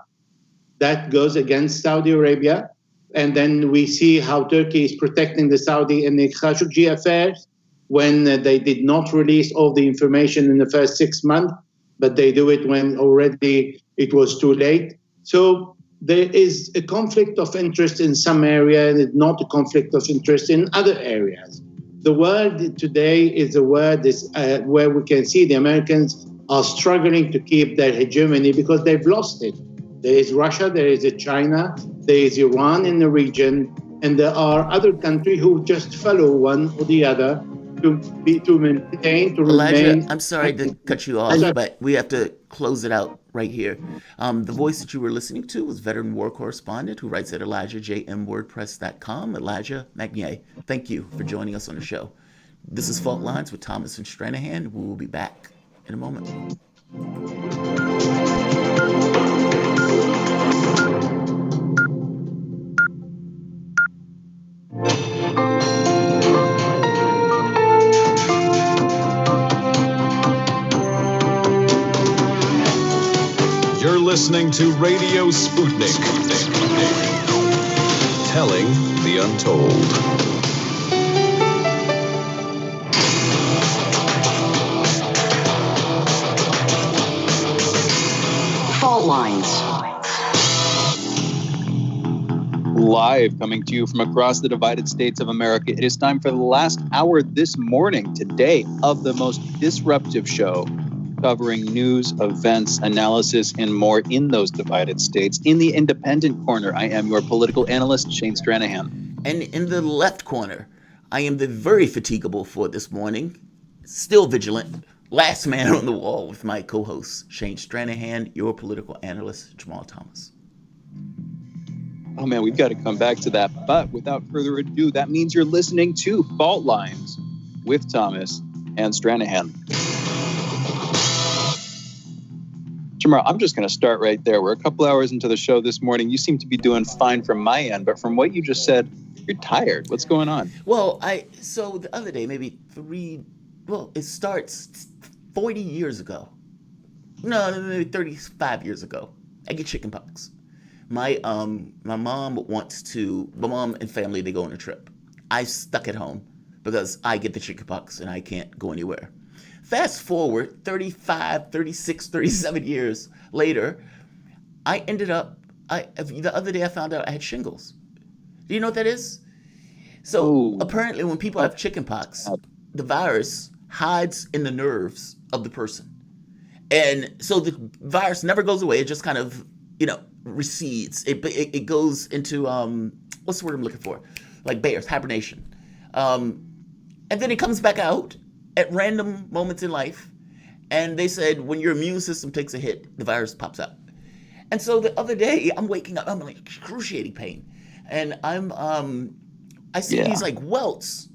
that goes against Saudi Arabia. And then we see how Turkey is protecting the Saudi and the Khashoggi affairs when they did not release all the information in the first 6 months, but they do it when already it was too late. So there is a conflict of interest in some areas and not a conflict of interest in other areas. The world today is a world where we can see the Americans are struggling to keep their hegemony because they've lost it. There is Russia, there is China, there is Iran in the region, and there are other countries who just follow one or the other to maintain, to Elijah, remain. I'm sorry to cut you off, but we have to close it out right here. The voice that you were listening to was veteran war correspondent who writes at ElijahJMWordPress.com, Elijah Magnier. Thank you for joining us on the show. This is Fault Lines with Thomas and Stranahan. We will be back in a moment. listening to Radio Sputnik. Telling the untold. Fault lines. Live coming to you from across the divided states of America. It is time for the last hour this morning, today, of the most disruptive show, covering news, events, analysis, and more in those divided states. In the independent corner, I am your political analyst, Shane Stranahan. And in the left corner, I am the very fatigable for this morning, still vigilant, last man on the wall with my co-host, Shane Stranahan, your political analyst, Jamarl Thomas. Oh man, we've got to come back to that. But without further ado, that means you're listening to Fault Lines with Thomas and Stranahan. Jamarl, I'm just going to start right there. We're a couple hours into the show this morning. You seem to be doing fine from my end, but from what you just said, you're tired. What's going on? Well, so the other day, maybe it starts 40 years ago. No, maybe 35 years ago. I get chickenpox. My mom and family, they go on a trip. I stuck at home because I get the chickenpox and I can't go anywhere. Fast forward 35, 36, 37 years later, I ended up, the other day I found out I had shingles. Do you know what that is? So apparently when people have chickenpox, the virus hides in the nerves of the person. And so the virus never goes away. It just kind of, recedes. It goes into, what's the word I'm looking for? Like bears, hibernation. And then it comes back out at random moments in life. And they said when your immune system takes a hit, the virus pops out. And so the other day, I'm waking up, I'm in excruciating pain. And I see these like welts.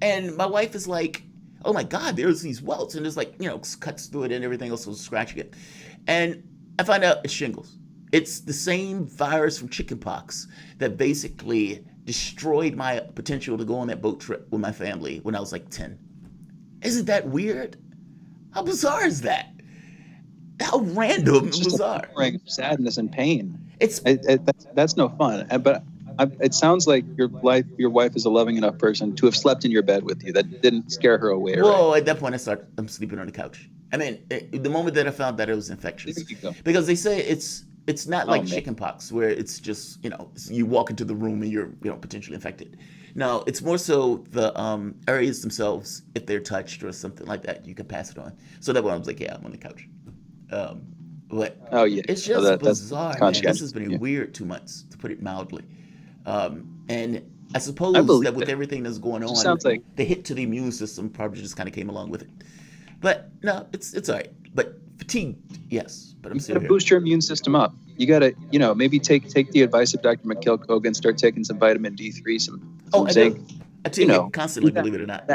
And my wife is like, oh my God, there's these welts. And there's cuts through it and everything else was scratching it. And I find out it's shingles. It's the same virus from chickenpox that basically destroyed my potential to go on that boat trip with my family when I was like 10. Isn't that weird? How bizarre is that? How random and bizarre. Sadness and pain. That's no fun. But it sounds like your wife is a loving enough person to have slept in your bed with you. That didn't scare her away, right? Well, at that point, I'm sleeping on the couch. I mean, the moment that I found that it was infectious, because they say it's not like chickenpox where it's just you walk into the room and you're potentially infected. No, it's more so the areas themselves, if they're touched or something like that, you can pass it on. So that one I was like, yeah, I'm on the couch. But it's just bizarre. Man. This has been a weird 2 months, to put it mildly. And I suppose that with everything that's going on, sounds like the hit to the immune system probably just kind of came along with it. But no, it's all right. But fatigue, yes. But I'm still here. Boost your immune system up. You gotta, maybe take the advice of Dr. McKillcogan, start taking some vitamin D3, some zinc. I take it constantly, believe it or not.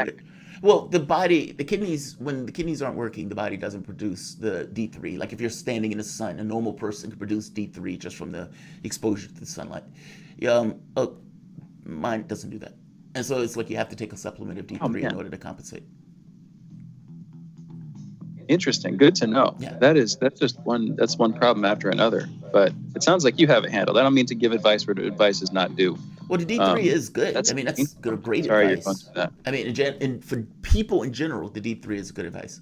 Well, the kidneys, when the kidneys aren't working, the body doesn't produce the D3. Like if you're standing in the sun, a normal person can produce D3 just from the exposure to the sunlight. Mine doesn't do that. And so it's like you have to take a supplement of D3 in order to compensate. Interesting. Good to know. Yeah. That's one problem after another. But it sounds like you have it handled. I don't mean to give advice where advice is not due. Well, the D3 is good. That's great advice. Sorry, you're going through that. I mean, for people in general, the D3 is good advice.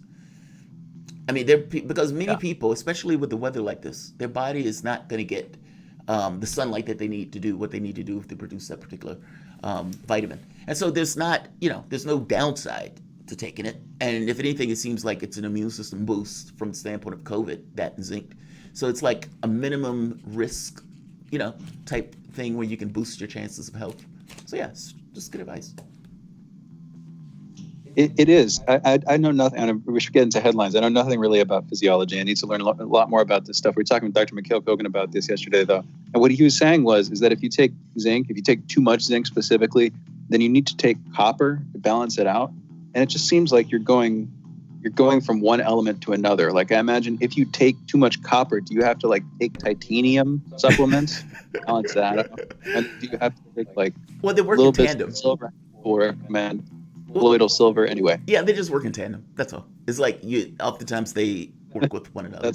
I mean, because many people, especially with the weather like this, their body is not going to get the sunlight that they need to do what they need to do if they produce that particular vitamin. And so there's no downside to taking it. And if anything, it seems like it's an immune system boost from the standpoint of COVID, that and zinc. So it's like a minimum risk, type thing where you can boost your chances of health. So yeah, it's just good advice. It is. I know nothing, and we should get into headlines. I know nothing really about physiology. I need to learn a lot more about this stuff. We were talking with Dr. McKillcogan about this yesterday, though. And what he was saying is that if you take zinc, if you take too much zinc specifically, then you need to take copper to balance it out. And it just seems like you're going from one element to another. Like I imagine if you take too much copper, do you have to take titanium supplements to balance that out? And do you have to take they work in tandem. Silver or recommend colloidal silver anyway? Yeah, they just work in tandem. That's all. It's like oftentimes they work with one another.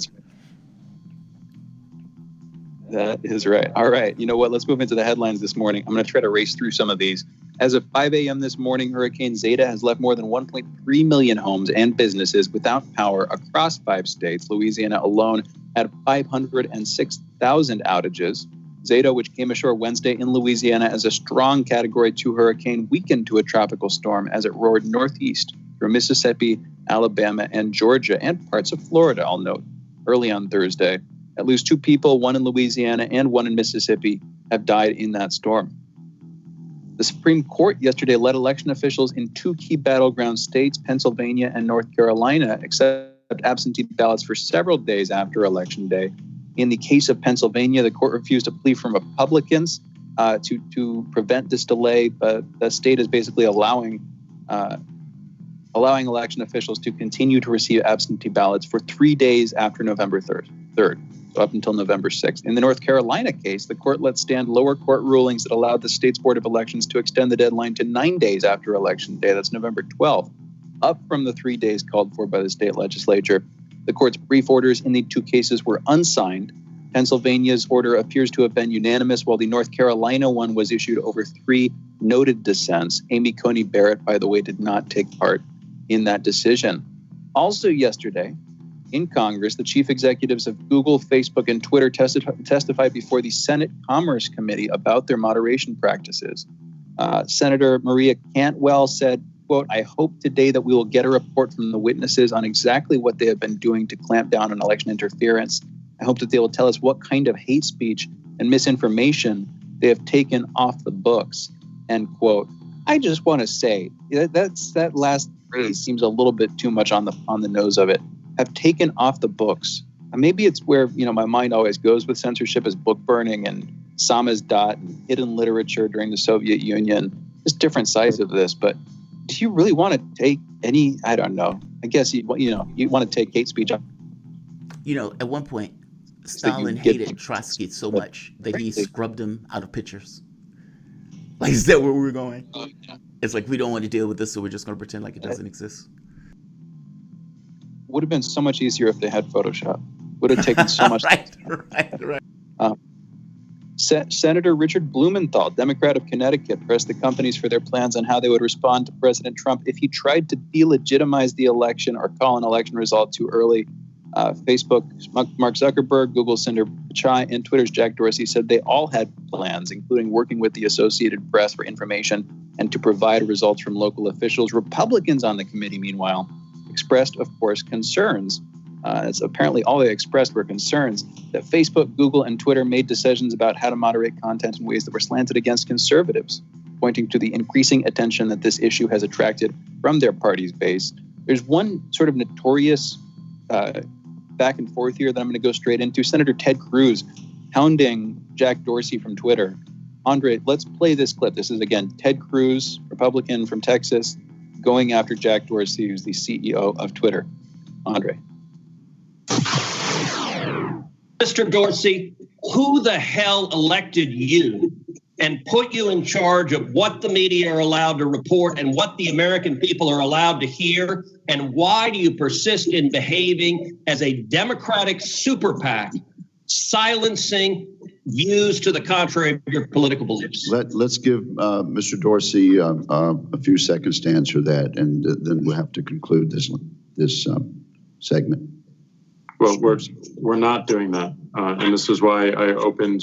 That is right. All right. You know what? Let's move into the headlines this morning. I'm going to try to race through some of these. As of 5 a.m. this morning, Hurricane Zeta has left more than 1.3 million homes and businesses without power across 5 states. Louisiana alone had 506,000 outages. Zeta, which came ashore Wednesday in Louisiana as a strong Category 2 hurricane, weakened to a tropical storm as it roared northeast through Mississippi, Alabama, and Georgia, and parts of Florida, I'll note, early on Thursday. At least 2 people, one in Louisiana and one in Mississippi, have died in that storm. The Supreme Court yesterday let election officials in 2 key battleground states, Pennsylvania and North Carolina, accept absentee ballots for several days after Election Day. In the case of Pennsylvania, the court refused a plea from Republicans to prevent this delay, but the state is basically allowing election officials to continue to receive absentee ballots for 3 days after November 3rd, so up until November 6th. In the North Carolina case, the court let stand lower court rulings that allowed the state's Board of Elections to extend the deadline to 9 days after Election Day. That's November 12th, up from the 3 days called for by the state legislature. The court's brief orders in the 2 cases were unsigned. Pennsylvania's order appears to have been unanimous, while the North Carolina one was issued over 3 noted dissents. Amy Coney Barrett, by the way, did not take part in that decision. Also yesterday, in Congress, the chief executives of Google, Facebook, and Twitter testified before the Senate Commerce Committee about their moderation practices. Senator Maria Cantwell said, quote, "I hope today that we will get a report from the witnesses on exactly what they have been doing to clamp down on election interference. I hope that they will tell us what kind of hate speech and misinformation they have taken off the books," end quote. I just want to say that last phrase seems a little bit too much on the nose of it. Have taken off the books. And maybe it's where, my mind always goes with censorship, is book burning and samizdat and hidden literature during the Soviet Union. There's different sides of this, but do you really want to take any, I don't know, I guess you want to take hate speech off? At one point, Stalin hated Trotsky so much that he scrubbed him out of pictures. Like, is that where we're going? It's like, we don't want to deal with this, so we're just going to pretend like it doesn't exist. Would have been so much easier if they had Photoshop. Would have taken so much. Right. Senator Richard Blumenthal, Democrat of Connecticut, pressed the companies for their plans on how they would respond to President Trump if he tried to delegitimize the election or call an election result too early. Facebook's Mark Zuckerberg, Google's Sundar Pichai, and Twitter's Jack Dorsey said they all had plans, including working with the Associated Press for information and to provide results from local officials. Republicans on the committee, meanwhile, expressed, of course, concerns. It's apparently all they expressed were concerns that Facebook, Google, and Twitter made decisions about how to moderate content in ways that were slanted against conservatives, pointing to the increasing attention that this issue has attracted from their party's base. There's one sort of notorious back and forth here that I'm going to go straight into. Senator Ted Cruz hounding Jack Dorsey from Twitter. Andre, let's play this clip. This is, again, Ted Cruz, Republican from Texas, going after Jack Dorsey, who's the CEO of Twitter. Andre. Mr. Dorsey, who the hell elected you and put you in charge of what the media are allowed to report and what the American people are allowed to hear? And why do you persist in behaving as a Democratic super PAC, silencing views to the contrary of your political beliefs? Let's give Mr. Dorsey a few seconds to answer that, and then we'll have to conclude this segment. Well, we're not doing that, and this is why I opened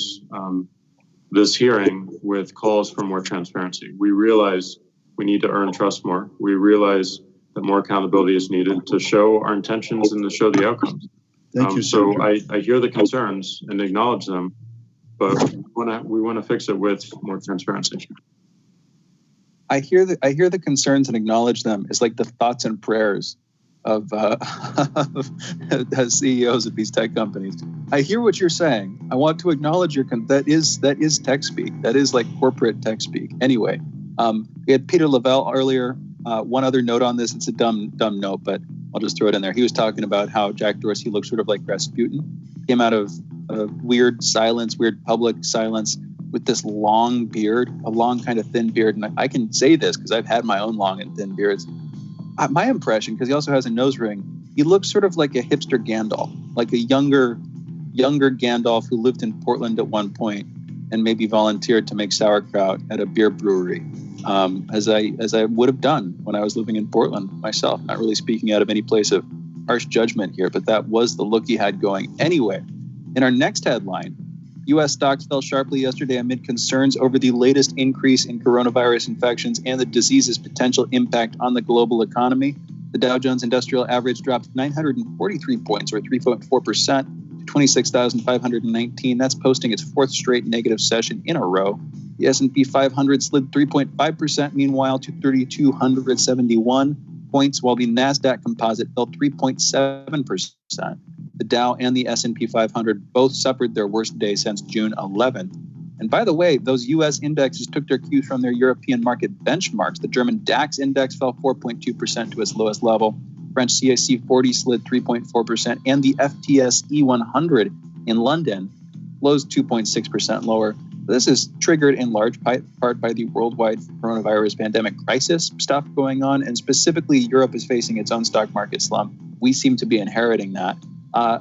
this hearing with calls for more transparency. We realize we need to earn trust more. We realize that more accountability is needed to show our intentions and to show the outcomes. Thank you, so Senator. I hear the concerns and acknowledge them, but we want to fix it with more transparency. I hear the concerns and acknowledge them. It's like the thoughts and prayers of CEOs of these tech companies. I hear what you're saying. I want to acknowledge that is tech speak. That is like corporate tech speak. Anyway, we had Peter Lavelle earlier. One other note on this. It's a dumb note, but I'll just throw it in there. He was talking about how Jack Dorsey looks sort of like Rasputin. Came out of weird public silence with this long beard, a long kind of thin beard. And I can say this because I've had my own long and thin beards. My impression, because he also has a nose ring, he looks sort of like a hipster Gandalf, like a younger younger Gandalf who lived in Portland at one point and maybe volunteered to make sauerkraut at a beer brewery, as I would have done when I was living in Portland myself. Not really speaking out of any place of harsh judgment here, but that was the look he had going. Anyway, in our next headline, U.S. stocks fell sharply yesterday amid concerns over the latest increase in coronavirus infections and the disease's potential impact on the global economy. The Dow Jones Industrial Average dropped 943 points, or 3.4%, to 26,519. That's posting its fourth straight negative session in a row. The S&P 500 slid 3.5%, meanwhile, to 3,271 points, while the NASDAQ composite fell 3.7%. The Dow and the S&P 500 both suffered their worst day since June 11th. And by the way, those U.S. indexes took their cues from their European market benchmarks. The German DAX index fell 4.2% to its lowest level. French CAC 40 slid 3.4%, and the FTSE 100 in London closed 2.6% lower. This is triggered in large part by the worldwide coronavirus pandemic crisis stuff going on, and specifically Europe is facing its own stock market slump. We seem to be inheriting that.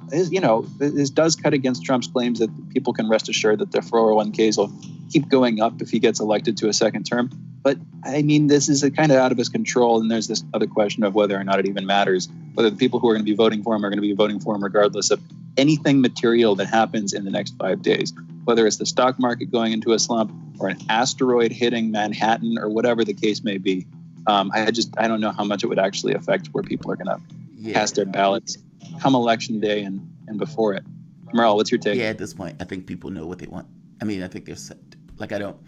This does cut against Trump's claims that people can rest assured that their 401ks will keep going up if he gets elected to a second term. But I mean, this is kind of out of his control. And there's this other question of whether or not it even matters, whether the people who are going to be voting for him are going to be voting for him regardless of anything material that happens in the next 5 days, whether it's the stock market going into a slump or an asteroid hitting Manhattan or whatever the case may be. I don't know how much it would actually affect where people are going to cast their ballots come election day and before it. Jamarl, what's your take? Yeah, at this point, I think people know what they want. I mean, I think they're set. Like, I don't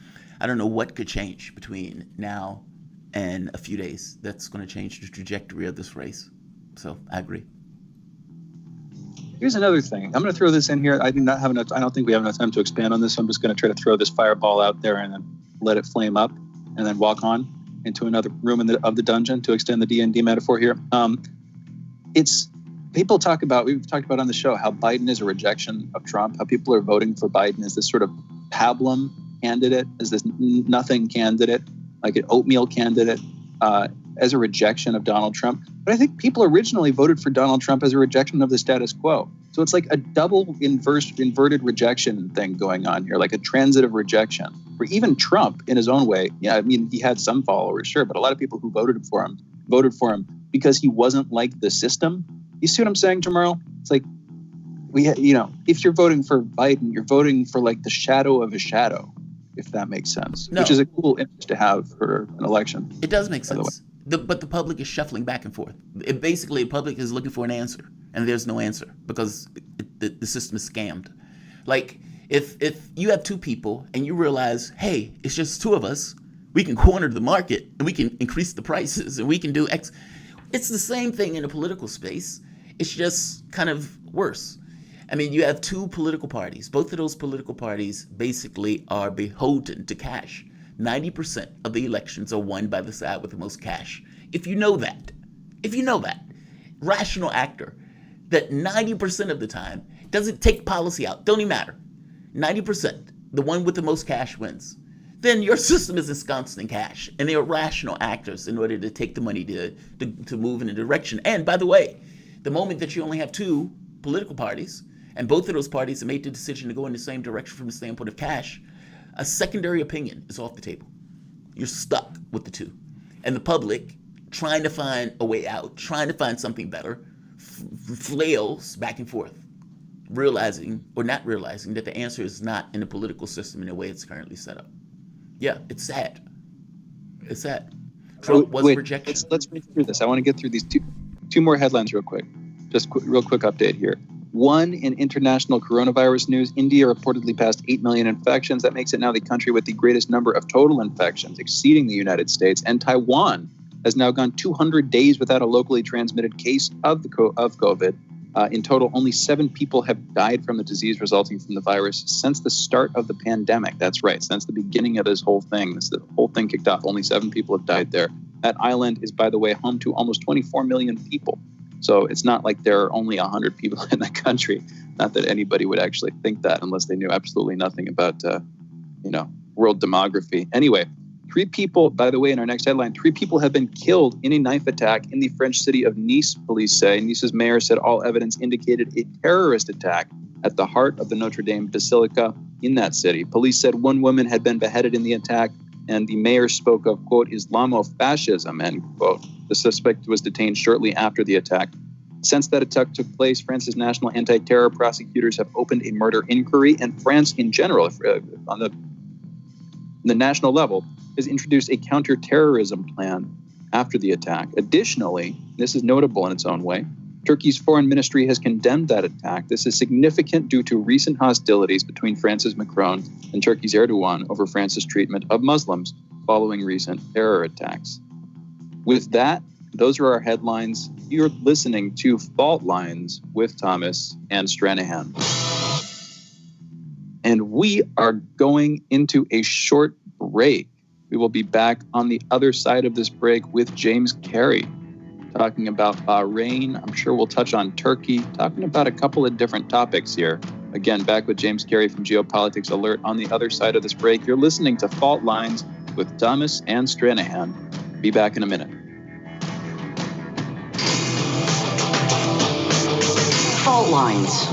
know what could change between now and a few days that's going to change the trajectory of this race. So I agree. Here's another thing. I'm going to throw this in here. I don't think we have enough time to expand on this. So I'm just going to try to throw this fireball out there and then let it flame up and then walk on into another room of the dungeon to extend the D&D metaphor here. We've talked about on the show how Biden is a rejection of Trump, how people are voting for Biden as this sort of pablum candidate, as this nothing candidate, like an oatmeal candidate, as a rejection of Donald Trump. But I think people originally voted for Donald Trump as a rejection of the status quo. So it's like a double inverted rejection thing going on here, like a transitive rejection. Where even Trump, in his own way, he had some followers, sure, but a lot of people who voted for him because he wasn't like the system. You see what I'm saying, Jamarl? It's like, if you're voting for Biden, you're voting for like the shadow of a shadow, if that makes sense, which is a cool image to have for an election. It does make sense. But the public is shuffling back and forth. The public is looking for an answer, and there's no answer because the system is scammed. Like, if you have two people and you realize, hey, it's just two of us, we can corner the market and we can increase the prices and we can do X. It's the same thing in the political space. It's just kind of worse. I mean, you have two political parties. Both of those political parties basically are beholden to cash. 90% of the elections are won by the side with the most cash. If you know that, rational actor, that 90% of the time doesn't take policy out, don't even matter. 90%, the one with the most cash wins. Then your system is ensconced in cash, and they are rational actors in order to take the money to move in a direction. And by the way, the moment that you only have two political parties, and both of those parties have made the decision to go in the same direction from the standpoint of cash, a secondary opinion is off the table. You're stuck with the two. And the public, trying to find a way out, trying to find something better, flails back and forth, realizing or not realizing that the answer is not in the political system in the way it's currently set up. Yeah, it's sad. It's sad. Trump was rejected. Let's read through this. I want to get through these two more headlines real quick. Real quick update here. One, in international coronavirus news, India reportedly passed 8 million infections. That makes it now the country with the greatest number of total infections, exceeding the United States. And Taiwan has now gone 200 days without a locally transmitted case of COVID. In total, only 7 people have died from the disease resulting from the virus since the start of the pandemic. That's right. Since the beginning of this whole thing, the whole thing kicked off, only 7 people have died there. That island is, by the way, home to almost 24 million people. So it's not like there are only 100 people in the country. Not that anybody would actually think that unless they knew absolutely nothing about, world demography. Anyway, 3 people, by the way, in our next headline, 3 people have been killed in a knife attack in the French city of Nice, police say. Nice's mayor said all evidence indicated a terrorist attack at the heart of the Notre Dame Basilica in that city. Police said one woman had been beheaded in the attack, and the mayor spoke of, quote, Islamofascism, end quote. The suspect was detained shortly after the attack. Since that attack took place, France's national anti-terror prosecutors have opened a murder inquiry, and France in general, on the national level, has introduced a counter-terrorism plan after the attack. Additionally, this is notable in its own way, Turkey's foreign ministry has condemned that attack. This is significant due to recent hostilities between France's Macron and Turkey's Erdogan over France's treatment of Muslims following recent terror attacks. With that, those are our headlines. You're listening to Fault Lines with Thomas and Stranahan. And we are going into a short break. We will be back on the other side of this break with James Carey, talking about Bahrain. I'm sure we'll touch on Turkey, talking about a couple of different topics here. Again, back with James Carey from Geopolitics Alert on the other side of this break. You're listening to Fault Lines with Thomas and Stranahan. Be back in a minute. Fault Lines.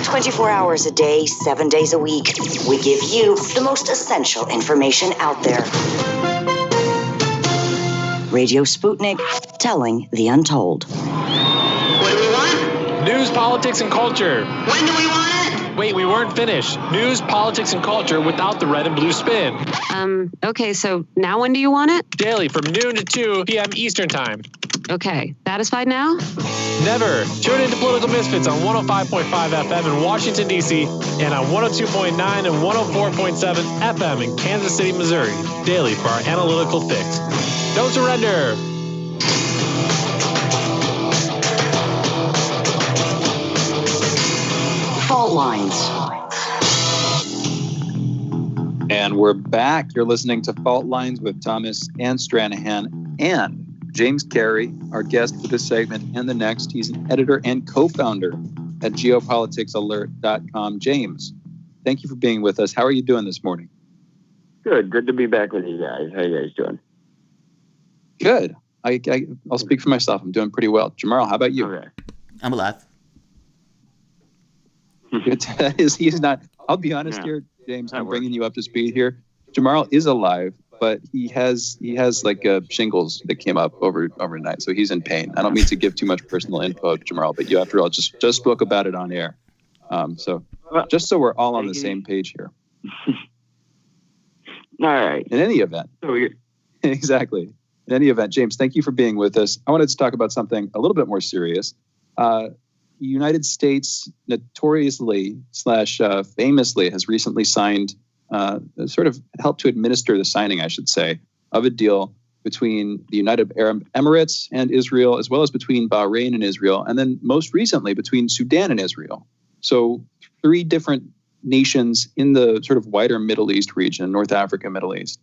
24 hours a day, 7 days a week. We give you the most essential information out there. Radio Sputnik, telling the untold. What do we want? News, politics, and culture. When do we want it? Wait, we weren't finished. News, politics, and culture without the red and blue spin. Okay, so now when do you want it? Daily from noon to 2 p.m. Eastern Time. Okay, satisfied now? Never. Tune into Political Misfits on 105.5 FM in Washington, D.C. and on 102.9 and 104.7 FM in Kansas City, Missouri. Daily for our analytical fix. Don't surrender. Fault Lines. And we're back. You're listening to Fault Lines with Thomas and Stranahan and James Carey, our guest for this segment and the next. He's an editor and co-founder at geopoliticsalert.com. James, thank you for being with us. How are you doing this morning? Good to be back with you guys. How you guys doing? Good. I'll speak for myself. I'm doing pretty well. Jamarl, how about you? Okay. I'm alive. He's not. I'll be honest here, James. I'm bringing you up to speed here. Jamarl is alive, but he has like shingles that came up overnight, so he's in pain. I don't mean to give too much personal info, Jamarl, but you, after all, just spoke about it on air. So just so we're all on the same page here. All right. In any event, exactly. In any event, James, thank you for being with us. I wanted to talk about something a little bit more serious. The United States notoriously / famously has recently signed, sort of helped to administer the signing, I should say, of a deal between the United Arab Emirates and Israel, as well as between Bahrain and Israel, and then most recently between Sudan and Israel. So 3 different nations in the sort of wider Middle East region, North Africa, Middle East,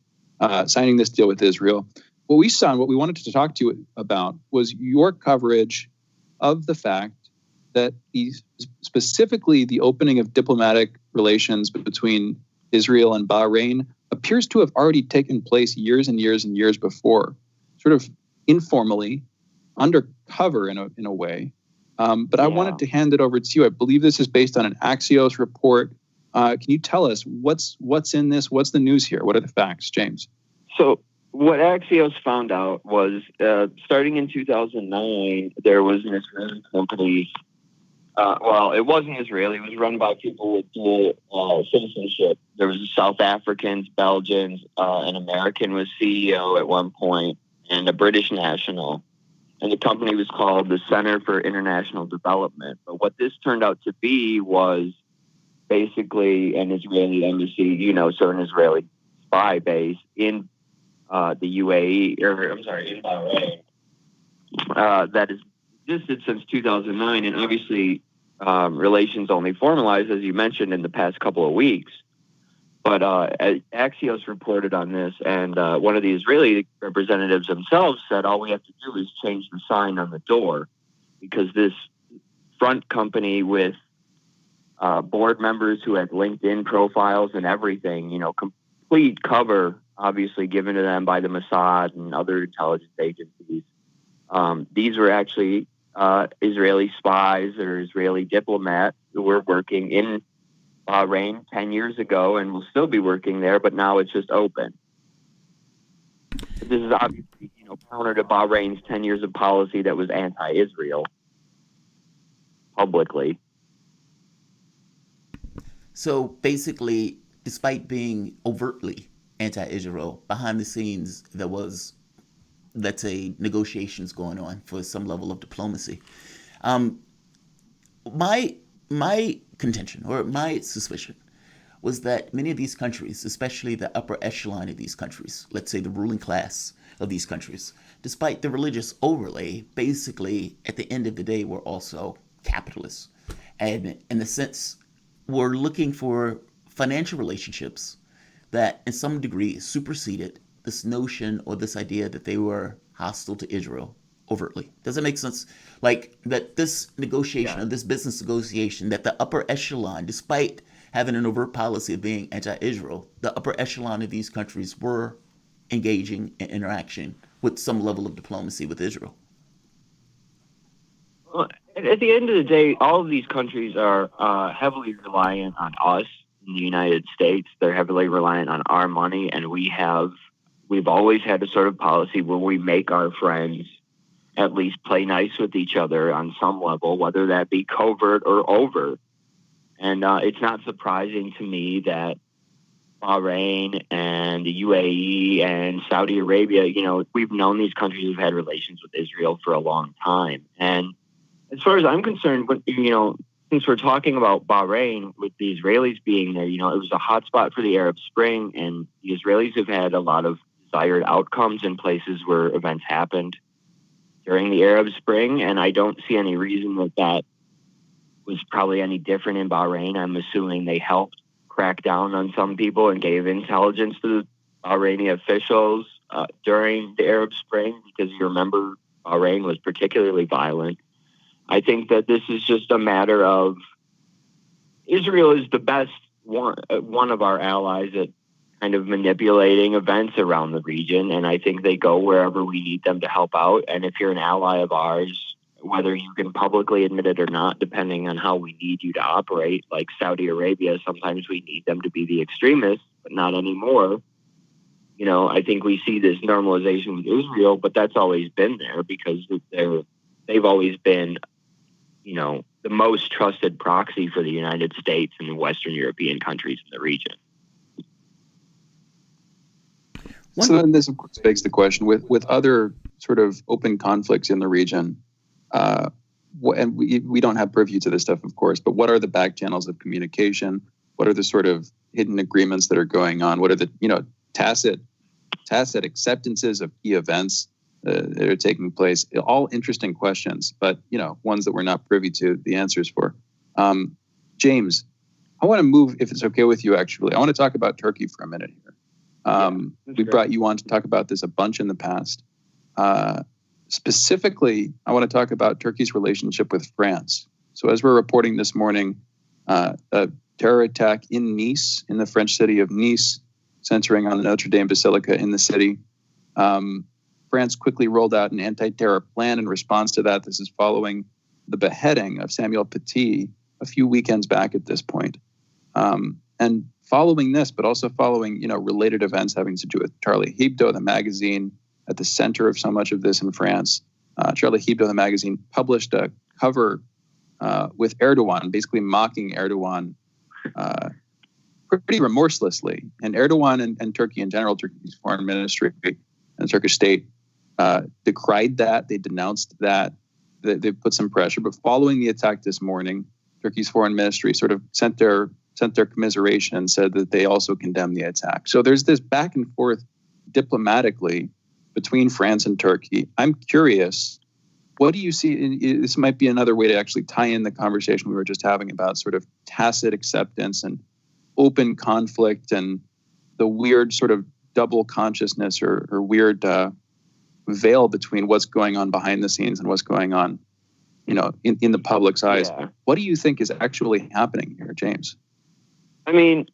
signing this deal with Israel. What we saw and what we wanted to talk to you about was your coverage of the fact that specifically the opening of diplomatic relations between Israel and Bahrain appears to have already taken place years and years and years before, sort of informally, undercover in a way. But I wanted to hand it over to you. I believe this is based on an Axios report. Can you tell us what's in this? What's the news here? What are the facts, James? So what Axios found out was starting in 2009, there was an Israeli company. Well, it wasn't Israeli. It was run by people with dual citizenship. There was South Africans, Belgians, an American was CEO at one point, and a British national. And the company was called the Center for International Development. But what this turned out to be was basically an Israeli embassy, so an Israeli spy base in the UAE, in Bahrain, that has existed since 2009. And obviously, relations only formalized, as you mentioned, in the past couple of weeks. But Axios reported on this, and one of the Israeli representatives themselves said all we have to do is change the sign on the door, because this front company with board members who had LinkedIn profiles and everything, complete cover, obviously given to them by the Mossad and other intelligence agencies. These were actually Israeli spies or Israeli diplomats who were working in Bahrain 10 years ago and will still be working there, but now it's just open. This is obviously, counter to Bahrain's 10 years of policy that was anti-Israel publicly. So basically, despite being overtly anti-Israel, behind the scenes there was, let's say, negotiations going on for some level of diplomacy. My contention, or my suspicion, was that many of these countries, especially the upper echelon of these countries, let's say the ruling class of these countries, despite the religious overlay, basically at the end of the day were also capitalists, and in a sense were looking for financial relationships that in some degree superseded this notion or this idea that they were hostile to Israel overtly. Does that make sense? Like that this negotiation, or this business negotiation, that the upper echelon, despite having an overt policy of being anti-Israel, the upper echelon of these countries were engaging in interaction with some level of diplomacy with Israel. Well, at the end of the day, all of these countries are heavily reliant on us in the United States. They're heavily reliant on our money, and we've always had a sort of policy where we make our friends at least play nice with each other on some level, whether that be covert or overt. And it's not surprising to me that Bahrain and the UAE and Saudi Arabia, we've known these countries have had relations with Israel for a long time. And as far as I'm concerned, since we're talking about Bahrain, with the Israelis being there, it was a hotspot for the Arab Spring, and the Israelis have had a lot of desired outcomes in places where events happened during the Arab Spring, and I don't see any reason that was probably any different in Bahrain. I'm assuming they helped crack down on some people and gave intelligence to the Bahraini officials during the Arab Spring, because you remember Bahrain was particularly violent. I think that this is just a matter of Israel is the best one of our allies at kind of manipulating events around the region, and I think they go wherever we need them to help out. And if you're an ally of ours, whether you can publicly admit it or not, depending on how we need you to operate, like Saudi Arabia, sometimes we need them to be the extremists, but not anymore. I think we see this normalization with Israel, but that's always been there because they've always been, the most trusted proxy for the United States and the Western European countries in the region. So then this, of course, begs the question, with other sort of open conflicts in the region, and we don't have purview to this stuff, of course, but what are the back channels of communication? What are the sort of hidden agreements that are going on? What are the, tacit acceptances of key events that are taking place? All interesting questions, but, ones that we're not privy to the answers for. James, I want to move, if it's okay with you, actually. I want to talk about Turkey for a minute here. We brought you on to talk about this a bunch in the past. Specifically, I want to talk about Turkey's relationship with France. So as we're reporting this morning, a terror attack in Nice, in the French city of Nice, centering on the Notre Dame Basilica in the city. France quickly rolled out an anti-terror plan in response to that. This is following the beheading of Samuel Paty a few weekends back at this point. And following this, but also following, related events having to do with Charlie Hebdo, the magazine at the center of so much of this in France. Charlie Hebdo, the magazine, published a cover with Erdogan, basically mocking Erdogan pretty remorselessly. And Erdogan and Turkey in general, Turkey's foreign ministry and the Turkish state decried that. They denounced that. They put some pressure. But following the attack this morning, Turkey's foreign ministry sort of sent their commiseration and said that they also condemned the attack. So there's this back and forth diplomatically between France and Turkey. I'm curious, what do you see? This might be another way to actually tie in the conversation we were just having about sort of tacit acceptance and open conflict and the weird sort of double consciousness or weird veil between what's going on behind the scenes and what's going on, in the public's eyes. Yeah. What do you think is actually happening here, James? I mean,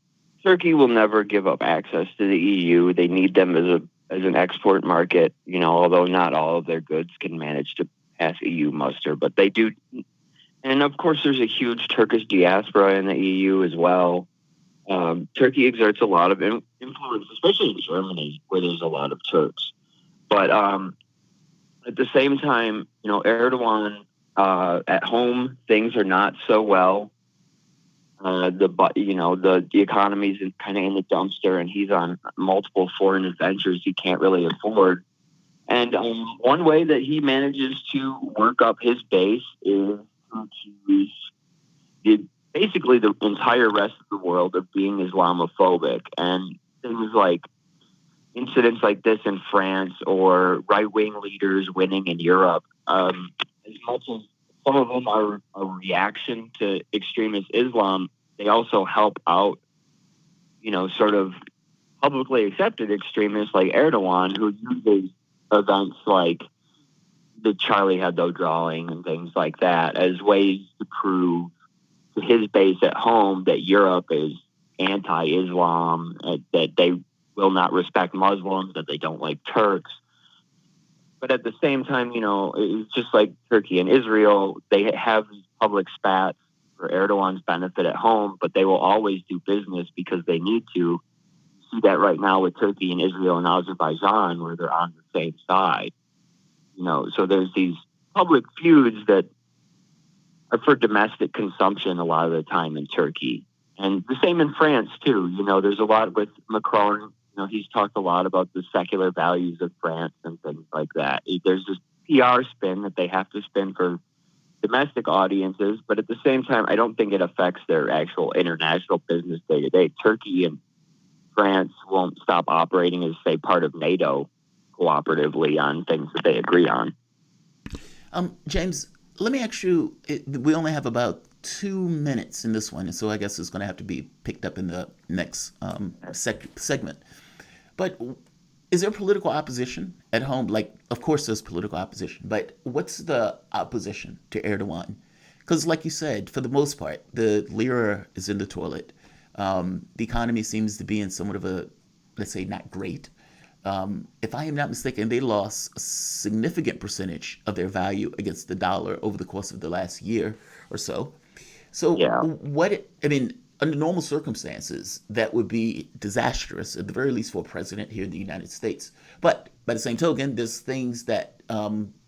Turkey will never give up access to the EU. They need them as an export market, although not all of their goods can manage to pass EU muster, but they do. And of course, there's a huge Turkish diaspora in the EU as well. Turkey exerts a lot of influence, especially in Germany, where there's a lot of Turks. But at the same time, Erdogan, at home, things are not so well. The economy's kind of in the dumpster, and he's on multiple foreign adventures he can't really afford. And one way that he manages to work up his base is to accuse basically the entire rest of the world of being Islamophobic. And things like incidents like this in France or right-wing leaders winning in Europe, as much as some of them are a reaction to extremist Islam, they also help out, sort of publicly accepted extremists like Erdogan, who uses events like the Charlie Hebdo drawing and things like that as ways to prove to his base at home that Europe is anti-Islam, that they will not respect Muslims, that they don't like Turks. But at the same time, it's just like Turkey and Israel, they have these public spats for Erdogan's benefit at home, but they will always do business because they need to. You see that right now with Turkey and Israel and Azerbaijan, where they're on the same side. So there's these public feuds that are for domestic consumption a lot of the time in Turkey. And the same in France, too. There's a lot with Macron. He's talked a lot about the secular values of France and things like that. There's this PR spin that they have to spin for domestic audiences, but at the same time, I don't think it affects their actual international business day to day. Turkey and France won't stop operating as, say, part of NATO cooperatively on things that they agree on. James, let me ask you, we only have about 2 minutes in this one, and so I guess it's going to have to be picked up in the next segment. But is there political opposition at home? Like, of course there's political opposition, but what's the opposition to Erdogan? Because like you said, for the most part, the lira is in the toilet. The economy seems to be in somewhat of a, let's say, not great. If I am not mistaken, they lost a significant percentage of their value against the dollar over the course of the last year or so. So under normal circumstances, that would be disastrous, at the very least for a president here in the United States. But by the same token, there's things that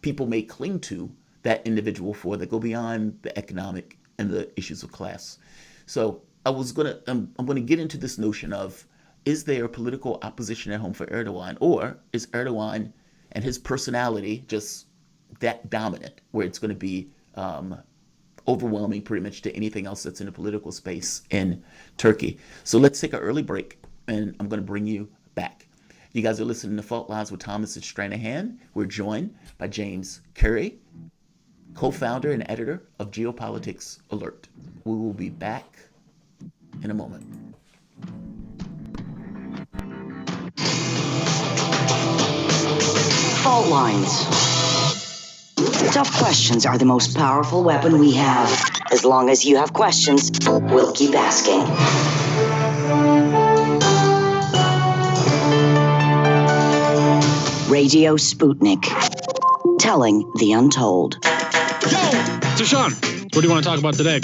people may cling to that individual for that go beyond the economic and the issues of class. So I'm going to get into this notion of, is there political opposition at home for Erdogan, or is Erdogan and his personality just that dominant where it's going to be overwhelming pretty much to anything else that's in the political space in Turkey? So let's take an early break, and I'm going to bring you back. You guys are listening to Fault Lines with Thomas and Stranahan. We're joined by James Curry, co-founder and editor of Geopolitics Alert. We will be back in a moment. Fault lines. Tough questions are the most powerful weapon we have. As long as you have questions, we'll keep asking. Radio Sputnik. Telling the untold. So Sean, what do you want to talk about today?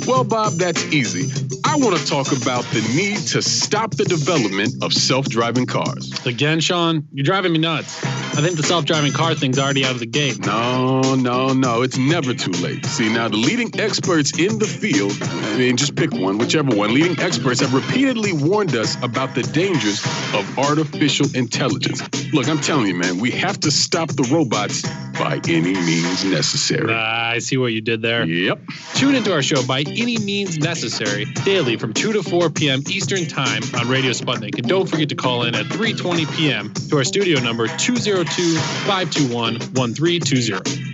Well, Bob, that's easy. I want to talk about the need to stop the development of self-driving cars. Again, Sean, you're driving me nuts. I think the self-driving car thing's already out of the gate. No. It's never too late. See, now the leading experts in the field, just pick one, whichever one, leading experts have repeatedly warned us about the dangers of artificial intelligence. Look, I'm telling you, man, we have to stop the robots by any means necessary. I see what you did there. Yep. Tune into our show By Any Means Necessary daily from 2 to 4 p.m. Eastern Time on Radio Sputnik. And don't forget to call in at 3:20 p.m. to our studio number 202-521-1320.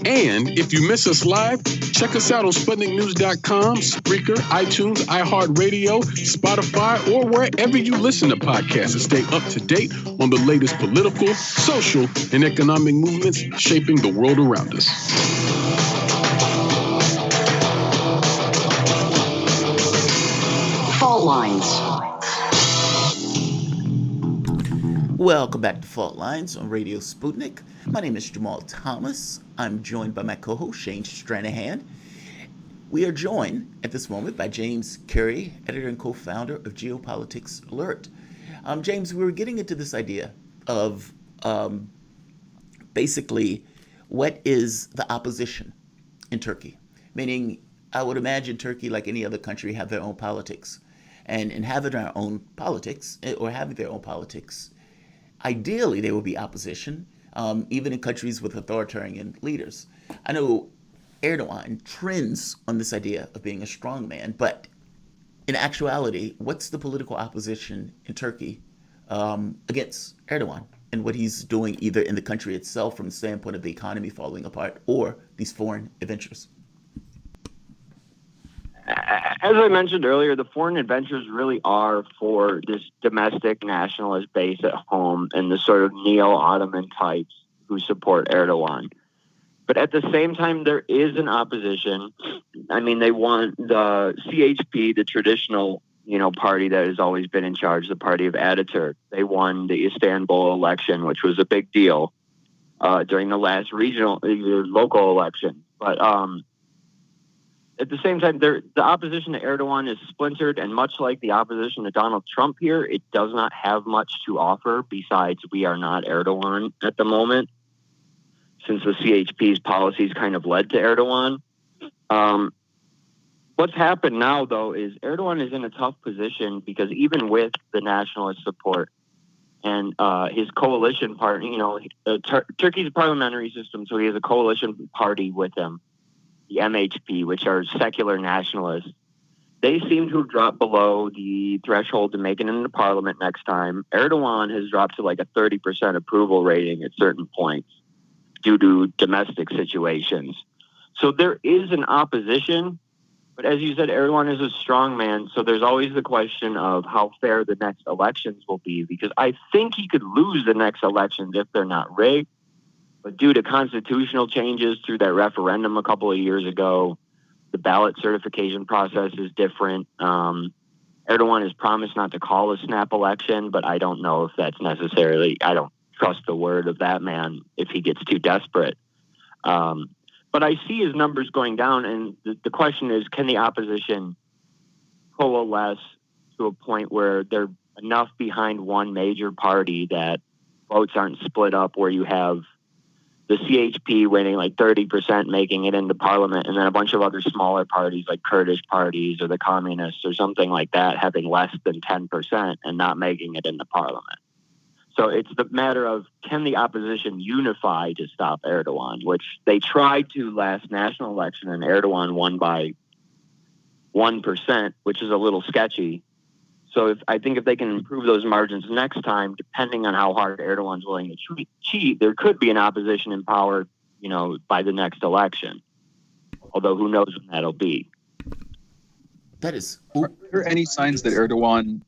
And if you miss us live, check us out on SputnikNews.com, Spreaker, iTunes, iHeartRadio, Spotify, or wherever you listen to podcasts to stay up to date on the latest political, social, and economic movements shaping the world around us. Fault lines. Welcome back to Fault Lines on Radio Sputnik. My name is Jamarl Thomas. I'm joined by my co-host Shane Stranahan. We are joined at this moment by James Curry, editor and co-founder of Geopolitics Alert. James, we were getting into this idea of basically what is the opposition in Turkey? Meaning, I would imagine Turkey, like any other country, have their own politics. And in having our own politics, ideally there will be opposition, even in countries with authoritarian leaders. I know Erdogan trends on this idea of being a strongman, but in actuality, what's the political opposition in Turkey against Erdogan and what he's doing either in the country itself from the standpoint of the economy falling apart or these foreign adventures? As I mentioned earlier, the foreign adventures really are for this domestic nationalist base at home and the sort of neo-Ottoman types who support Erdogan. But at the same time, there is an opposition. I mean, they want the CHP, the traditional, party that has always been in charge, the party of Ataturk. They won the Istanbul election, which was a big deal during the last local election. But at the same time, the opposition to Erdogan is splintered, and much like the opposition to Donald Trump here, it does not have much to offer besides we are not Erdogan at the moment, since the CHP's policies kind of led to Erdogan. What's happened now, though, is Erdogan is in a tough position because even with the nationalist support and his coalition party, Turkey's a parliamentary system, so he has a coalition party with him, the MHP, which are secular nationalists. They seem to have dropped below the threshold to make it into parliament next time. Erdogan has dropped to like a 30% approval rating at certain points due to domestic situations. So there is an opposition, but as you said, Erdogan is a strong man, so there's always the question of how fair the next elections will be, because I think he could lose the next elections if they're not rigged. But due to constitutional changes through that referendum a couple of years ago, the ballot certification process is different. Erdogan has promised not to call a snap election, but I don't know if that's necessarily, I don't trust the word of that man if he gets too desperate. But I see his numbers going down, and the question is, can the opposition coalesce to a point where they're enough behind one major party that votes aren't split up, where you have the CHP winning like 30%, making it into parliament, and then a bunch of other smaller parties like Kurdish parties or the communists or something like that having less than 10% and not making it into parliament. So it's the matter of, can the opposition unify to stop Erdogan, which they tried to last national election, and Erdogan won by 1%, which is a little sketchy. So I think if they can improve those margins next time, depending on how hard Erdogan's willing to cheat, there could be an opposition in power, by the next election. Although who knows when that'll be. Are there any signs that Erdogan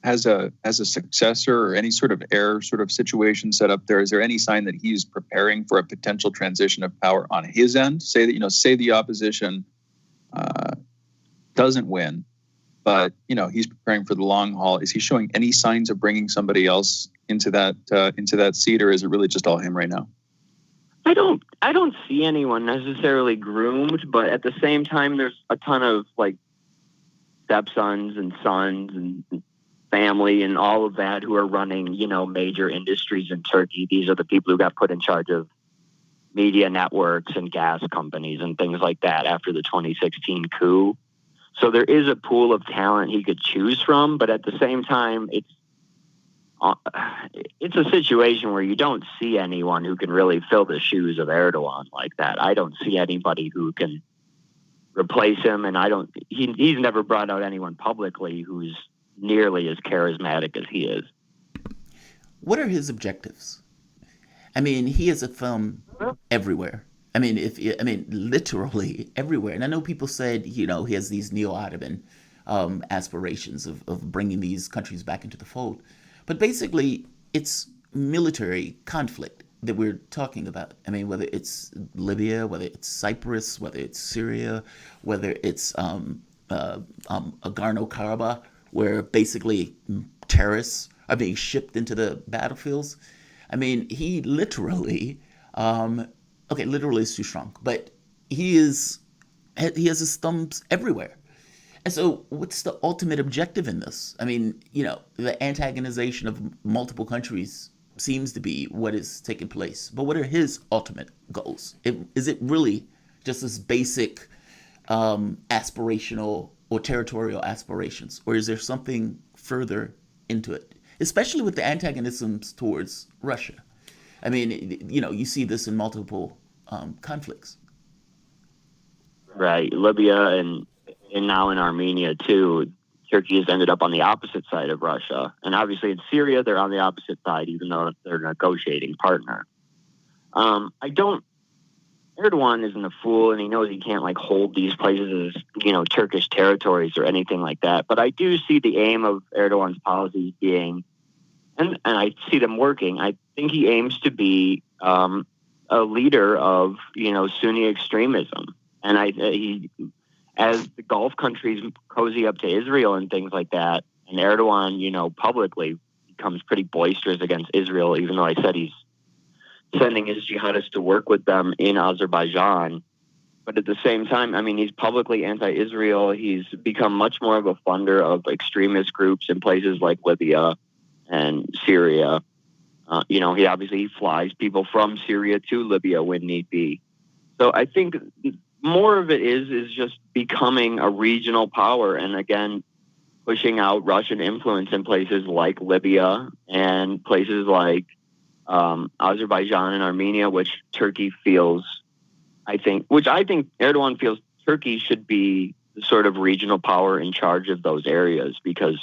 has a successor or any sort of heir sort of situation set up there? Is there any sign that he's preparing for a potential transition of power on his end? Say that, say the opposition doesn't win, but he's preparing for the long haul. Is he showing any signs of bringing somebody else into that seat, or is it really just all him right now? I don't see anyone necessarily groomed, but at the same time, there's a ton of like stepsons and sons and family and all of that who are running, major industries in Turkey. These are the people who got put in charge of media networks and gas companies and things like that after the 2016 coup. So there is a pool of talent he could choose from, but at the same time, it's a situation where you don't see anyone who can really fill the shoes of Erdogan like that. I don't see anybody who can replace him, and he's never brought out anyone publicly who's nearly as charismatic as he is. What are his objectives? I mean, he has a thumb everywhere. I mean, literally everywhere. And I know people said, he has these neo-Ottoman aspirations of bringing these countries back into the fold. But basically, it's military conflict that we're talking about. I mean, whether it's Libya, whether it's Cyprus, whether it's Syria, whether it's Nagorno-Karabakh, where basically terrorists are being shipped into the battlefields. I mean, he literally, literally is too strong, but he has his thumbs everywhere. And so what's the ultimate objective in this? I mean, the antagonization of multiple countries seems to be what is taking place. But what are his ultimate goals? Is it really just this basic aspirational or territorial aspirations? Or is there something further into it? Especially with the antagonisms towards Russia. I mean, you see this in multiple conflicts. Right. Libya and now in Armenia, too. Turkey has ended up on the opposite side of Russia. And obviously in Syria, they're on the opposite side, even though they're a negotiating partner. Erdogan isn't a fool, and he knows he can't hold these places as, Turkish territories or anything like that. But I do see the aim of Erdogan's policies being, and I see them working. I think he aims to be a leader of, Sunni extremism. And as the Gulf countries cozy up to Israel and things like that, and Erdogan, publicly becomes pretty boisterous against Israel, even though I said he's sending his jihadists to work with them in Azerbaijan. But at the same time, I mean, he's publicly anti-Israel. He's become much more of a funder of extremist groups in places like Libya and Syria. He obviously flies people from Syria to Libya when need be. So I think more of it is just becoming a regional power, and again, pushing out Russian influence in places like Libya and places like Azerbaijan and Armenia, which Turkey feels, I think Erdogan feels Turkey should be the sort of regional power in charge of those areas because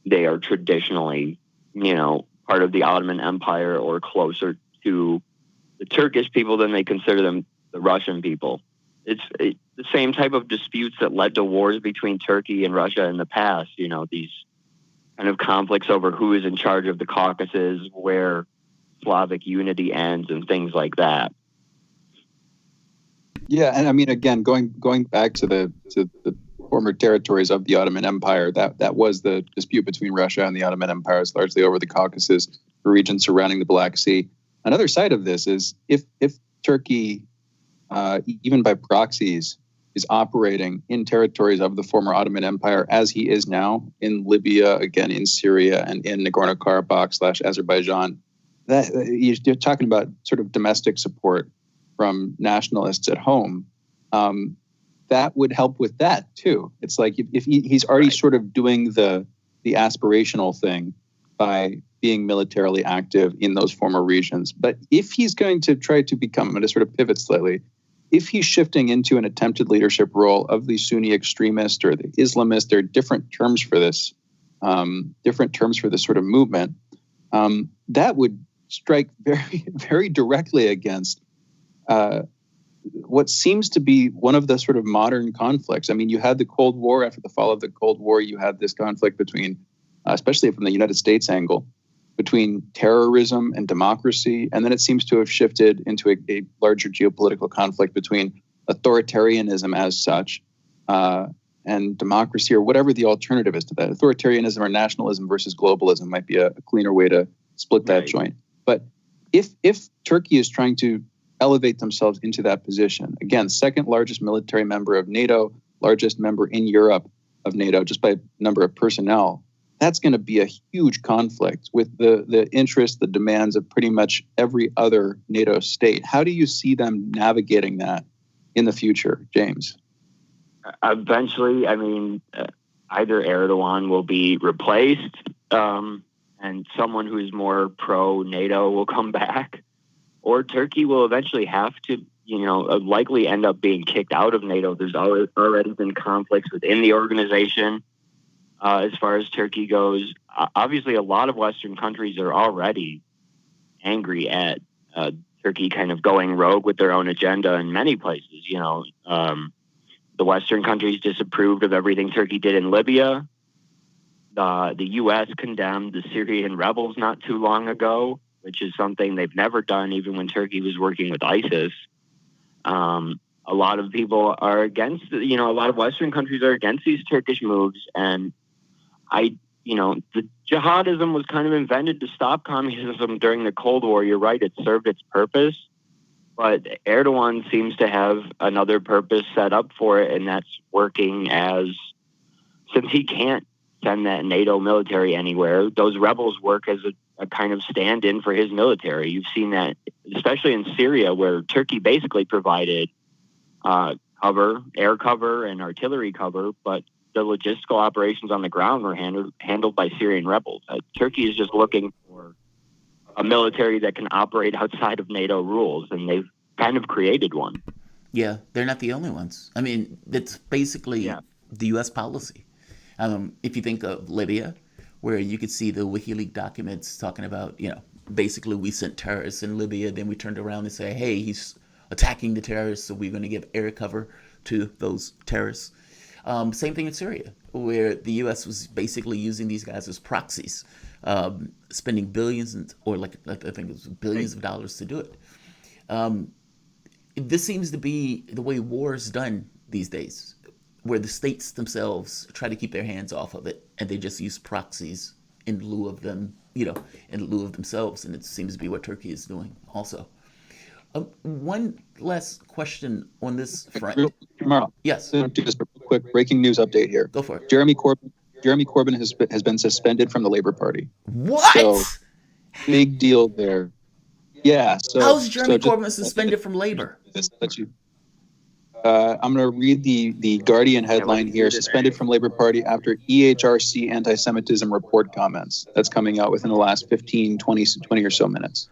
they are traditionally, part of the Ottoman Empire or closer to the Turkish people than they consider them the Russian people. It's the same type of disputes that led to wars between Turkey and Russia in the past, these kind of conflicts over who is in charge of the Caucasus, where Slavic unity ends and things like that. Yeah, and I mean, again, going back to the former territories of the Ottoman Empire, that was the dispute between Russia and the Ottoman Empire, is largely over the Caucasus, the region surrounding the Black Sea. Another side of this is if Turkey, even by proxies, is operating in territories of the former Ottoman Empire, as he is now in Libya, again in Syria, and in Nagorno-Karabakh / Azerbaijan, that you're talking about sort of domestic support from nationalists at home. That would help with that too. It's like if he's already sort of doing the aspirational thing by being militarily active in those former regions. But if he's going to try to become, I'm going to sort of pivot slightly, if he's shifting into an attempted leadership role of the Sunni extremist or the Islamist, there are different terms for this sort of movement, that would strike very, very directly against what seems to be one of the sort of modern conflicts. I mean, you had the Cold War. After the fall of the Cold War, you had this conflict between, especially from the United States angle, between terrorism and democracy. And then it seems to have shifted into a larger geopolitical conflict between authoritarianism as such and democracy, or whatever the alternative is to that. Authoritarianism or nationalism versus globalism might be a cleaner way to split that joint. But if Turkey is trying to elevate themselves into that position, again, second largest military member of NATO, largest member in Europe of NATO, just by number of personnel, that's going to be a huge conflict with the interests, the demands of pretty much every other NATO state. How do you see them navigating that in the future, James? Eventually, I mean, either Erdogan will be replaced and someone who's more pro-NATO will come back, or Turkey will eventually have to, likely end up being kicked out of NATO. There's already been conflicts within the organization. As far as Turkey goes, obviously a lot of Western countries are already angry at Turkey kind of going rogue with their own agenda in many places. The Western countries disapproved of everything Turkey did in Libya. The U.S. condemned the Syrian rebels not too long ago, which is something they've never done, even when Turkey was working with ISIS. A lot of people are against, a lot of Western countries are against these Turkish moves. And I the jihadism was kind of invented to stop communism during the Cold War. You're right, it served its purpose. But Erdogan seems to have another purpose set up for it, and that's working since he can't send that NATO military anywhere, those rebels work as a kind of stand-in for his military. You've seen that, especially in Syria, where Turkey basically provided air cover and artillery cover, but the logistical operations on the ground were handled by Syrian rebels. Turkey is just looking for a military that can operate outside of NATO rules, and they've kind of created one. Yeah, they're not the only ones. I mean, it's basically the U.S. policy. If you think of Libya, where you could see the WikiLeaks documents talking about, basically we sent terrorists in Libya, then we turned around and say, hey, he's attacking the terrorists, so we're going to give air cover to those terrorists. Same thing in Syria, where the U.S. was basically using these guys as proxies, spending billions, I think it was billions of dollars to do it. This seems to be the way war is done these days, where the states themselves try to keep their hands off of it, and they just use proxies in lieu of them, in lieu of themselves, and it seems to be what Turkey is doing also. One last question on this front. Jamarl, yes. Just a quick breaking news update here. Go for it. Jeremy Corbyn has been suspended from the Labour Party. What? So, big deal there. Yeah. So how's Jeremy Corbyn suspended from Labour? I'm going to read the Guardian headline here. Suspended from Labour Party after EHRC anti-Semitism report comments. That's coming out within the last 20 or so minutes.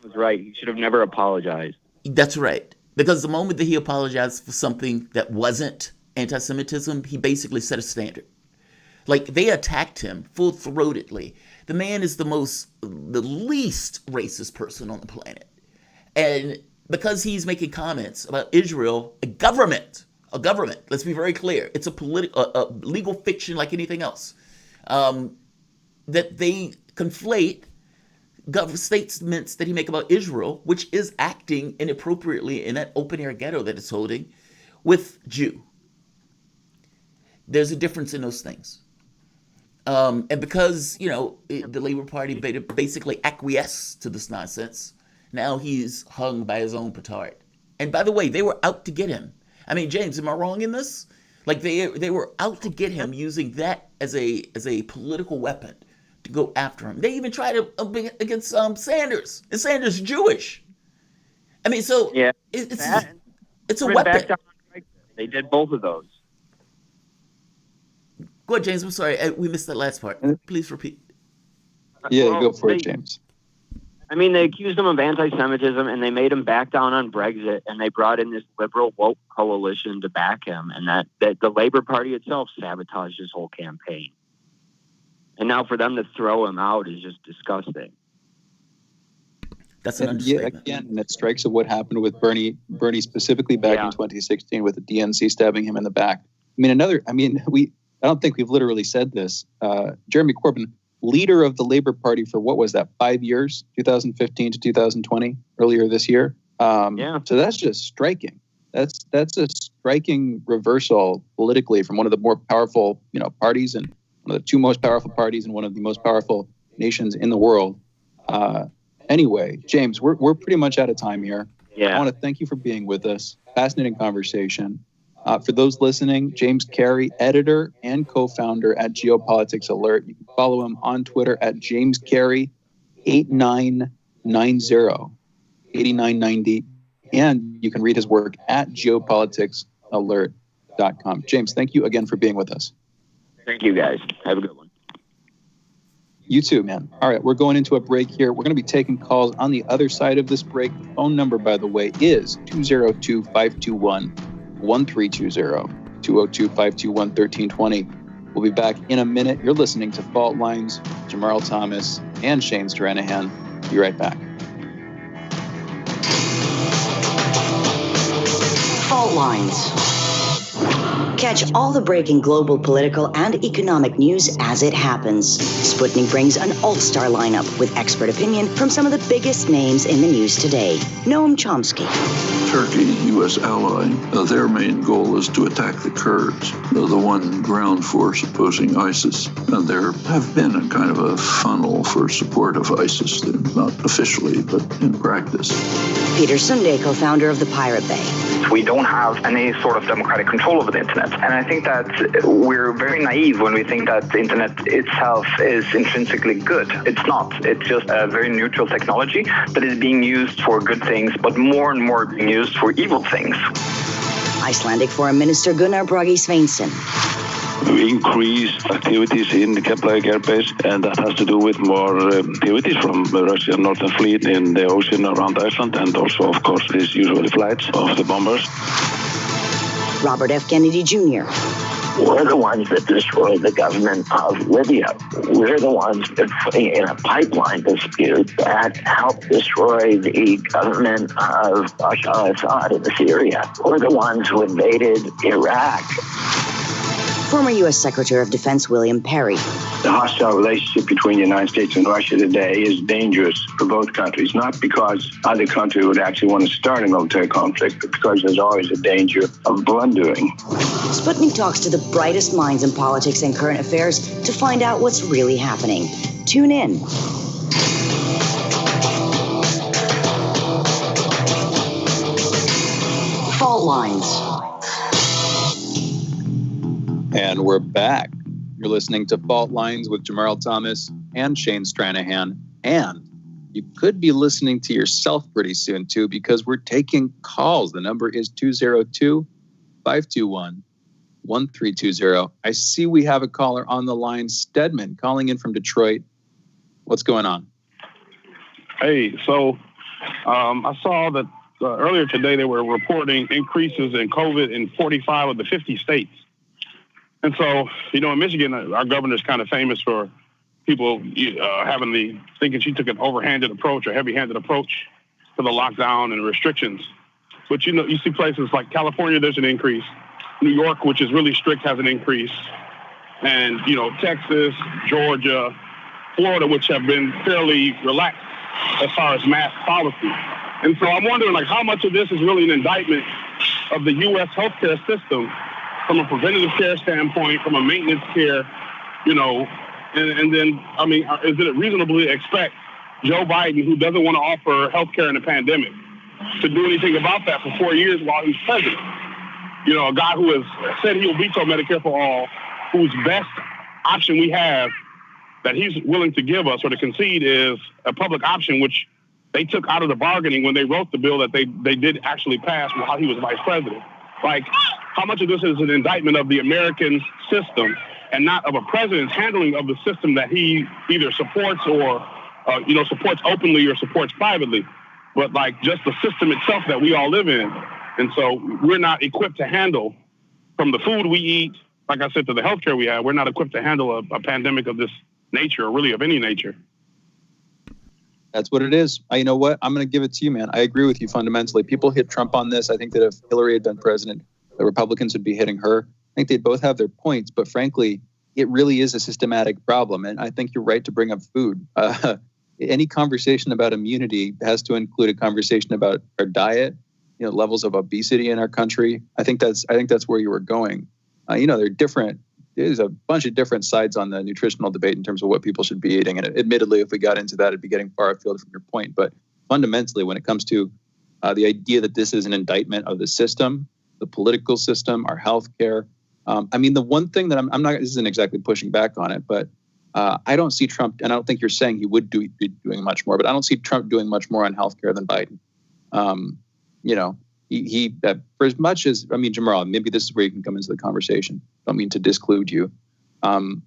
Was right. He should have never apologized. That's right. Because the moment that he apologized for something that wasn't anti-Semitism, he basically set a standard. Like, they attacked him full-throatedly. The man is the least racist person on the planet. And because he's making comments about Israel, a government, let's be very clear, it's a legal fiction like anything else, that they conflate statements that he make about Israel, which is acting inappropriately in that open-air ghetto that it's holding, with Jew. There's a difference in those things. And because, the Labour Party basically acquiesced to this nonsense, now he's hung by his own petard. And by the way, they were out to get him. I mean, James, am I wrong in this? Like, they were out to get him, using that as a political weapon to go after him. They even tried to against Sanders, and Sanders is Jewish. I mean, so it's a weapon. They did both of those. Go ahead, James. I'm sorry, we missed that last part. Please repeat. Yeah, go for it, James. I mean, they accused him of anti-Semitism, and they made him back down on Brexit, and they brought in this liberal woke coalition to back him, and that the Labour Party itself sabotaged his whole campaign. And now for them to throw him out is just disgusting. That's an understatement. Again, and it strikes at what happened with Bernie specifically back in 2016 with the DNC stabbing him in the back. I don't think we've literally said this. Jeremy Corbyn, leader of the Labour Party for what was that, 5 years, 2015 to 2020, earlier this year. So that's just striking. That's a striking reversal politically from one of the more powerful, parties, and one of the two most powerful parties and one of the most powerful nations in the world. Anyway, James, we're pretty much out of time here. Yeah. I want to thank you for being with us. Fascinating conversation. For those listening, James Carey, editor and co-founder at Geopolitics Alert. You can follow him on Twitter at JamesCarey8990, and you can read his work at geopoliticsalert.com. James, thank you again for being with us. Thank you, guys. Have a good one. You too, man. All right, we're going into a break here. We're going to be taking calls on the other side of this break. The phone number, by the way, is 202-521-1320, 202-521-1320. We'll be back in a minute. You're listening to Fault Lines, Jamarl Thomas and Shane Stranahan. Be right back. Fault Lines. Catch all the breaking global, political, and economic news as it happens. Sputnik brings an all-star lineup with expert opinion from some of the biggest names in the news today. Noam Chomsky. Turkey, U.S. ally, their main goal is to attack the Kurds, the one ground force opposing ISIS. And there have been a kind of a funnel for support of ISIS, not officially, but in practice. Peter Sunde, co-founder of the Pirate Bay. We don't have any sort of democratic control over the internet. And I think that we're very naive when we think that the internet itself is intrinsically good. It's not. It's just a very neutral technology that is being used for good things, but more and more being used for evil things. Icelandic Foreign Minister Gunnar Bragi Sveinsson. Increased activities in the Keflavik airbase, and that has to do with more activities from the Russian Northern Fleet in the ocean around Iceland, and also, of course, these usually flights of the bombers. Robert F. Kennedy Jr. We're the ones that destroyed the government of Libya. We're the ones that, in a pipeline dispute, that helped destroy the government of Bashar al-Assad in Syria. We're the ones who invaded Iraq. Former U.S. Secretary of Defense William Perry. The hostile relationship between the United States and Russia today is dangerous for both countries, not because either country would actually want to start a military conflict, but because there's always a danger of blundering. Sputnik talks to the brightest minds in politics and current affairs to find out what's really happening. Tune in. Fault Lines. And we're back. You're listening to Fault Lines with Jamarl Thomas and Shane Stranahan. And you could be listening to yourself pretty soon, too, because we're taking calls. The number is 202-521-1320. I see we have a caller on the line, Stedman, calling in from Detroit. What's going on? Hey, so I saw that earlier today they were reporting increases in COVID in 45 of the 50 states. And so, in Michigan, our governor's kind of famous for people thinking she took an overhanded approach or heavy-handed approach to the lockdown and restrictions. But, you see places like California, there's an increase. New York, which is really strict, has an increase. And, Texas, Georgia, Florida, which have been fairly relaxed as far as mask policy. And so I'm wondering, how much of this is really an indictment of the U.S. healthcare system from a preventative care standpoint, from a maintenance care, and then, is it reasonable to expect Joe Biden, who doesn't want to offer health care in a pandemic, to do anything about that for 4 years while he's president? A guy who has said he will veto Medicare for all, whose best option we have that he's willing to give us or to concede is a public option, which they took out of the bargaining when they wrote the bill that they did actually pass while he was vice president. How much of this is an indictment of the American system and not of a president's handling of the system that he either supports or, supports openly or supports privately, but just the system itself that we all live in. And so we're not equipped to handle, from the food we eat, like I said, to the healthcare we have, we're not equipped to handle a pandemic of this nature, or really of any nature. That's what it is. You know what? I'm going to give it to you, man. I agree with you fundamentally. People hit Trump on this. I think that if Hillary had been president, the Republicans would be hitting her. I think they both have their points, but frankly, it really is a systematic problem. And I think you're right to bring up food. Any conversation about immunity has to include a conversation about our diet, levels of obesity in our country. I think that's where you were going. They're different. There's a bunch of different sides on the nutritional debate in terms of what people should be eating. And admittedly, if we got into that, it'd be getting far afield from your point. But fundamentally, when it comes to the idea that this is an indictment of the system, the political system, our healthcare. The one thing that I'm not, this isn't exactly pushing back on it, but I don't see Trump, and I don't think you're saying he would be doing much more, but I don't see Trump doing much more on healthcare than Biden. He for as much as, Jamarl, maybe this is where you can come into the conversation. I don't mean to disclude you. Assuming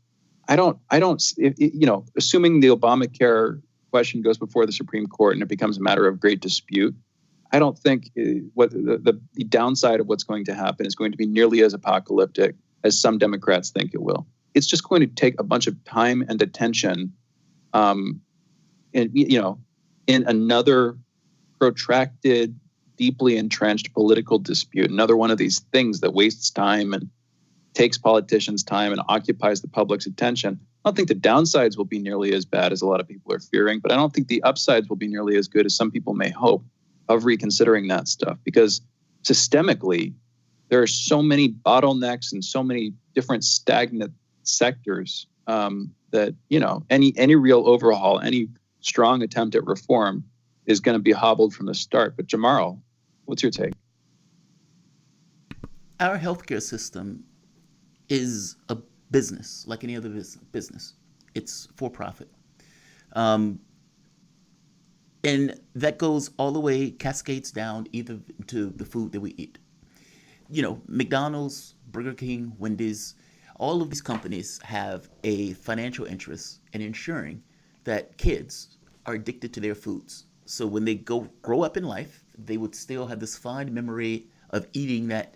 the Obamacare question goes before the Supreme Court and it becomes a matter of great dispute, I don't think what the downside of what's going to happen is going to be nearly as apocalyptic as some Democrats think it will. It's just going to take a bunch of time and attention, in another protracted, deeply entrenched political dispute, another one of these things that wastes time and takes politicians' time and occupies the public's attention. I don't think the downsides will be nearly as bad as a lot of people are fearing, but I don't think the upsides will be nearly as good as some people may hope of reconsidering that stuff, because systemically, there are so many bottlenecks and so many different stagnant sectors that, any real overhaul, any strong attempt at reform is going to be hobbled from the start. But Jamarl, what's your take? Our healthcare system is a business like any other business. It's for profit. And that goes all the way, cascades down either to the food that we eat. McDonald's, Burger King, Wendy's, all of these companies have a financial interest in ensuring that kids are addicted to their foods. So when they grow up in life, they would still have this fond memory of eating that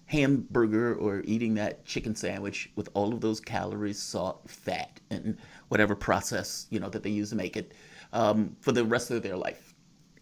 hamburger or eating that chicken sandwich with all of those calories, salt, fat, and whatever process that they use to make it for the rest of their life.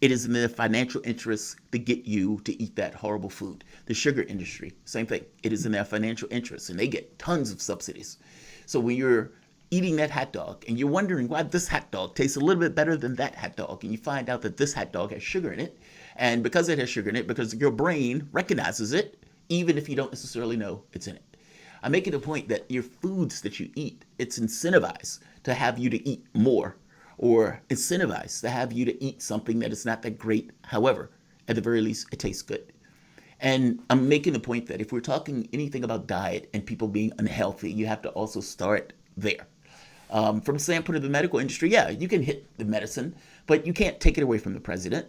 It is in their financial interest to get you to eat that horrible food. The sugar industry, same thing. It is in their financial interest, and they get tons of subsidies. So when you're eating that hot dog and you're wondering why this hot dog tastes a little bit better than that hot dog, and you find out that this hot dog has sugar in it, and because it has sugar in it, because your brain recognizes it, even if you don't necessarily know it's in it. I'm making the point that your foods that you eat, it's incentivized to have you to eat more, or incentivized to have you to eat something that is not that great. However, at the very least, it tastes good. And I'm making the point that if we're talking anything about diet and people being unhealthy, you have to also start there. From the standpoint of the medical industry, yeah, you can hit the medicine, but you can't take it away from the president.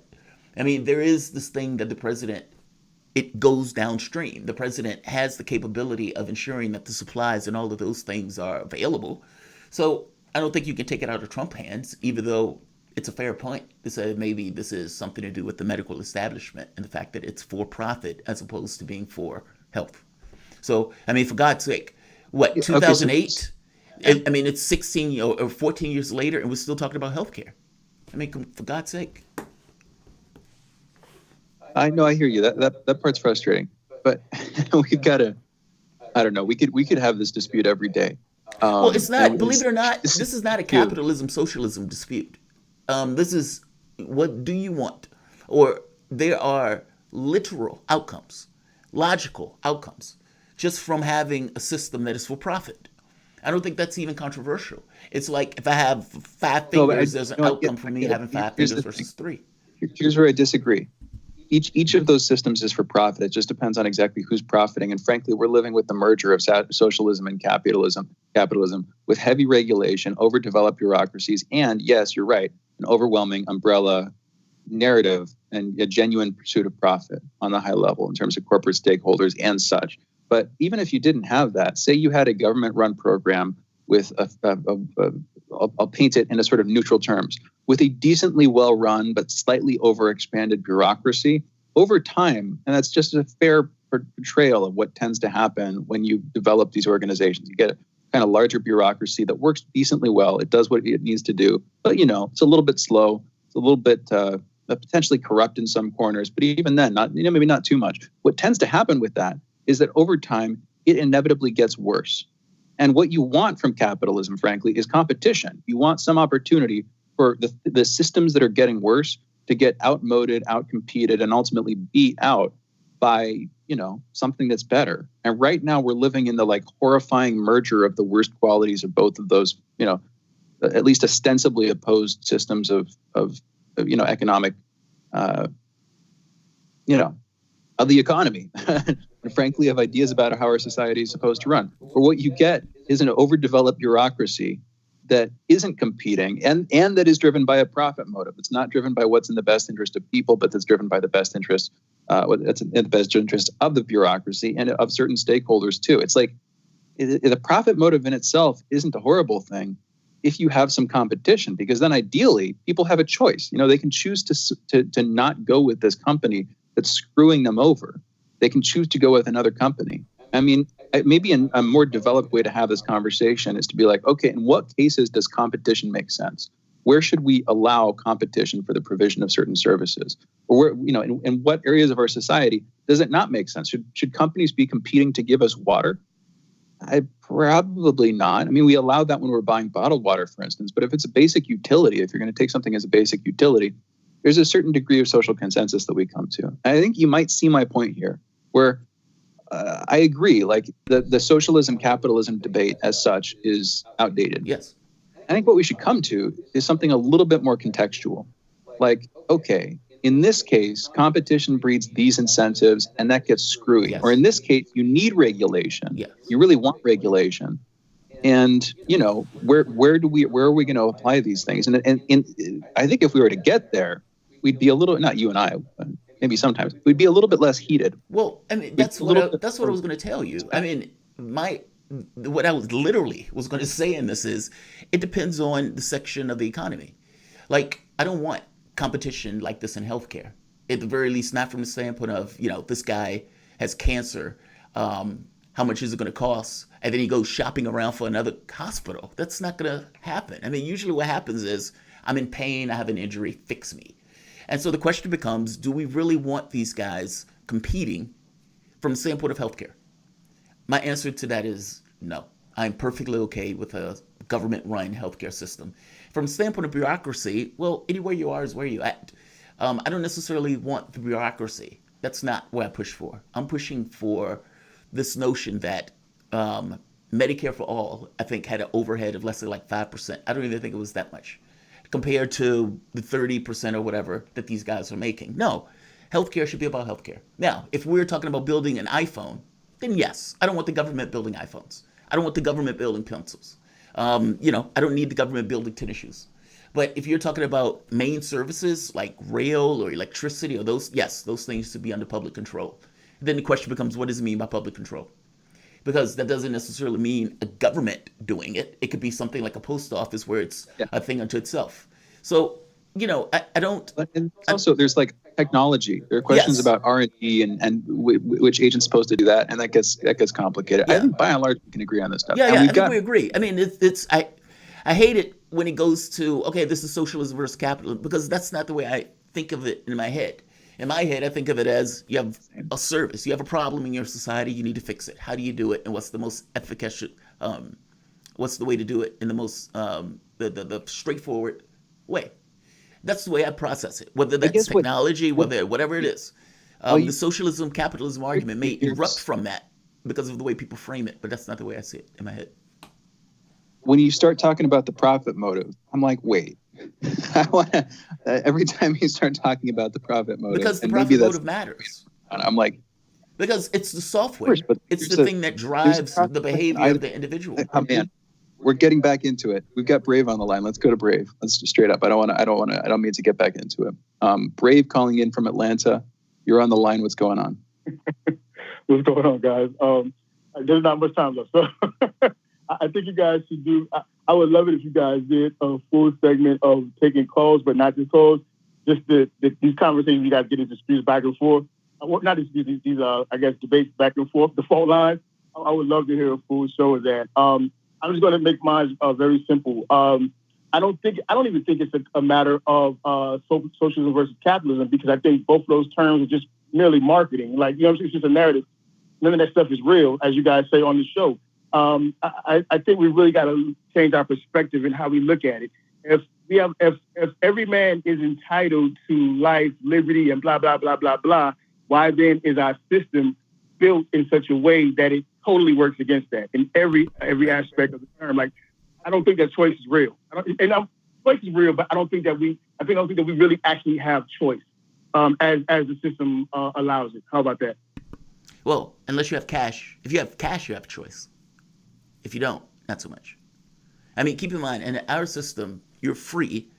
I mean, there is this thing that the president, it goes downstream. The president has the capability of ensuring that the supplies and all of those things are available. So I don't think you can take it out of Trump's hands, even though it's a fair point to say maybe this is something to do with the medical establishment and the fact that it's for profit as opposed to being for health. So, I mean, for God's sake, 2008? I mean, it's 16 or 14 years later and we're still talking about healthcare. I mean, for God's sake. I know, I hear you. That part's frustrating, but we've got to, I don't know, we could have this dispute every day. Well, it's not, believe it or not, this is not a capitalism, socialism dispute. This is, what do you want? Or there are literal outcomes, logical outcomes, just from having a system that is for profit. I don't think that's even controversial. It's like if I have 5 fingers, there's an outcome for me having 5 fingers versus 3. Here's where I disagree. Each of those systems is for profit. It just depends on exactly who's profiting. And frankly, we're living with the merger of socialism and capitalism with heavy regulation, overdeveloped bureaucracies, and yes, you're right, an overwhelming umbrella narrative and a genuine pursuit of profit on the high level in terms of corporate stakeholders and such. But even if you didn't have that, say you had a government-run program with I'll paint it in a sort of neutral terms, with a decently well-run but slightly overexpanded bureaucracy over time, and that's just a fair portrayal of what tends to happen when you develop these organizations. You get a kind of larger bureaucracy that works decently well. It does what it needs to do, but it's a little bit slow. It's a little bit potentially corrupt in some corners, but even then, maybe not too much. What tends to happen with that is that over time, it inevitably gets worse. And what you want from capitalism, frankly, is competition. You want some opportunity for the systems that are getting worse to get outmoded, outcompeted, and ultimately beat out by, something that's better. And right now we're living in the horrifying merger of the worst qualities of both of those, at least ostensibly opposed systems of economic, of the economy. And frankly, of ideas about how our society is supposed to run. Or what you get is an overdeveloped bureaucracy that isn't competing and that is driven by a profit motive. It's not driven by what's in the best interest of people, but that's driven by the best interest, that's in the best interest of the bureaucracy and of certain stakeholders too. It's like the profit motive in itself isn't a horrible thing if you have some competition, because then ideally people have a choice. They can choose to not go with this company that's screwing them over. They can choose to go with another company. I mean, maybe a more developed way to have this conversation is to be like, okay, in what cases does competition make sense? Where should we allow competition for the provision of certain services? Or where, in what areas of our society does it not make sense? Should companies be competing to give us water? Probably not. I mean, we allow that when we're buying bottled water, for instance. But if it's a basic utility, if you're going to take something as a basic utility, there's a certain degree of social consensus that we come to. And I think you might see my point here, where I agree. Like the socialism capitalism debate as such is outdated. Yes. I think what we should come to is something a little bit more contextual. Like, okay, in this case, competition breeds these incentives, and that gets screwy. Yes. Or in this case, you need regulation. Yes. You really want regulation. And, you know, where are we going to apply these things? And I think if we were to get there, we'd be a little, not you and I, but maybe sometimes, we'd be a little bit less heated. Well, I mean, that's what I was going to tell you. I mean, what I was going to say in this is, it depends on the section of the economy. Like, I don't want competition like this in healthcare. At the very least, not from the standpoint of, you know, this guy has cancer. How much is it going to cost? And then he goes shopping around for another hospital. That's not going to happen. I mean, usually what happens is, I'm in pain, I have an injury, fix me. And so the question becomes, do we really want these guys competing from the standpoint of healthcare? My answer to that is no. I'm perfectly okay with a government-run healthcare system. From the standpoint of bureaucracy, well, anywhere you are is where you're at. I don't necessarily want the bureaucracy. That's not what I push for. I'm pushing for this notion that Medicare for all, I think, had an overhead of less than like 5%. I don't even think it was that much compared to the 30% or whatever that these guys are making. No, healthcare should be about healthcare. Now, if we're talking about building an iPhone, then yes, I don't want the government building iPhones. I don't want the government building pencils. You know, I don't need the government building tennis shoes. But if you're talking about main services like rail or electricity or those things should be under public control. Then the question becomes, what does it mean by public control? Because that doesn't necessarily mean a government doing it. It could be something like a post office where it's a thing unto itself. So, you know, I don't. And also, there's like technology. There are questions about R&D and which agent's supposed to do that, and that gets complicated. I think by and large we can agree on this stuff. I think we agree. I mean, I hate it when it goes to, okay, this is socialism versus capitalism, because that's not the way I think of it in my head. In my head, I think of it as you have a service. You have a problem in your society. You need to fix it. How do you do it? And what's the most efficacious, what's the way to do it in the most, the straightforward way? That's the way I process it. Whether that's technology, whatever it is. The socialism, capitalism argument may erupt from that because of the way people frame it, but that's not the way I see it in my head. When you start talking about the profit motive, I'm like, wait. I want to. Every time you start talking about the profit motive, because the profit motive matters. I'm like, because it's the software. It's the thing that drives the behavior of the individual. Oh man, we're getting back into it. We've got Brave on the line. Let's go to Brave. Let's just straight up. I don't mean to get back into it. Brave calling in from Atlanta. You're on the line. What's going on? What's going on, guys? There's not much time left, so I think you guys should do. I would love it if you guys did a full segment of taking calls, but not just calls. Just these conversations you guys get into disputes back and forth. Not disputes, these I guess debates back and forth. The phone line. I would love to hear a full show of that. I'm just going to make mine very simple. I don't even think it's a matter of socialism versus capitalism, because I think both of those terms are just merely marketing. Like, you know, it's just a narrative. None of that stuff is real, as you guys say on the show. I think we really got to change our perspective in how we look at it. If every man is entitled to life, liberty, and blah blah blah blah blah, why then is our system built in such a way that it totally works against that in every aspect of the term? Like, I don't think that choice is real. Choice is real, but I don't think that we really actually have choice as the system allows it. How about that? Well, unless you have cash. If you have cash, you have a choice. If you don't, not so much. I mean, keep in mind, in our system, you're free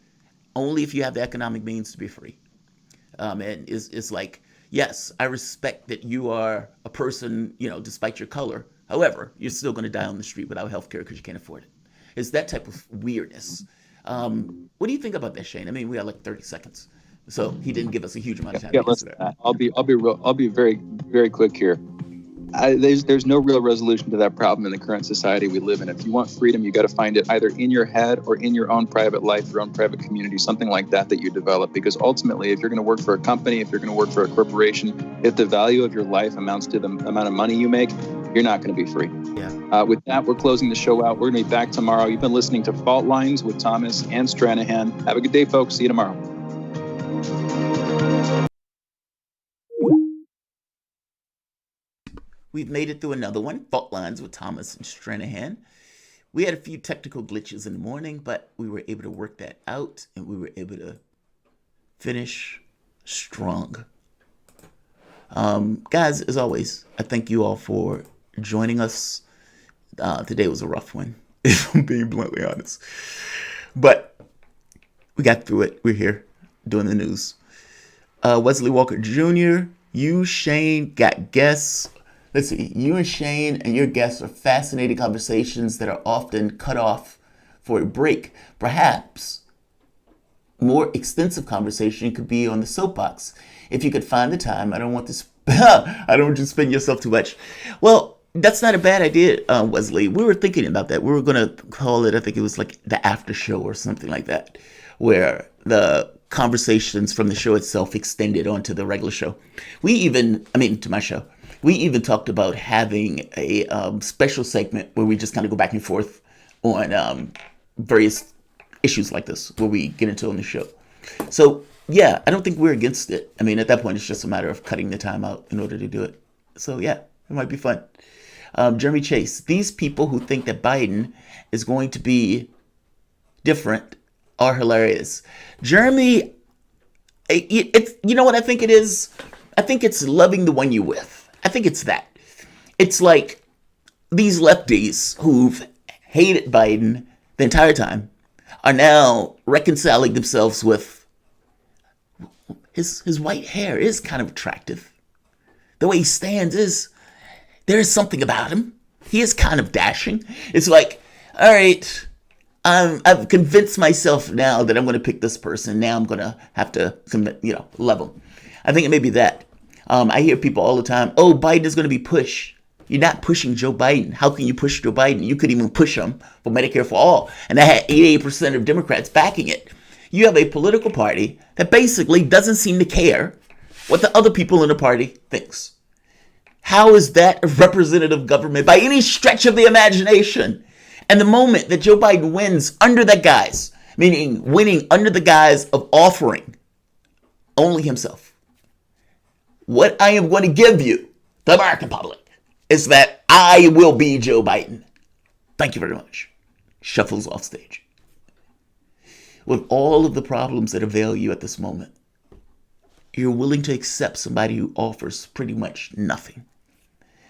only if you have the economic means to be free. And it's like, yes, I respect that you are a person, you know, despite your color. However, you're still going to die on the street without health care because you can't afford it. It's that type of weirdness. What do you think about that, Shane? I mean, we got like 30 seconds. So he didn't give us a huge amount of time. Yeah, let's. I'll be very, very quick here. There's no real resolution to that problem in the current society we live in. If you want freedom, you got to find it either in your head or in your own private life, your own private community, something like that you develop. Because ultimately, if you're going to work for a company, if you're going to work for a corporation, if the value of your life amounts to the amount of money you make, you're not going to be free. Yeah. With that, we're closing the show out. We're going to be back tomorrow. You've been listening to Fault Lines with Thomas and Stranahan. Have a good day, folks. See you tomorrow. We've made it through another one, Fault Lines with Thomas and Stranahan. We had a few technical glitches in the morning, but we were able to work that out, and we were able to finish strong. Guys, as always, I thank you all for joining us. Today was a rough one, if I'm being bluntly honest. But we got through it. We're here doing the news. Wesley Walker Jr., you, Shane, got guests. Let's see, you and Shane and your guests are fascinating conversations that are often cut off for a break. Perhaps more extensive conversation could be on the soapbox. If you could find the time, I don't want you to spend yourself too much. Well, that's not a bad idea, Wesley. We were thinking about that. We were going to call it, I think it was like the after show or something like that, where the conversations from the show itself extended onto the regular show. To my show. We even talked about having a special segment where we just kind of go back and forth on various issues like this, where we get into on the show. So, yeah, I don't think we're against it. I mean, at that point, it's just a matter of cutting the time out in order to do it. So, yeah, it might be fun. Jeremy Chase, these people who think that Biden is going to be different are hilarious. Jeremy, you know what I think it is? I think it's loving the one you're with. I think it's that. It's like these lefties who've hated Biden the entire time are now reconciling themselves with his white hair is kind of attractive. The way he stands there is something about him. He is kind of dashing. It's like, all right, I've convinced myself now that I'm going to pick this person. Now I'm going to have to love him. I think it may be that. I hear people all the time, oh, Biden is going to be pushed. You're not pushing Joe Biden. How can you push Joe Biden? You could even push him for Medicare for all. And that had 88% of Democrats backing it. You have a political party that basically doesn't seem to care what the other people in the party thinks. How is that a representative government by any stretch of the imagination? And the moment that Joe Biden wins under that guise, meaning winning under the guise of offering only himself, what I am going to give you, the American public, is that I will be Joe Biden. Thank you very much. Shuffles off stage. With all of the problems that avail you at this moment, you're willing to accept somebody who offers pretty much nothing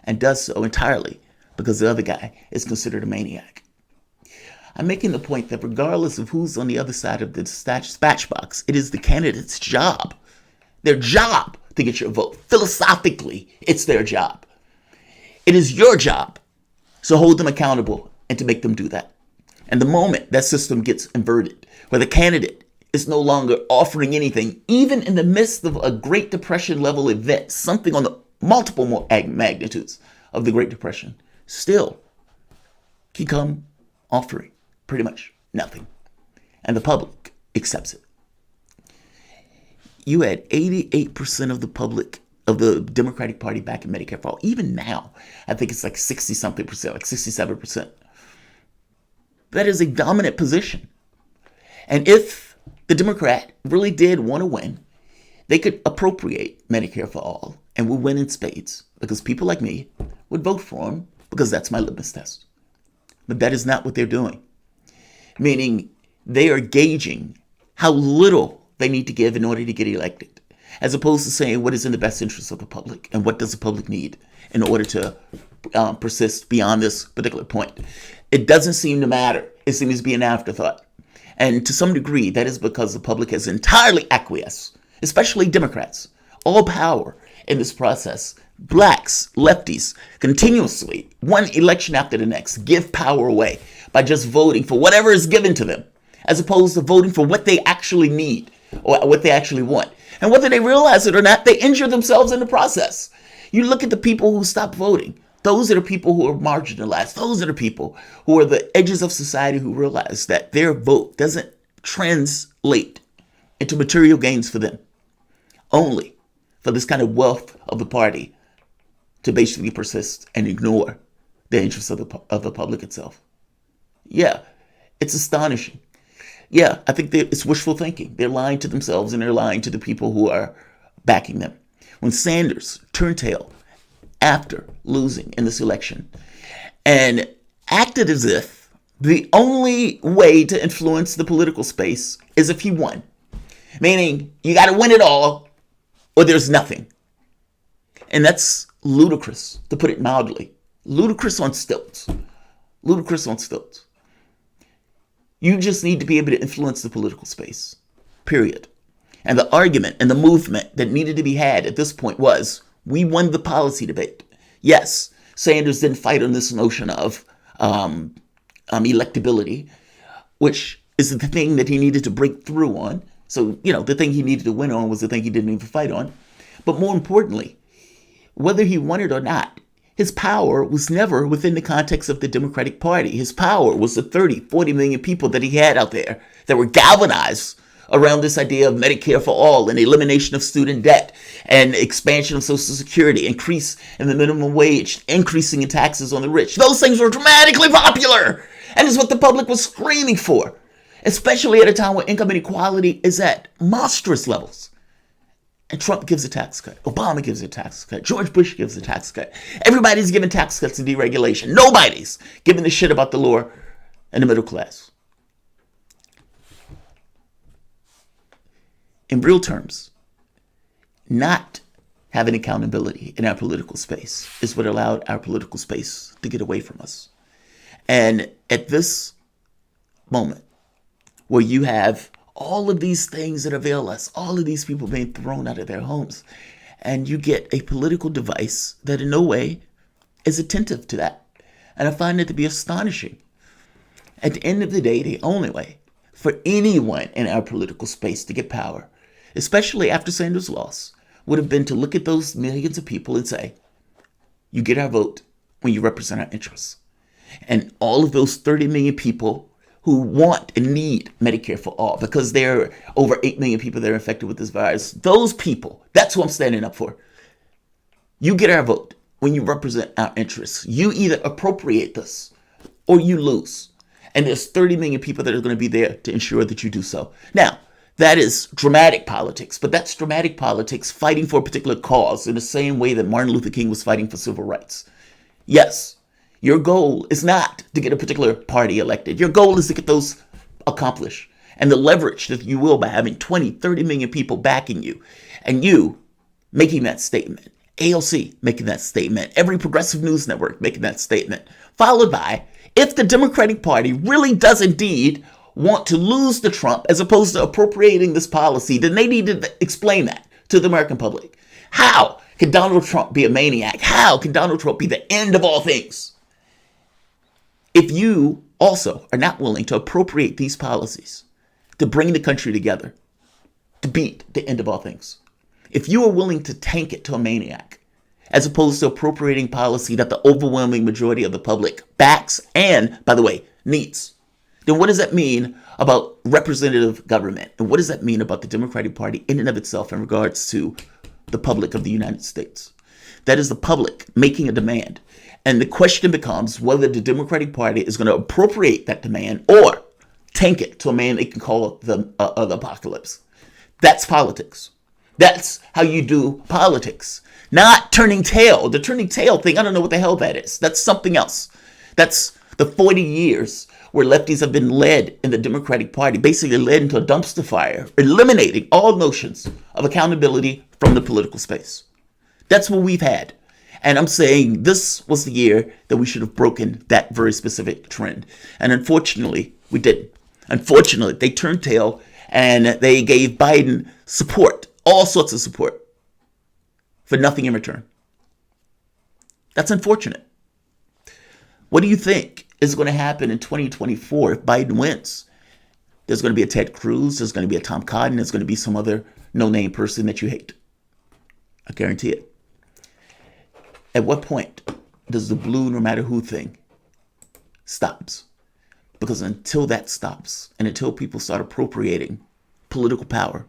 and does so entirely because the other guy is considered a maniac. I'm making the point that regardless of who's on the other side of the dispatch box, it is the candidate's job, their job, to get your vote. Philosophically, it's their job. It is your job. So hold them accountable and to make them do that. And the moment that system gets inverted, where the candidate is no longer offering anything, even in the midst of a Great Depression level event, something on the multiple more magnitudes of the Great Depression, still can come offering pretty much nothing. And the public accepts it. You had 88% of the public, of the Democratic Party back in Medicare for all. Even now, I think it's like 60-something percent, like 67%. That is a dominant position. And if the Democrat really did want to win, they could appropriate Medicare for all and would win in spades because people like me would vote for him because that's my litmus test. But that is not what they're doing. Meaning they are gauging how little they need to give in order to get elected, as opposed to saying what is in the best interest of the public and what does the public need in order to persist beyond this particular point. It doesn't seem to matter. It seems to be an afterthought. And to some degree, that is because the public has entirely acquiesced, especially Democrats, all power in this process. Blacks, lefties, continuously, one election after the next, give power away by just voting for whatever is given to them, as opposed to voting for what they actually need or what they actually want. And whether they realize it or not, they injure themselves in the process. You look at the people who stopped voting. Those are the people who are marginalized. Those are the people who are the edges of society who realize that their vote doesn't translate into material gains for them, only for this kind of wealth of the party to basically persist and ignore the interests of the public itself. Yeah, it's astonishing. Yeah, I think it's wishful thinking. They're lying to themselves and they're lying to the people who are backing them. When Sanders turned tail after losing in this election and acted as if the only way to influence the political space is if he won, meaning you got to win it all or there's nothing. And that's ludicrous, to put it mildly. Ludicrous on stilts. Ludicrous on stilts. You just need to be able to influence the political space, period. And the argument and the movement that needed to be had at this point was, we won the policy debate. Yes, Sanders didn't fight on this notion of electability, which is the thing that he needed to break through on. So, the thing he needed to win on was the thing he didn't even fight on. But more importantly, whether he won it or not, his power was never within the context of the Democratic Party. His power was the 30, 40 million people that he had out there that were galvanized around this idea of Medicare for all and elimination of student debt and expansion of Social Security, increase in the minimum wage, increasing in taxes on the rich. Those things were dramatically popular, and is what the public was screaming for, especially at a time when income inequality is at monstrous levels. And Trump gives a tax cut. Obama gives a tax cut. George Bush gives a tax cut. Everybody's giving tax cuts and deregulation. Nobody's giving a shit about the lower and the middle class. In real terms, not having accountability in our political space is what allowed our political space to get away from us. And at this moment, where you have all of these things that avail us, all of these people being thrown out of their homes, and you get a political device that in no way is attentive to that. And I find it to be astonishing. At the end of the day, the only way for anyone in our political space to get power, especially after Sanders' loss, would have been to look at those millions of people and say, you get our vote when you represent our interests. And all of those 30 million people who want and need Medicare for all, because there are over 8 million people that are infected with this virus. Those people, that's who I'm standing up for. You get our vote when you represent our interests. You either appropriate this or you lose. And there's 30 million people that are going to be there to ensure that you do so. Now, that is dramatic politics, but that's dramatic politics fighting for a particular cause in the same way that Martin Luther King was fighting for civil rights. Yes. Your goal is not to get a particular party elected. Your goal is to get those accomplished. And the leverage that you will by having 20, 30 million people backing you, and you making that statement, AOC making that statement, every progressive news network making that statement, followed by, if the Democratic Party really does indeed want to lose to Trump as opposed to appropriating this policy, then they need to explain that to the American public. How can Donald Trump be a maniac? How can Donald Trump be the end of all things? If you also are not willing to appropriate these policies to bring the country together, to beat the end of all things, if you are willing to tank it to a maniac, as opposed to appropriating policy that the overwhelming majority of the public backs and, by the way, needs, then what does that mean about representative government? And what does that mean about the Democratic Party in and of itself in regards to the public of the United States? That is the public making a demand. And the question becomes whether the Democratic Party is going to appropriate that demand or tank it to a man they can call the apocalypse. That's politics. That's how you do politics. Not turning tail. The turning tail thing, I don't know what the hell that is. That's something else. That's the 40 years where lefties have been led in the Democratic Party, basically led into a dumpster fire, eliminating all notions of accountability from the political space. That's what we've had. And I'm saying this was the year that we should have broken that very specific trend. And unfortunately, we didn't. Unfortunately, they turned tail and they gave Biden support, all sorts of support, for nothing in return. That's unfortunate. What do you think is going to happen in 2024 if Biden wins? There's going to be a Ted Cruz, there's going to be a Tom Cotton, there's going to be some other no-name person that you hate. I guarantee it. At what point does the blue no matter who thing stops? Because until that stops, and until people start appropriating political power,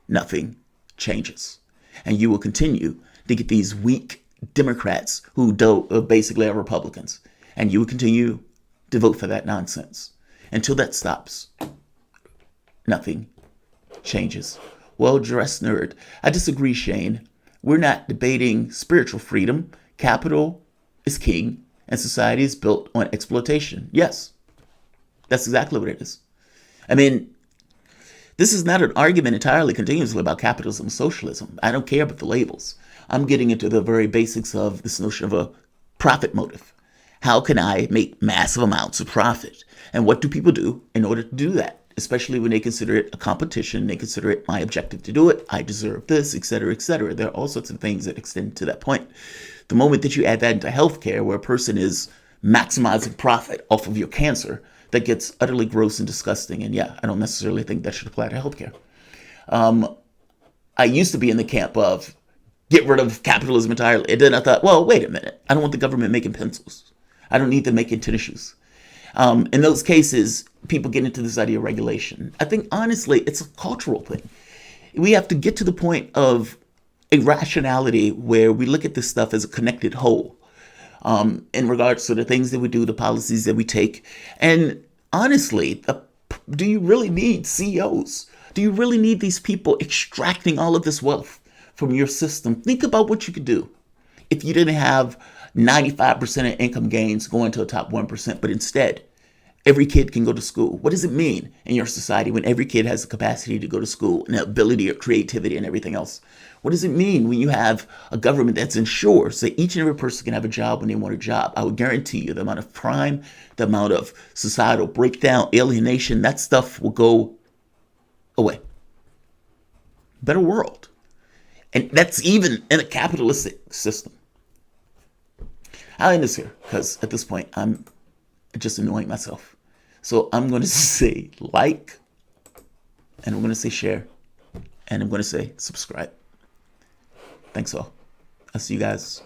nothing changes. And you will continue to get these weak Democrats who basically are Republicans. And you will continue to vote for that nonsense. Until that stops, nothing changes. Well-dressed nerd. I disagree, Shane. We're not debating spiritual freedom. Capital is king, and society is built on exploitation. Yes, that's exactly what it is. I mean, this is not an argument entirely continuously about capitalism and socialism. I don't care about the labels. I'm getting into the very basics of this notion of a profit motive. How can I make massive amounts of profit? And what do people do in order to do that? Especially when they consider it a competition, they consider it my objective to do it, I deserve this, etc., etc. There are all sorts of things that extend to that point. The moment that you add that into healthcare, where a person is maximizing profit off of your cancer, that gets utterly gross and disgusting. And yeah, I don't necessarily think that should apply to healthcare. I used to be in the camp of get rid of capitalism entirely. And then I thought, well, wait a minute. I don't want the government making pencils. I don't need them making tennis shoes. In those cases, people get into this idea of regulation. I think, honestly, it's a cultural thing. We have to get to the point of a rationality where we look at this stuff as a connected whole in regards to the things that we do, the policies that we take. And honestly, do you really need CEOs? Do you really need these people extracting all of this wealth from your system? Think about what you could do if you didn't have 95% of income gains going to the top 1%, but instead, every kid can go to school. What does it mean in your society when every kid has the capacity to go to school and the ability of creativity and everything else? What does it mean when you have a government that ensures that each and every person can have a job when they want a job? I would guarantee you the amount of crime, the amount of societal breakdown, alienation, that stuff will go away. Better world. And that's even in a capitalistic system. I'll end this here because at this point, I'm just annoying myself. So I'm going to say like, and I'm going to say share, and I'm going to say subscribe. Thanks all. I'll see you guys